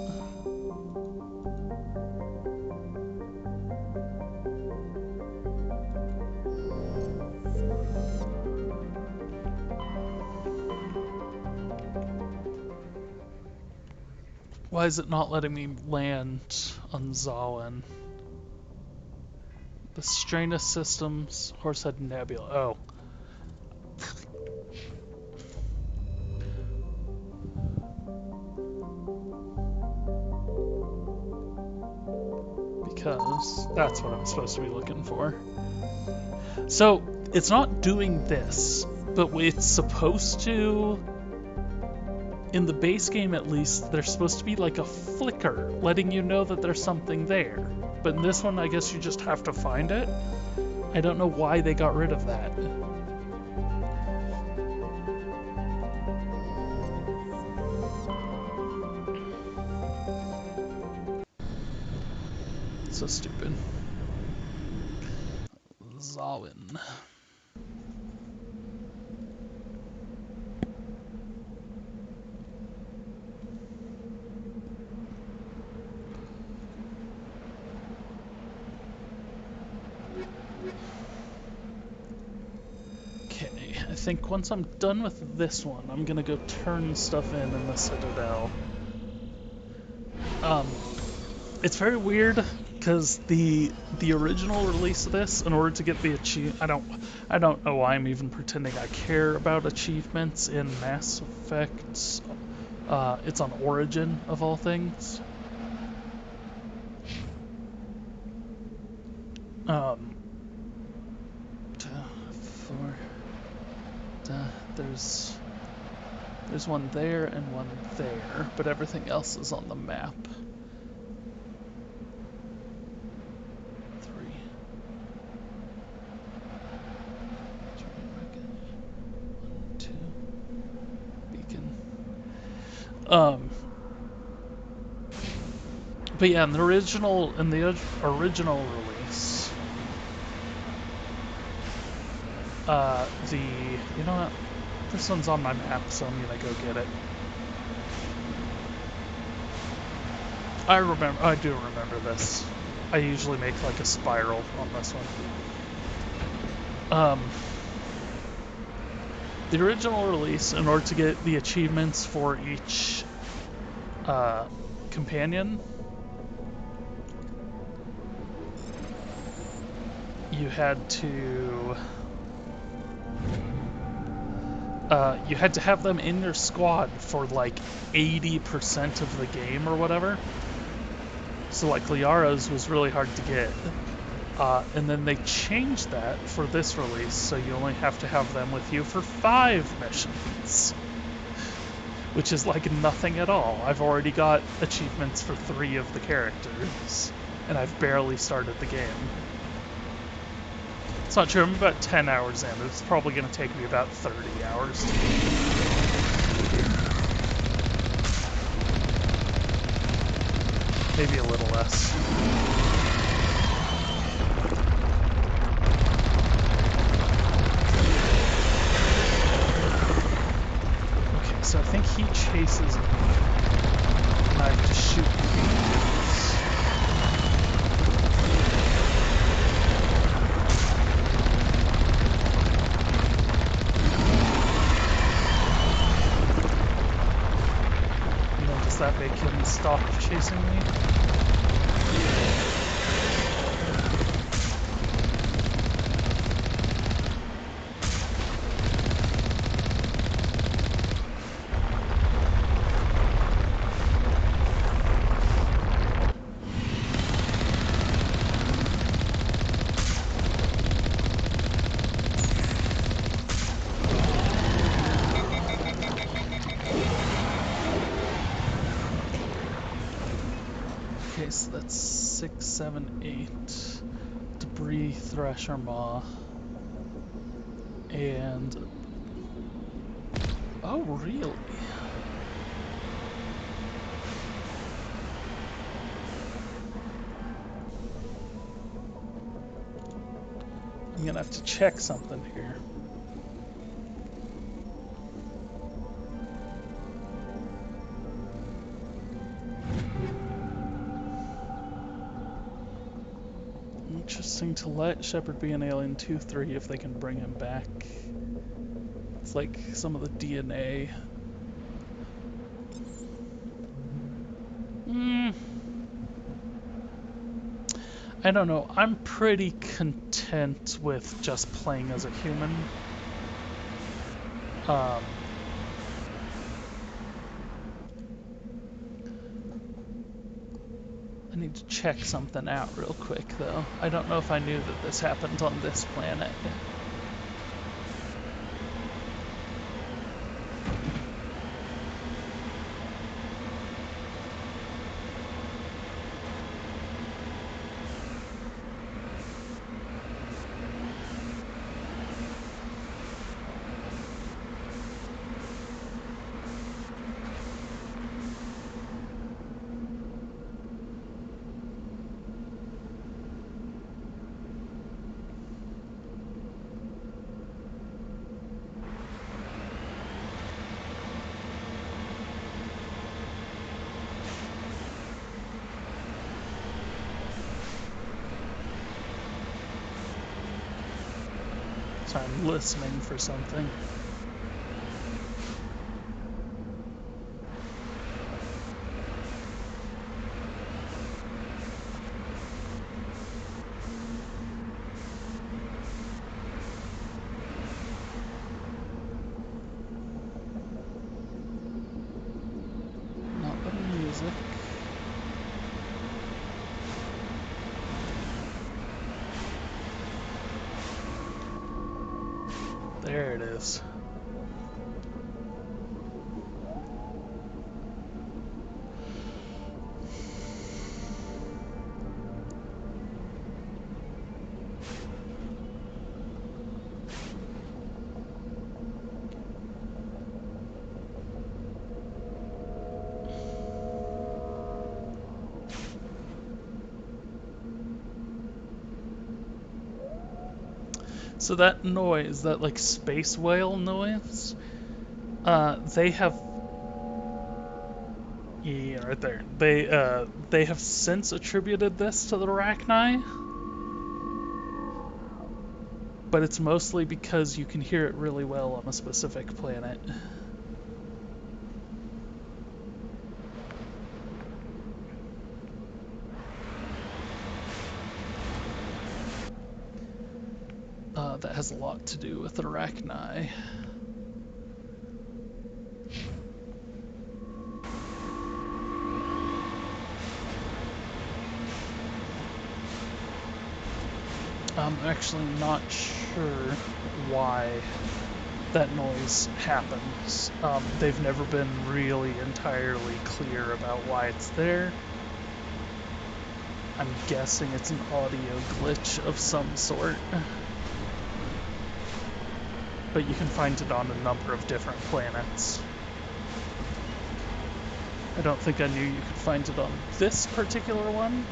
Why is it not letting me land on Zawin? The Stranus Systems, Horsehead Nebula. Oh. Because that's what I'm supposed to be looking for. So, it's not doing this, but it's supposed to... In the base game at least, there's supposed to be like a flicker, letting you know that there's something there. But in this one, I guess you just have to find it. I don't know why they got rid of that. So stupid. Zawin. Okay, I think once I'm done with this one, I'm gonna go turn stuff in the Citadel. It's very weird because the original release of this, in order to get the achievement, I don't know why I'm even pretending I care about achievements in Mass Effect. It's on Origin of all things. There's one there and one there, but everything else is on the map. 3. One, 2. Beacon. But But yeah, in the original release, you know what? This one's on my map, so I'm gonna go get it. I do remember this. I usually make like a spiral on this one. The original release, in order to get the achievements for each companion, you had to have them in your squad for like 80% of the game or whatever. So like Liara's was really hard to get. And then they changed that for this release, so you only have to have them with you for 5 missions. Which is like nothing at all. I've already got achievements for 3 of the characters, and I've barely started the game. It's not true, I'm about 10 hours in. It's probably going to take me about 30 hours to maybe a little less. Okay, so I think he chases me, and I have to shoot him. Does that make him stop chasing me? Okay, so that's 6, 7, 8. Debris, Thresher Maw. And... oh, really? I'm gonna have to check something here. Interesting to let Shepard be an alien 2-3 if they can bring him back. It's like some of the DNA. I don't know. I'm pretty content with just playing as a human. I need to check something out real quick, though. I don't know if I knew that this happened on this planet. So I'm listening for something. Not the music. There it is. So that noise, that like space whale noise, they have, yeah, right there. They have since attributed this to the Arachni, but it's mostly because you can hear it really well on a specific planet. That has a lot to do with the Arachni. I'm actually not sure why that noise happens. They've never been really entirely clear about why it's there. I'm guessing it's an audio glitch of some sort. But you can find it on a number of different planets. I don't think I knew you could find it on this particular one.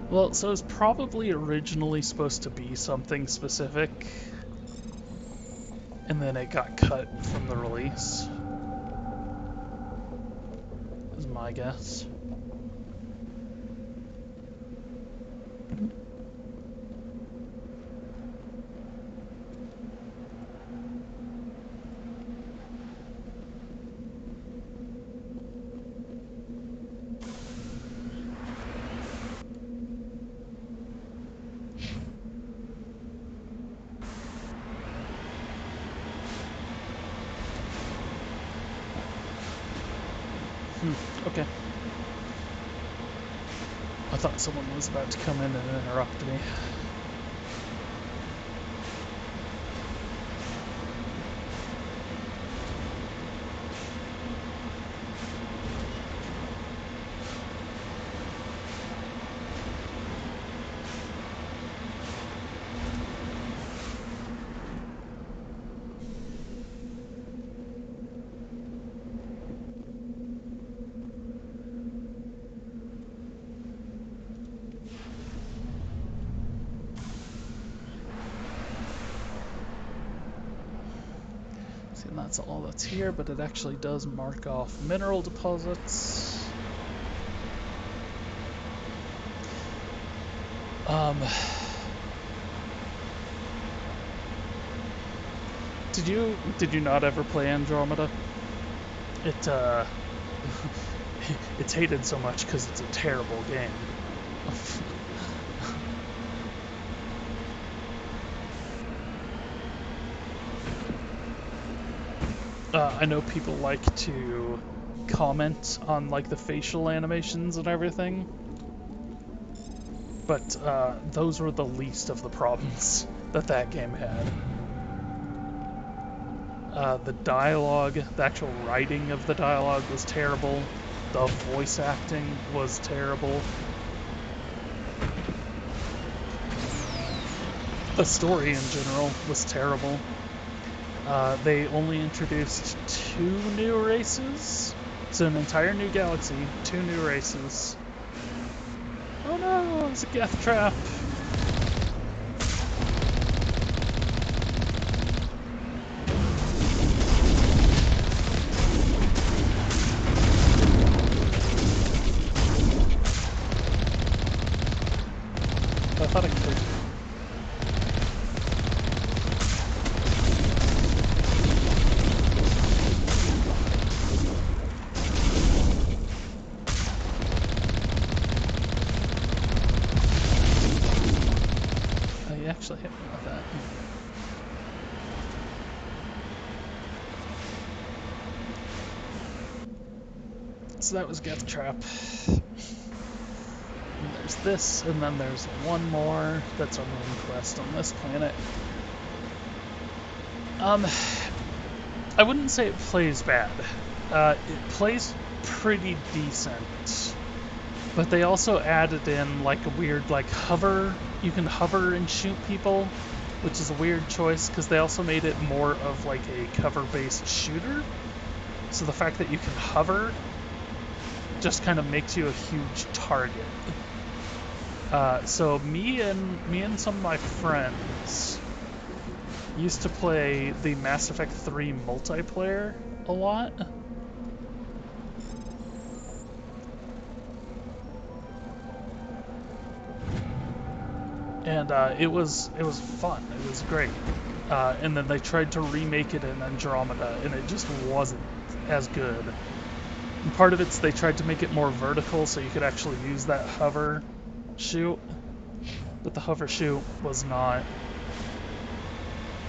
Well, so it's probably originally supposed to be something specific, and then it got cut from the release, is my guess. Okay. I thought someone was about to come in and interrupt me. And that's all that's here, but it actually does mark off mineral deposits. Did you not ever play Andromeda? It it's hated so much because it's a terrible game. I know people like to comment on like the facial animations and everything, but those were the least of the problems that game had. The dialogue, the actual writing of the dialogue was terrible. The voice acting was terrible. The story in general was terrible. They only introduced 2 new races. So an entire new galaxy, 2 new races. Oh no, it's a Geth trap. I thought I could. Actually hit me with that. So that was Geth Trap. there's this, and then there's one more that's a main quest on this planet. I wouldn't say it plays bad. It plays pretty decent. But they also added in like a weird like hover. You can hover and shoot people, which is a weird choice because they also made it more of like a cover-based shooter. So the fact that you can hover just kind of makes you a huge target. So me and some of my friends used to play the Mass Effect 3 multiplayer a lot. And it was fun. It was great. And then they tried to remake it in Andromeda, and it just wasn't as good. And part of it's they tried to make it more vertical so you could actually use that hover shoot, but the hover shoot was not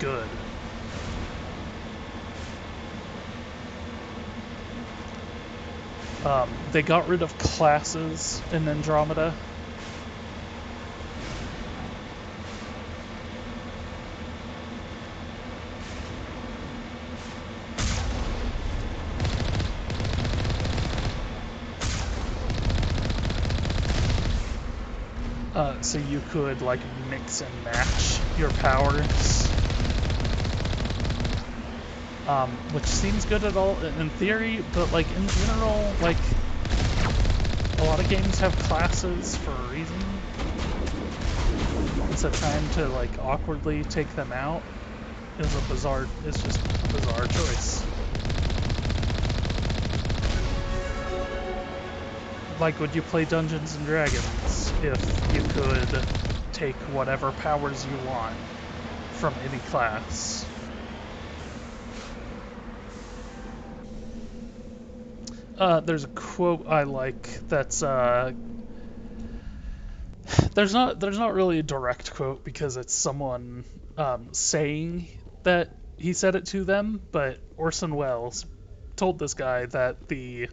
good. They got rid of classes in Andromeda. So you could like mix and match your powers, which seems good at all in theory, but like in general, like a lot of games have classes for a reason. So trying to like awkwardly take them out is just a bizarre choice. Like, would you play Dungeons and Dragons if you could take whatever powers you want from any class? There's a quote I like that's there's not really a direct quote because it's someone saying that he said it to them, but Orson Welles told this guy that the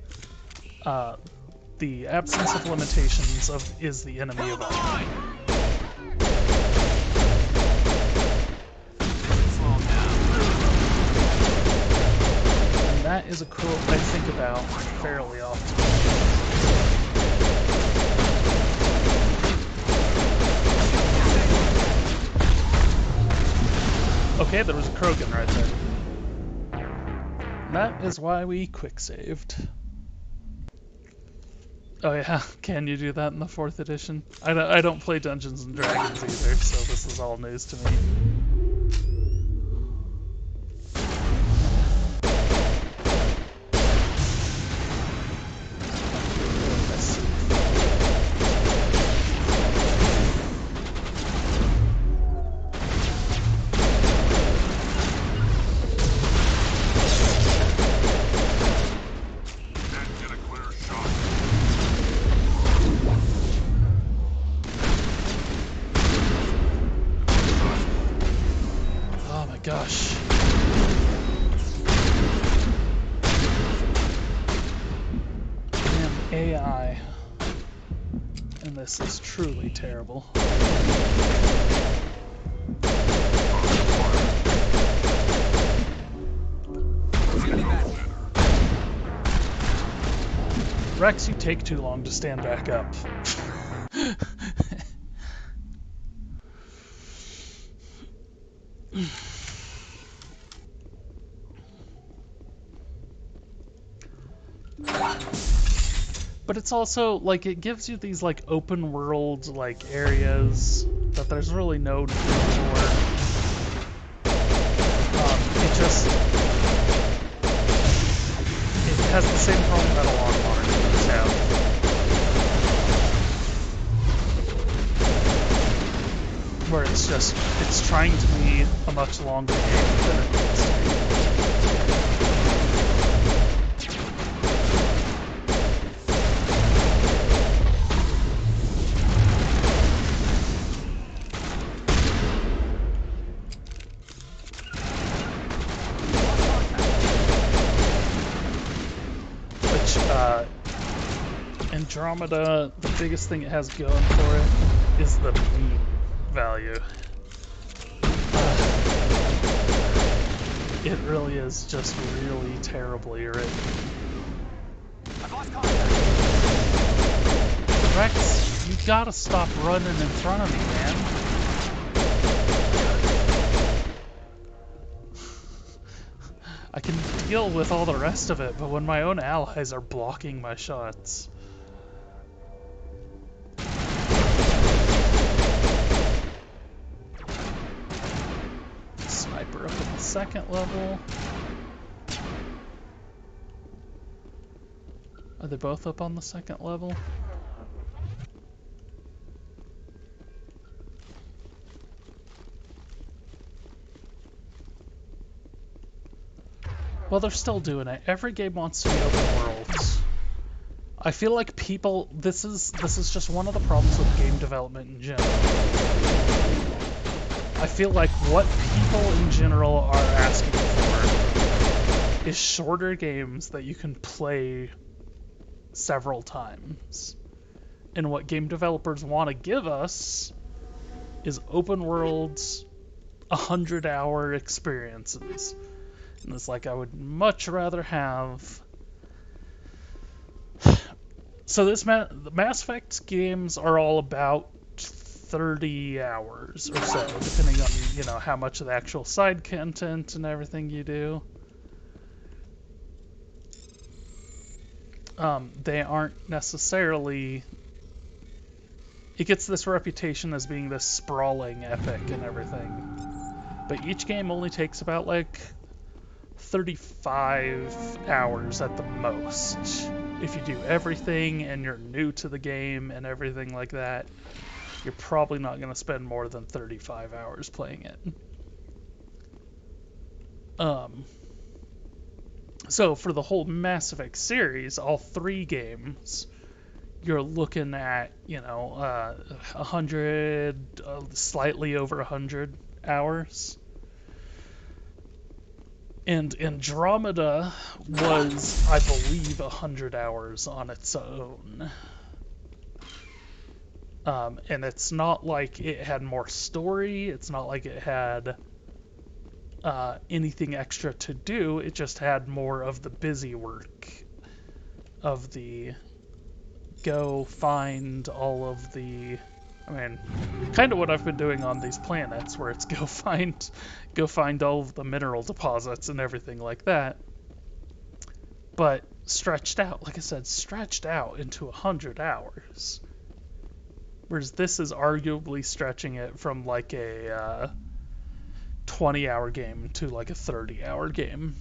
absence of limitations is the enemy of art. And that is a quote I think about fairly often. Okay, there was a Krogan right there. And that is why we quick-saved. Oh yeah, can you do that in the 4th edition? I don't play Dungeons and Dragons either, so this is all news to me. Gosh. Damn AI. And this is truly terrible. Rex, you take too long to stand back up. But it's also, like, it gives you these, like, open world, like, areas that there's really no need for. It has the same problem that a lot of modern games have. Where it's trying to be a much longer game than it needs to be. Andromeda, the biggest thing it has going for it is the beam value. It really is just really terribly written. Rex, you gotta stop running in front of me, man. I can deal with all the rest of it, but when my own allies are blocking my shots. Sniper up at the second level. Are they both up on the second level? Well, they're still doing it. Every game wants to be open worlds. I feel like people, this is just one of the problems with game development in general. I feel like what people in general are asking for is shorter games that you can play several times. And what game developers want to give us is open worlds, 100-hour experiences. And it's like, I would much rather have... So the Mass Effect games are all about 30 hours or so, depending on, you know, how much of the actual side content and everything you do. They aren't necessarily... It gets this reputation as being this sprawling epic and everything. But each game only takes about, like, 35 hours at the most. If you do everything and you're new to the game and everything like that, you're probably not going to spend more than 35 hours playing it. So for the whole Mass Effect series, all 3 games, you're looking at, you know, 100, slightly over 100 hours. And Andromeda was, I believe, 100 hours on its own. And it's not like it had more story, it's not like it had anything extra to do, it just had more of the busy work of the go find all of the... I mean, kind of what I've been doing on these planets, where it's go find all of the mineral deposits and everything like that. But stretched out, like I said, stretched out into 100 hours. Whereas this is arguably stretching it from like a 20-hour game to like a 30-hour game.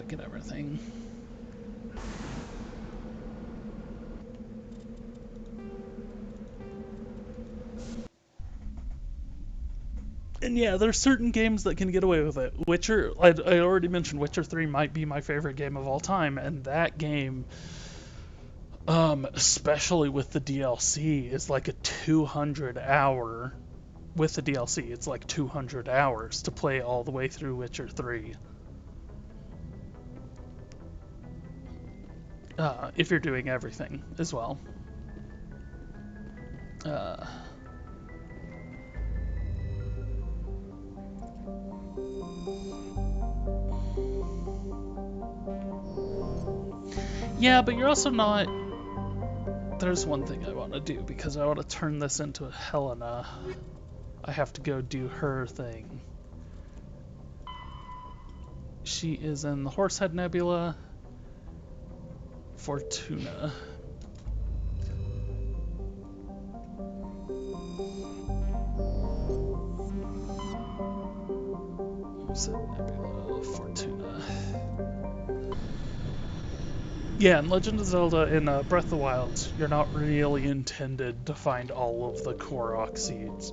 Get everything. And yeah, there's certain games that can get away with it. Witcher, I already mentioned Witcher 3 might be my favorite game of all time, and that game, especially with the DLC, is like a 200-hour, with the DLC, it's like 200 hours to play all the way through Witcher 3. If you're doing everything as well. Yeah, but you're also not... There's one thing I want to do, because I want to turn this into a Helena. I have to go do her thing. She is in the Horsehead Nebula. Fortuna. Horsehead Nebula, Fortuna. Yeah, in Legend of Zelda, in Breath of the Wild, you're not really intended to find all of the Korok seeds.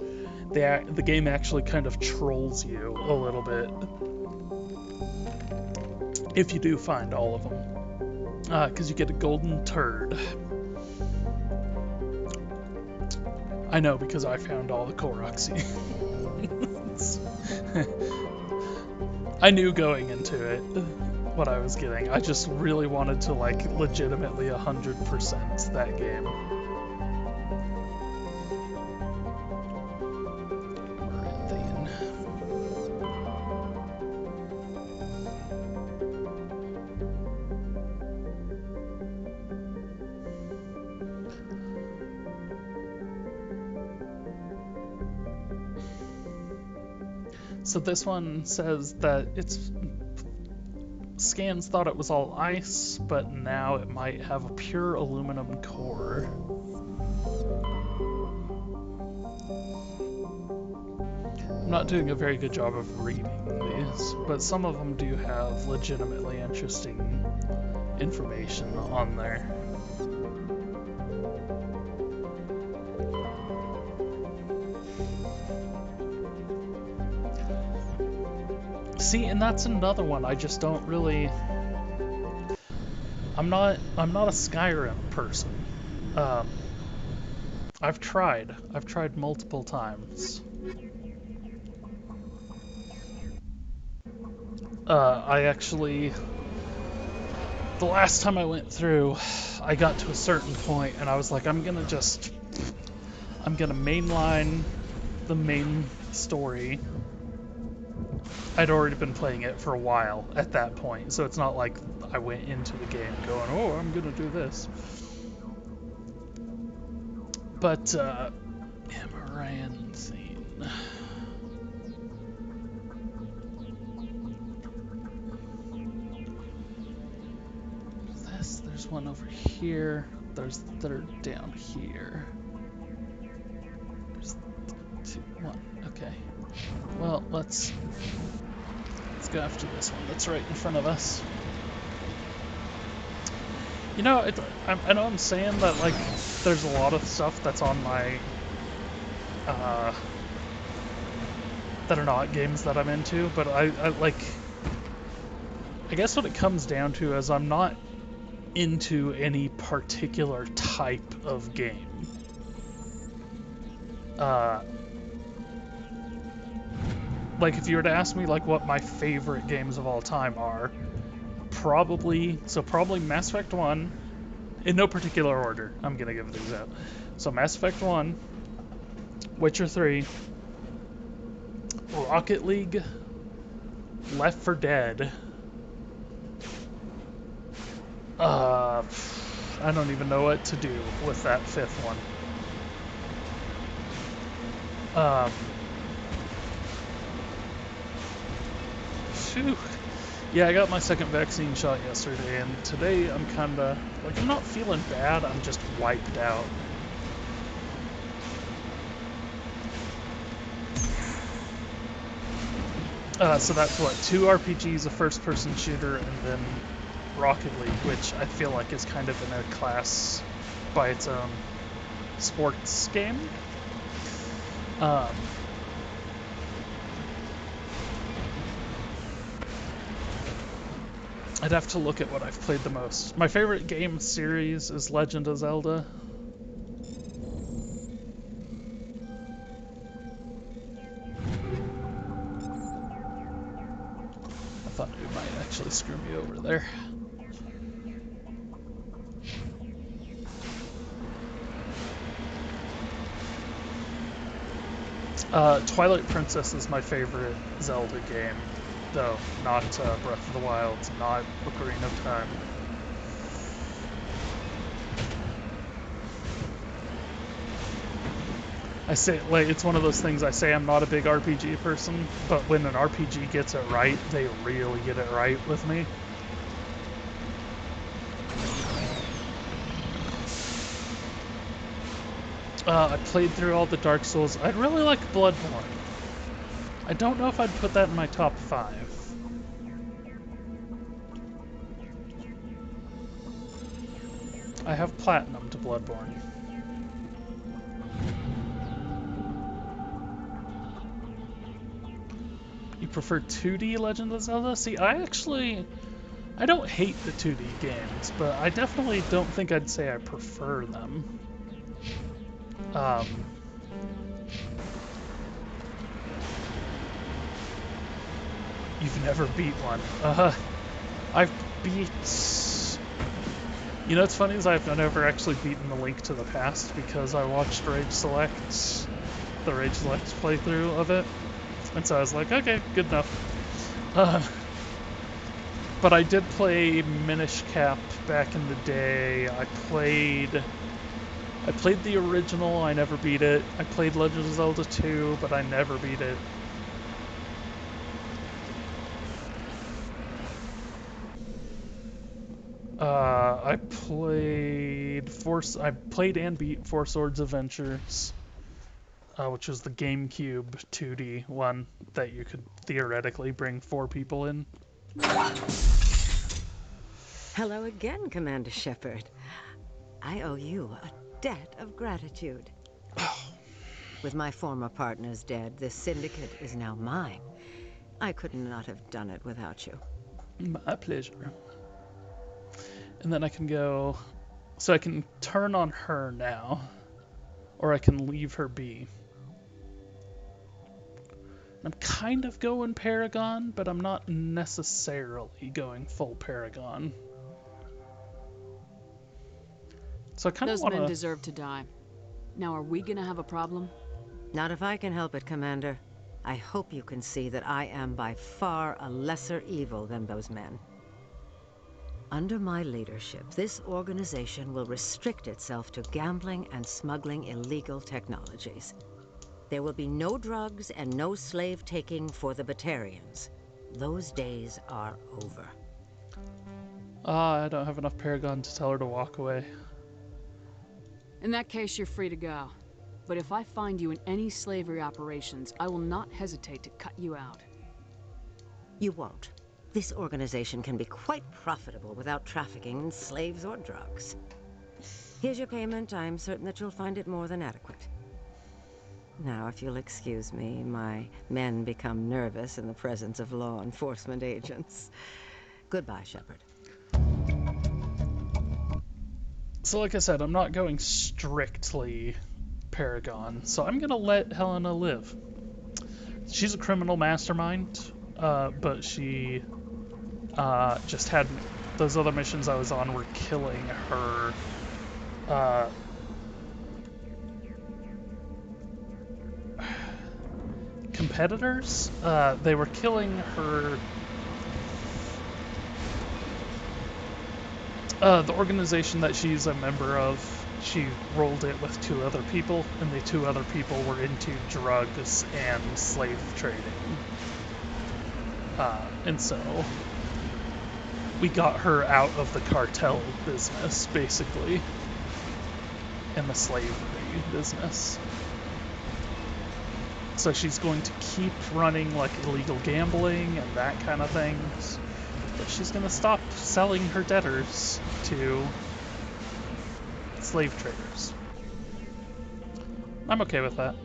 The game actually kind of trolls you a little bit if you do find all of them. Because you get a golden turd. I know, because I found all the Korok seeds. I knew going into it what I was getting. I just really wanted to, like, legitimately 100% that game. So this one says that scans thought it was all ice, but now it might have a pure aluminum core. I'm not doing a very good job of reading these, but some of them do have legitimately interesting information on there. See, and that's another one I just don't really... I'm not a Skyrim person. I've tried multiple times. I actually... The last time I went through, I got to a certain point and I was like, I'm gonna mainline the main story. I'd already been playing it for a while at that point, so it's not like I went into the game going, oh, I'm gonna do this. But, Amaranthine. There's one over here. There's the third down here. There's one. Okay. Well, let's go after this one that's right in front of us. You know, I know I'm saying that, like, there's a lot of stuff that's on my, that are not games that I'm into, but I guess what it comes down to is I'm not into any particular type of game. Like, if you were to ask me, like, what my favorite games of all time are, probably Mass Effect 1, in no particular order, I'm gonna give these out. So Mass Effect 1, Witcher 3, Rocket League, Left 4 Dead, I don't even know what to do with that fifth one. Phew. Yeah, I got my second vaccine shot yesterday, and today I'm kinda, like, I'm not feeling bad, I'm just wiped out. So that's what, 2 RPGs, a first-person shooter, and then Rocket League, which I feel like is kind of in a class by its own. Sports game. I'd have to look at what I've played the most. My favorite game series is Legend of Zelda. I thought it might actually screw me over there. Twilight Princess is my favorite Zelda game, though, not Breath of the Wild, not Ocarina of Time. I say, like, it's one of those things I say I'm not a big RPG person, but when an RPG gets it right, they really get it right with me. I played through all the Dark Souls. I'd really like Bloodborne. I don't know if I'd put that in my top 5. I have Platinum to Bloodborne. You prefer 2D Legend of Zelda? See, I don't hate the 2D games, but I definitely don't think I'd say I prefer them. You've never beat one. I've beat... You know what's funny is I've never actually beaten the Link to the Past because I watched Rage Select's playthrough of it. And so I was like, okay, good enough. But I did play Minish Cap back in the day. I played the original, I never beat it. I played Legend of Zelda 2, but I never beat it. I played and beat Four Swords Adventures, which was the GameCube 2D one that you could theoretically bring 4 people in. Hello again, Commander Shepard. I owe you a debt of gratitude. With my former partners dead, this syndicate is now mine. I could not have done it without you. My pleasure. And then I can go... So I can turn on her now. Or I can leave her be. I'm kind of going Paragon, but I'm not necessarily going full Paragon. So I kind of Those want to... men deserve to die. Now, are we gonna have a problem? Not if I can help it, Commander. I hope you can see that I am by far a lesser evil than those men. Under my leadership, this organization will restrict itself to gambling and smuggling illegal technologies. There will be no drugs and no slave taking for the Batarians. Those days are over. I don't have enough Paragon to tell her to walk away. In that case, you're free to go. But if I find you in any slavery operations, I will not hesitate to cut you out. You won't. This organization can be quite profitable without trafficking in slaves or drugs. Here's your payment. I'm certain that you'll find it more than adequate. Now, if you'll excuse me, my men become nervous in the presence of law enforcement agents. Goodbye, Shepard. So like I said, I'm not going strictly Paragon, so I'm gonna let Helena live. She's a criminal mastermind, but she just had those other missions I was on were killing her competitors. They were killing her the organization that she's a member of. She rolled it with 2 other people, and the 2 other people were into drugs and slave trading. And so we got her out of the cartel business, basically, and the slavery business. So she's going to keep running like illegal gambling and that kind of things, but she's going to stop selling her debtors to slave traders. I'm okay with that.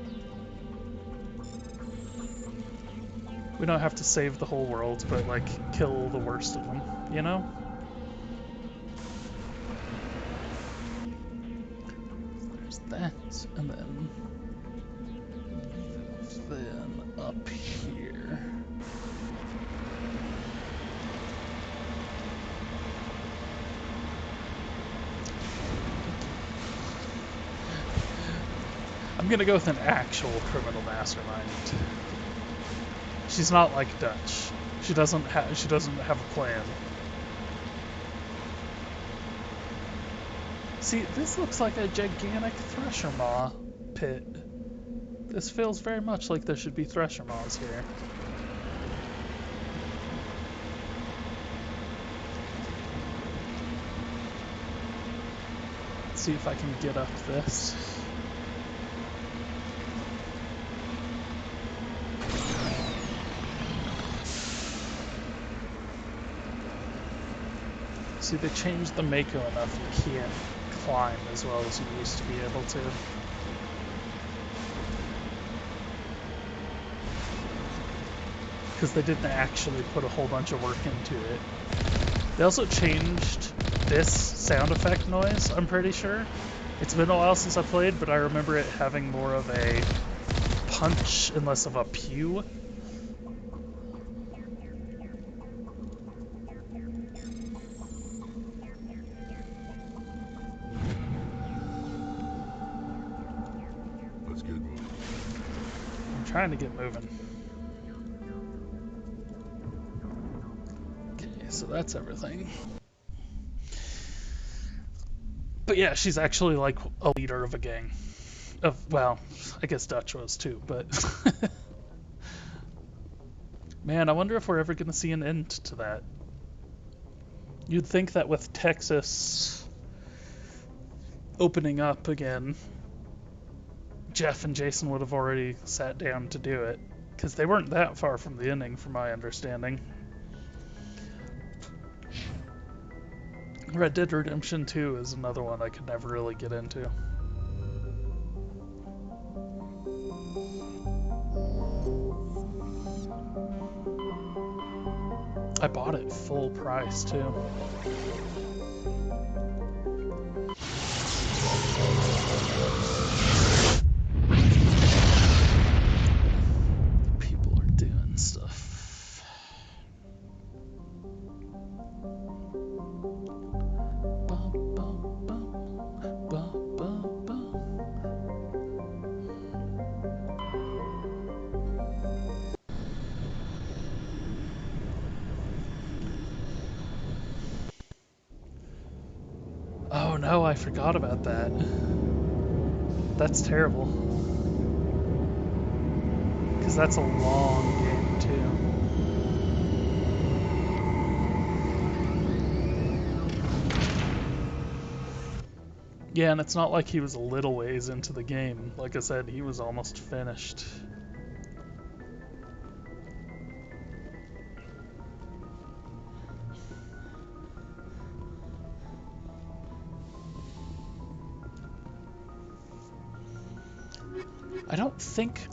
We don't have to save the whole world, but like kill the worst of them, you know? There's that, and then up here. I'm gonna go with an actual criminal mastermind. She's not like Dutch. She doesn't have a plan. See, this looks like a gigantic Thresher Maw pit. This feels very much like there should be Thresher Maws here. Let's see if I can get up this. See, they changed the Mako enough you can't climb as well as you used to be able to. Because they didn't actually put a whole bunch of work into it. They also changed this sound effect noise, I'm pretty sure. It's been a while since I played, but I remember it having more of a punch and less of a pew. trying to get moving. Okay, so that's everything. But yeah, she's actually like a leader of a gang. Well, I guess Dutch was too, but man, I wonder if we're ever going to see an end to that. You'd think that with Texas opening up again, Jeff and Jason would have already sat down to do it, because they weren't that far from the ending, from my understanding. Red Dead Redemption 2 is another one I could never really get into. I bought it full price too. People are doing stuff. Bum, bum, bum, bum, bum, bum. Oh no, I forgot about that. That's terrible. Because that's a long game too. Yeah, and it's not like he was a little ways into the game. Like I said, he was almost finished.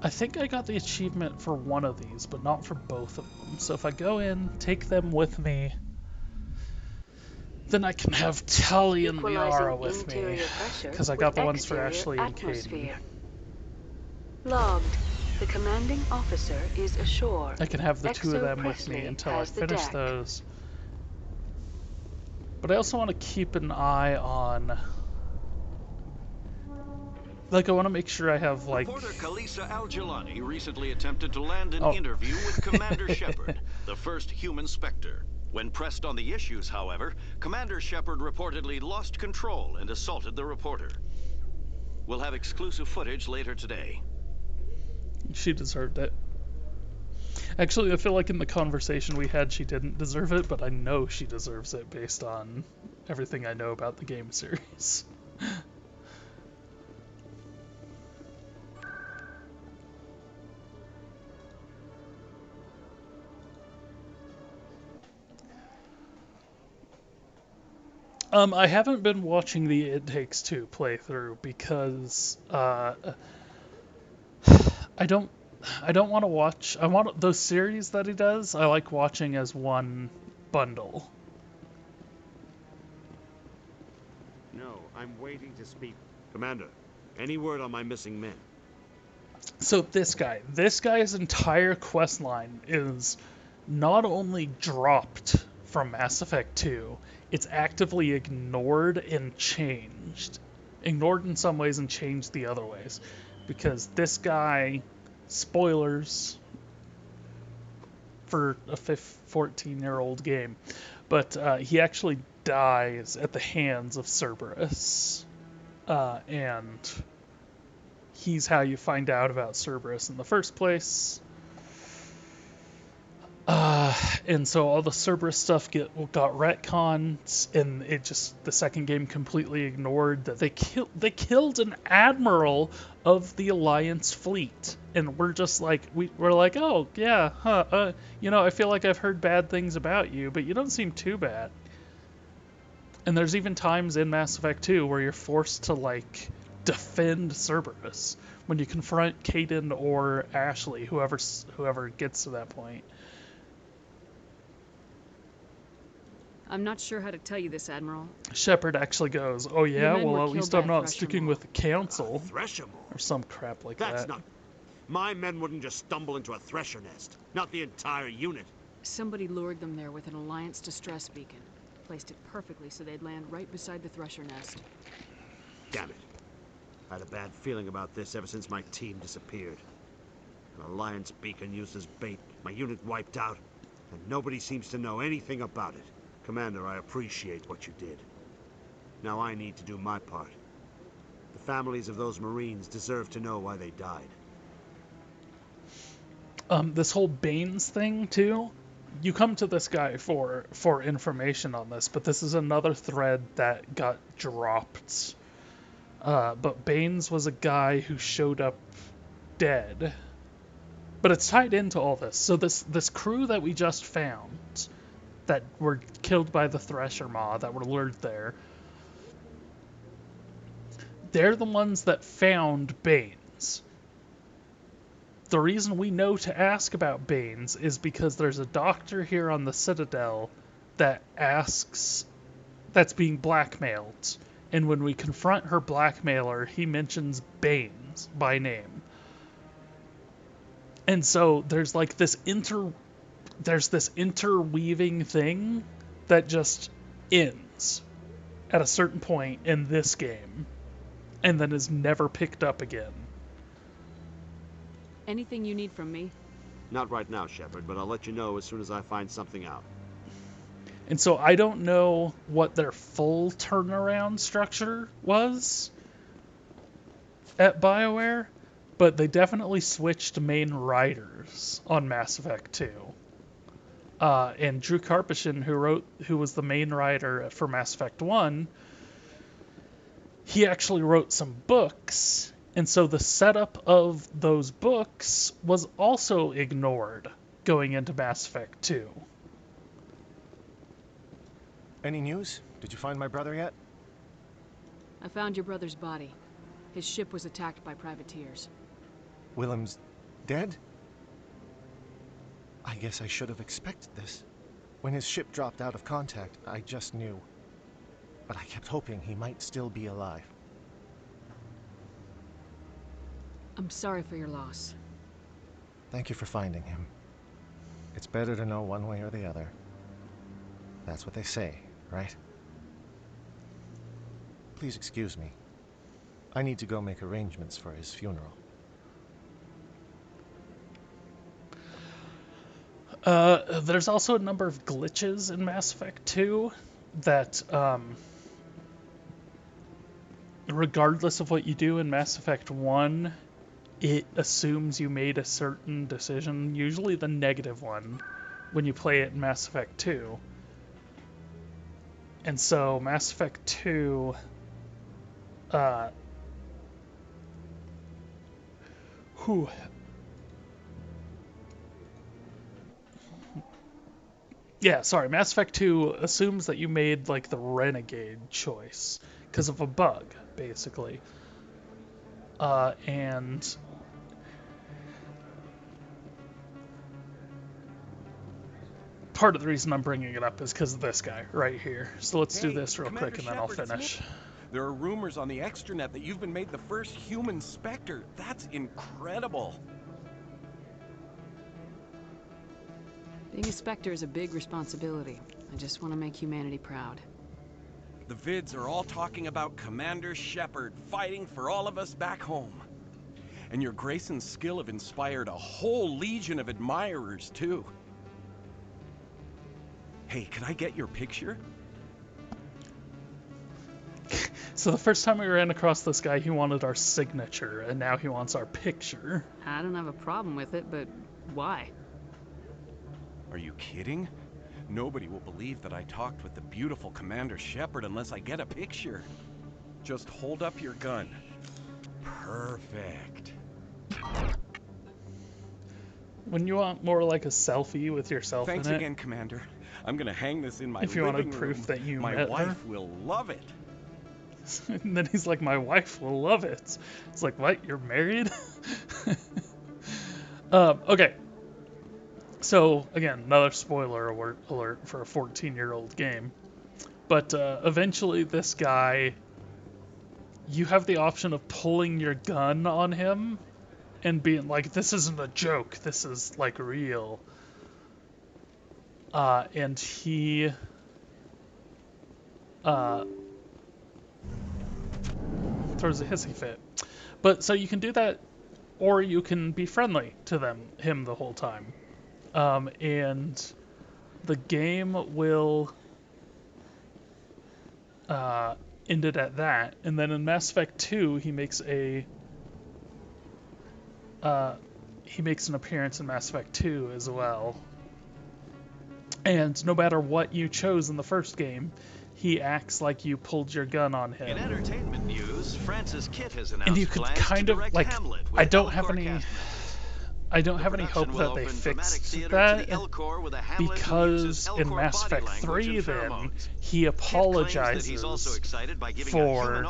I think I got the achievement for one of these, but not for both of them. So if I go in, take them with me, then I can have Tali and Liara with me, because I got the ones for Ashley and Caden. Logged. The commanding officer is ashore. I can have the two of them with me until I finish those. But I also want to keep an eye on... Like, I want to make sure I have, like... Reporter Kalisa Al-Jalani recently attempted to land an interview with Commander Shepard, the first human Spectre. When pressed on the issues, however, Commander Shepard reportedly lost control and assaulted the reporter. We'll have exclusive footage later today. She deserved it. Actually, I feel like in the conversation we had, she didn't deserve it, but I know she deserves it based on everything I know about the game series. I haven't been watching the It Takes Two playthrough because I don't want to watch. I want those series that he does. I like watching as one bundle. No, I'm waiting to speak. Commander, any word on my missing men? So this guy's entire quest line is not only dropped from Mass Effect 2, it's actively ignored and changed. Ignored in some ways and changed the other ways. Because this guy, spoilers for a 14-year-old game, but he actually dies at the hands of Cerberus. And he's how you find out about Cerberus in the first place. And so all the Cerberus stuff got retconned, and the second game completely ignored that they killed an admiral of the Alliance fleet, and we're just like we're like, oh yeah, I feel like I've heard bad things about you, but you don't seem too bad. And there's even times in Mass Effect 2 where you're forced to like defend Cerberus when you confront Caden or Ashley, whoever gets to that point. I'm not sure how to tell you this, Admiral. Shepard actually goes, oh yeah, well at least I'm not sticking with the Council. Or some crap like that. That's not... My men wouldn't just stumble into a Thresher nest. Not the entire unit. Somebody lured them there with an Alliance distress beacon. Placed it perfectly so they'd land right beside the Thresher nest. Damn it. I had a bad feeling about this ever since my team disappeared. An Alliance beacon used as bait, my unit wiped out, and nobody seems to know anything about it. Commander, I appreciate what you did. Now I need to do my part. The families of those Marines deserve to know why they died. This whole Baines thing, too, you come to this guy for information on this, but this is another thread that got dropped. But Baines was a guy who showed up dead. But it's tied into all this. So this crew that we just found, that were killed by the Thresher Maw, that were lured there, they're the ones that found Baines. The reason we know to ask about Baines is because there's a doctor here on the Citadel that's being blackmailed. And when we confront her blackmailer, he mentions Baines by name. And so there's like this interweaving thing that just ends at a certain point in this game and then is never picked up again. Anything you need from me? Not right now, Shepard, but I'll let you know as soon as I find something out. And so I don't know what their full turnaround structure was at BioWare, but they definitely switched main writers on Mass Effect 2. And Drew Karpyshyn, who was the main writer for Mass Effect 1, he actually wrote some books, and so the setup of those books was also ignored going into Mass Effect 2. Any news? Did you find my brother yet? I found your brother's body. His ship was attacked by privateers. Willem's dead? I guess I should have expected this. When his ship dropped out of contact, I just knew. But I kept hoping he might still be alive. I'm sorry for your loss. Thank you for finding him. It's better to know one way or the other. That's what they say, right? Please excuse me. I need to go make arrangements for his funeral. There's also a number of glitches in Mass Effect 2 that, regardless of what you do in Mass Effect 1, it assumes you made a certain decision, usually the negative one, when you play it in Mass Effect 2. And so Mass Effect 2, Mass Effect 2 assumes that you made, like, the Renegade choice because of a bug, basically. And part of the reason I'm bringing it up is because of this guy right here. So let's do this real quick and then I'll finish. There are rumors on the extranet that you've been made the first human Spectre. That's incredible. Being a Spectre is a big responsibility. I just want to make humanity proud. The vids are all talking about Commander Shepard fighting for all of us back home. And your grace and skill have inspired a whole legion of admirers, too. Hey, can I get your picture? So the first time we ran across this guy, he wanted our signature, and now he wants our picture. I don't have a problem with it, but why? Are you kidding? Nobody will believe that I talked with the beautiful Commander Shepard unless I get a picture. Just hold up your gun. Perfect. When you want more like a selfie with yourself Thanks in it. again, Commander. I'm gonna hang this in my If you wanted living proof room. that you My met wife her. will love it. And then he's like, my wife will love it. It's like, what? You're married? Okay. So, again, another spoiler alert for a 14-year-old game. But eventually this guy, you have the option of pulling your gun on him and being like, this isn't a joke, this is, like, real. And he... throws a hissy fit. But, so you can do that or you can be friendly to him the whole time. And the game will end it at that. And then in Mass Effect 2, he makes an appearance in Mass Effect 2 as well. And no matter what you chose in the first game, he acts like you pulled your gun on him. In entertainment news, Francis Kitt has announced And you could plans kind to of direct like, Hamlet with I don't have Elcor any cast hope that they fixed that, because in Mass Effect 3 then he apologizes for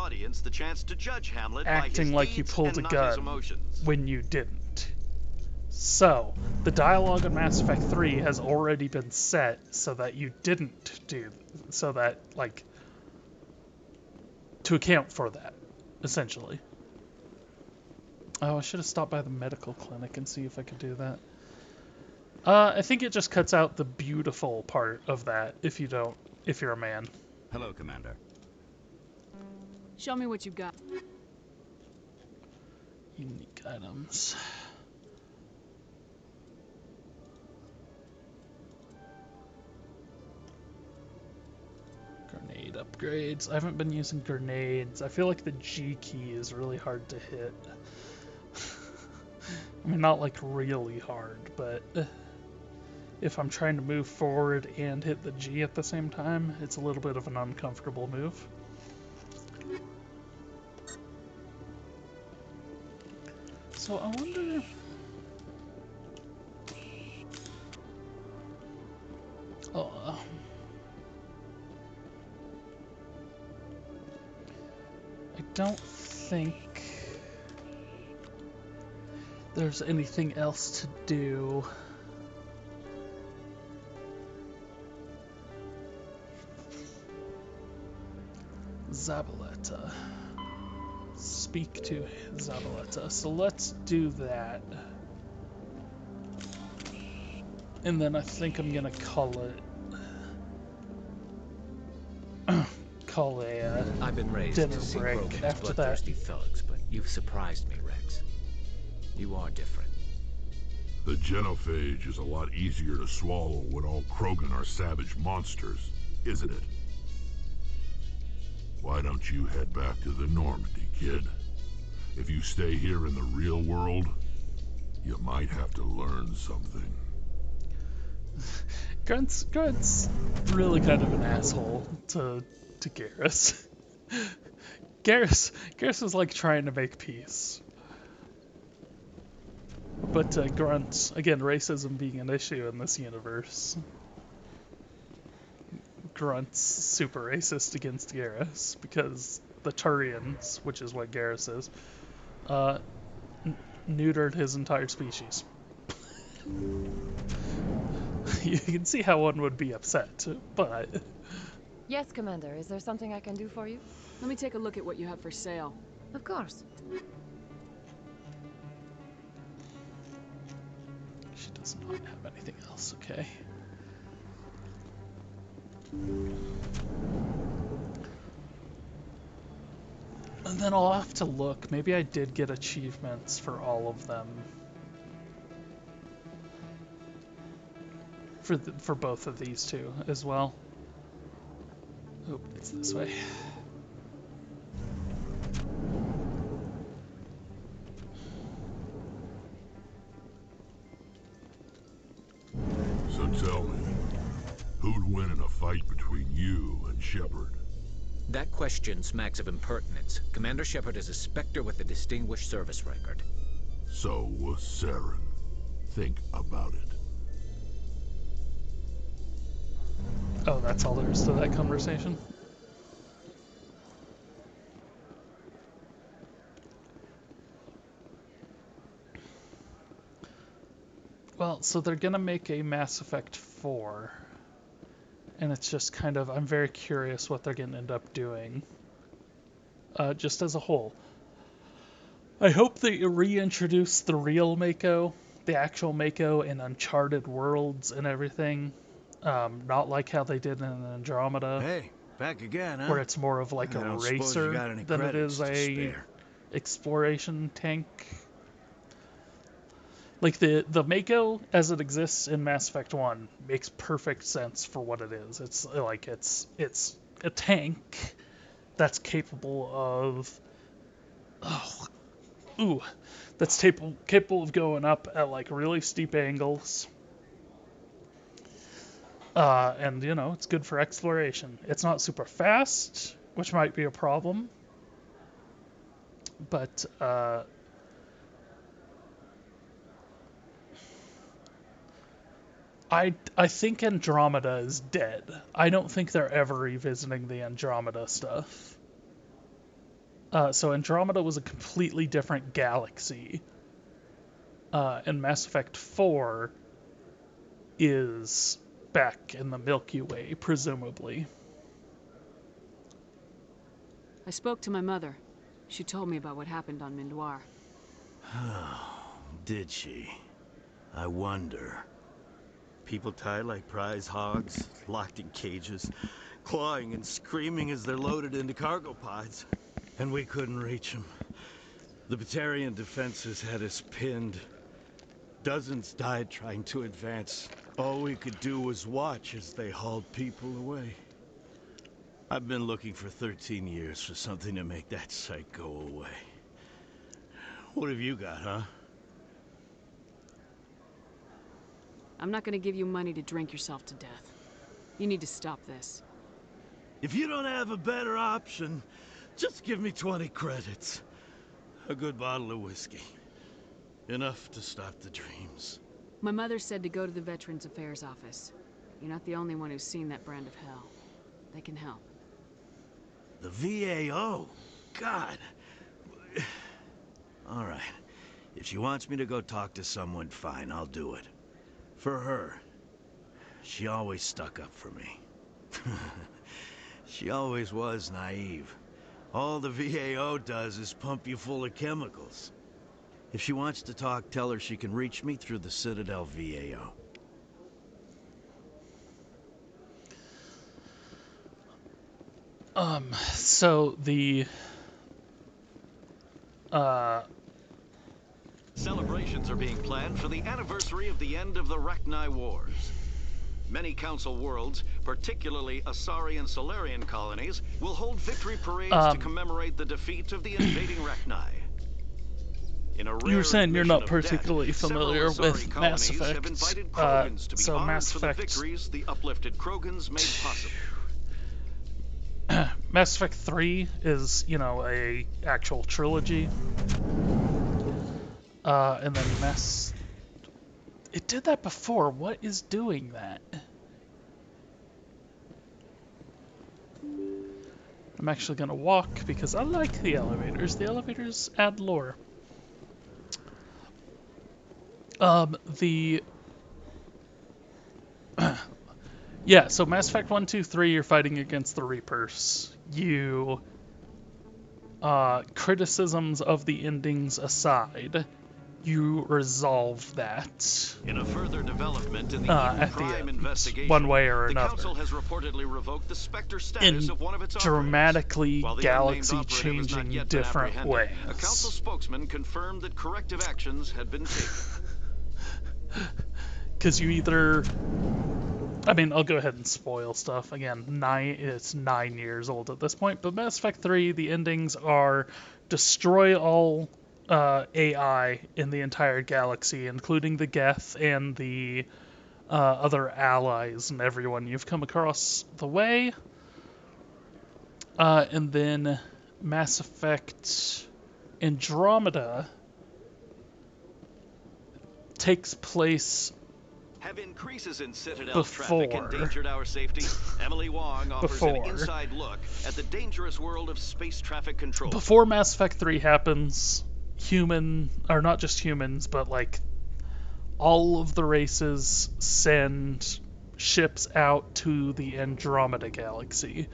acting like you pulled a gun when you didn't. So, the dialogue in Mass Effect 3 has already been set so that you didn't do, so that, like, to account for that, essentially. Oh, I should have stopped by the medical clinic and see if I could do that. I think it just cuts out the beautiful part of that if you're a man. Hello, Commander. Show me what you got. Unique items. Grenade upgrades. I haven't been using grenades. I feel like the G key is really hard to hit. I mean, not like really hard, but if I'm trying to move forward and hit the G at the same time, it's a little bit of an uncomfortable move. So I wonder... Oh, I don't think there's anything else to do. Zabaleta. Speak to Zabaleta. So let's do that. And then I think I'm gonna call it... call a I've been raised dinner to see break Krogan's after that. bloodthirsty thugs, but you've surprised me, Rex. You are different. The Genophage is a lot easier to swallow when all Krogan are savage monsters, isn't it? Why don't you head back to the Normandy, kid? If you stay here in the real world, you might have to learn something. Grunt's really kind of an asshole to Garrus. Garrus is like trying to make peace. But Grunt, again, racism being an issue in this universe. Grunt's super racist against Garrus because the Turians, which is what Garrus is, neutered his entire species. You can see how one would be upset, but... Yes, Commander. Is there something I can do for you? Let me take a look at what you have for sale. Of course. She does not have anything else, okay. And then I'll have to look. Maybe I did get achievements for all of them. For both of these two as well. Oop, it's this way. So tell me, who'd win in a fight between you and Shepard? That question smacks of impertinence. Commander Shepard is a Spectre with a distinguished service record. So was Saren. Think about it. Oh, that's all there is to that conversation? Well, so they're gonna make a Mass Effect 4. And it's just kind of, I'm very curious what they're gonna end up doing. Just as a whole. I hope they reintroduce the real Mako, the actual Mako in Uncharted Worlds and everything. Not like how they did in Andromeda. Hey, back again, huh? Where it's more of like a racer than it is a exploration tank. Like the Mako as it exists in Mass Effect 1 makes perfect sense for what it is. It's like it's a tank that's capable of that's capable of going up at like really steep angles. And you know, it's good for exploration. It's not super fast, which might be a problem. But I think Andromeda is dead. I don't think they're ever revisiting the Andromeda stuff. So Andromeda was a completely different galaxy. And Mass Effect 4 is back in the Milky Way, presumably. I spoke to my mother. She told me about what happened on Mindoir. Did she? I wonder. People tied like prize hogs, locked in cages, clawing and screaming as they're loaded into cargo pods. And we couldn't reach them. The Batarian defenses had us pinned. Dozens died trying to advance. All we could do was watch as they hauled people away. I've been looking for 13 years for something to make that sight go away. What have you got, huh? I'm not gonna give you money to drink yourself to death. You need to stop this. If you don't have a better option, just give me 20 credits. A good bottle of whiskey. Enough to stop the dreams. My mother said to go to the Veterans Affairs office. You're not the only one who's seen that brand of hell. They can help. The VAO? God. All right. If she wants me to go talk to someone, fine, I'll do it. For her. She always stuck up for me. She always was naive. All the VAO does is pump you full of chemicals. If she wants to talk, tell her she can reach me through the Citadel VAO. So the Celebrations are being planned for the anniversary of the end of the Rachni Wars. Many Council worlds, particularly Asari and Solarian colonies, will hold victory parades to commemorate the defeat of the invading Rachni. In a rare you were saying you're not admission of particularly debt, familiar several with Asari Mass colonies have Effect. invited Krogans to be So honored Mass for the Effect, victories the uplifted Krogans made possible. Mass Effect 3 is, you know, a actual trilogy. And then it did that before. What is doing that? I'm actually gonna walk because I like the elevators. The elevators add lore. Yeah, so Mass Effect 1, 2, 3, you're fighting against the Reapers. Criticisms of the endings aside, you resolve that. In a further development in the at Eden Prime the end, investigation, one way or the another. Council has reportedly revoked the Spectre status In of one of its dramatically operators. While the unnamed operator was not galaxy-changing yet been different apprehended, ways. A Council spokesman confirmed that corrective actions had been taken. Because you either... I mean, I'll go ahead and spoil stuff. Again, it's 9 years old at this point, but Mass Effect 3, the endings are destroy all AI in the entire galaxy, including the Geth and the other allies and everyone you've come across the way. And then Mass Effect Andromeda takes place Have increases in Citadel before. traffic endangered our safety? Emily Wong offers an inside look at the dangerous world of space traffic control. Before Mass Effect 3 happens, or not just humans, but like all of the races send ships out to the Andromeda galaxy.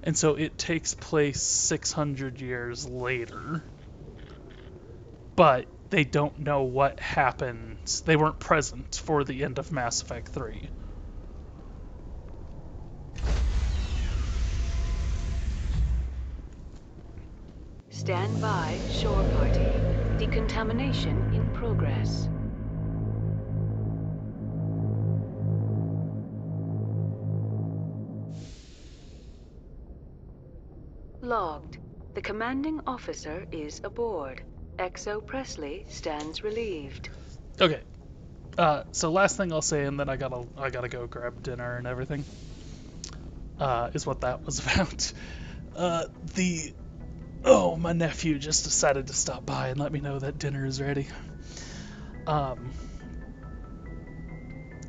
And so it takes place 600 years later. But they don't know what happened. They weren't present for the end of Mass Effect 3. Stand by, shore party. Decontamination in progress. Logged. The commanding officer is aboard. XO Presley stands relieved. Okay. So last thing I'll say, and then I gotta go grab dinner and everything. Is what that was about. My nephew just decided to stop by and let me know that dinner is ready.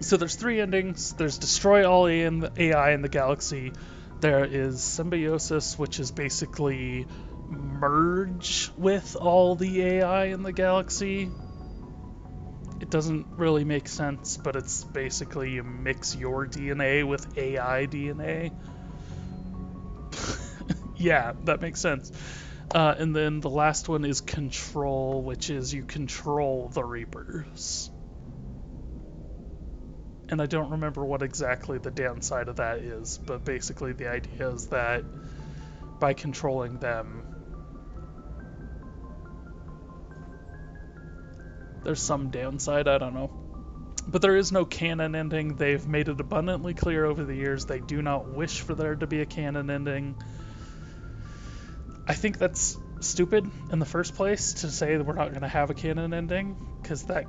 So there's 3 endings. There's destroy all AI in the galaxy. There is symbiosis, which is basically merge with all the AI in the galaxy. It doesn't really make sense, but it's basically you mix your DNA with AI DNA. Yeah, that makes sense. And then the last one is control, which is you control the Reapers. And I don't remember what exactly the downside of that is, but basically the idea is that by controlling them, there's some downside, I don't know. But there is no canon ending. They've made it abundantly clear over the years they do not wish for there to be a canon ending. I think that's stupid in the first place to say that we're not going to have a canon ending, because that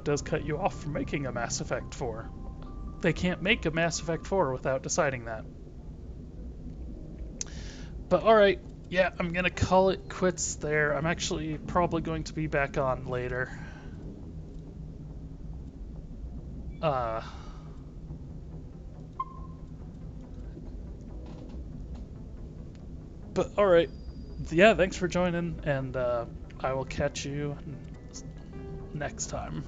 does cut you off from making a Mass Effect 4. They can't make a Mass Effect 4 without deciding that. But alright, yeah, I'm going to call it quits there. I'm actually probably going to be back on later. But alright, yeah, thanks for joining, and I will catch you next time.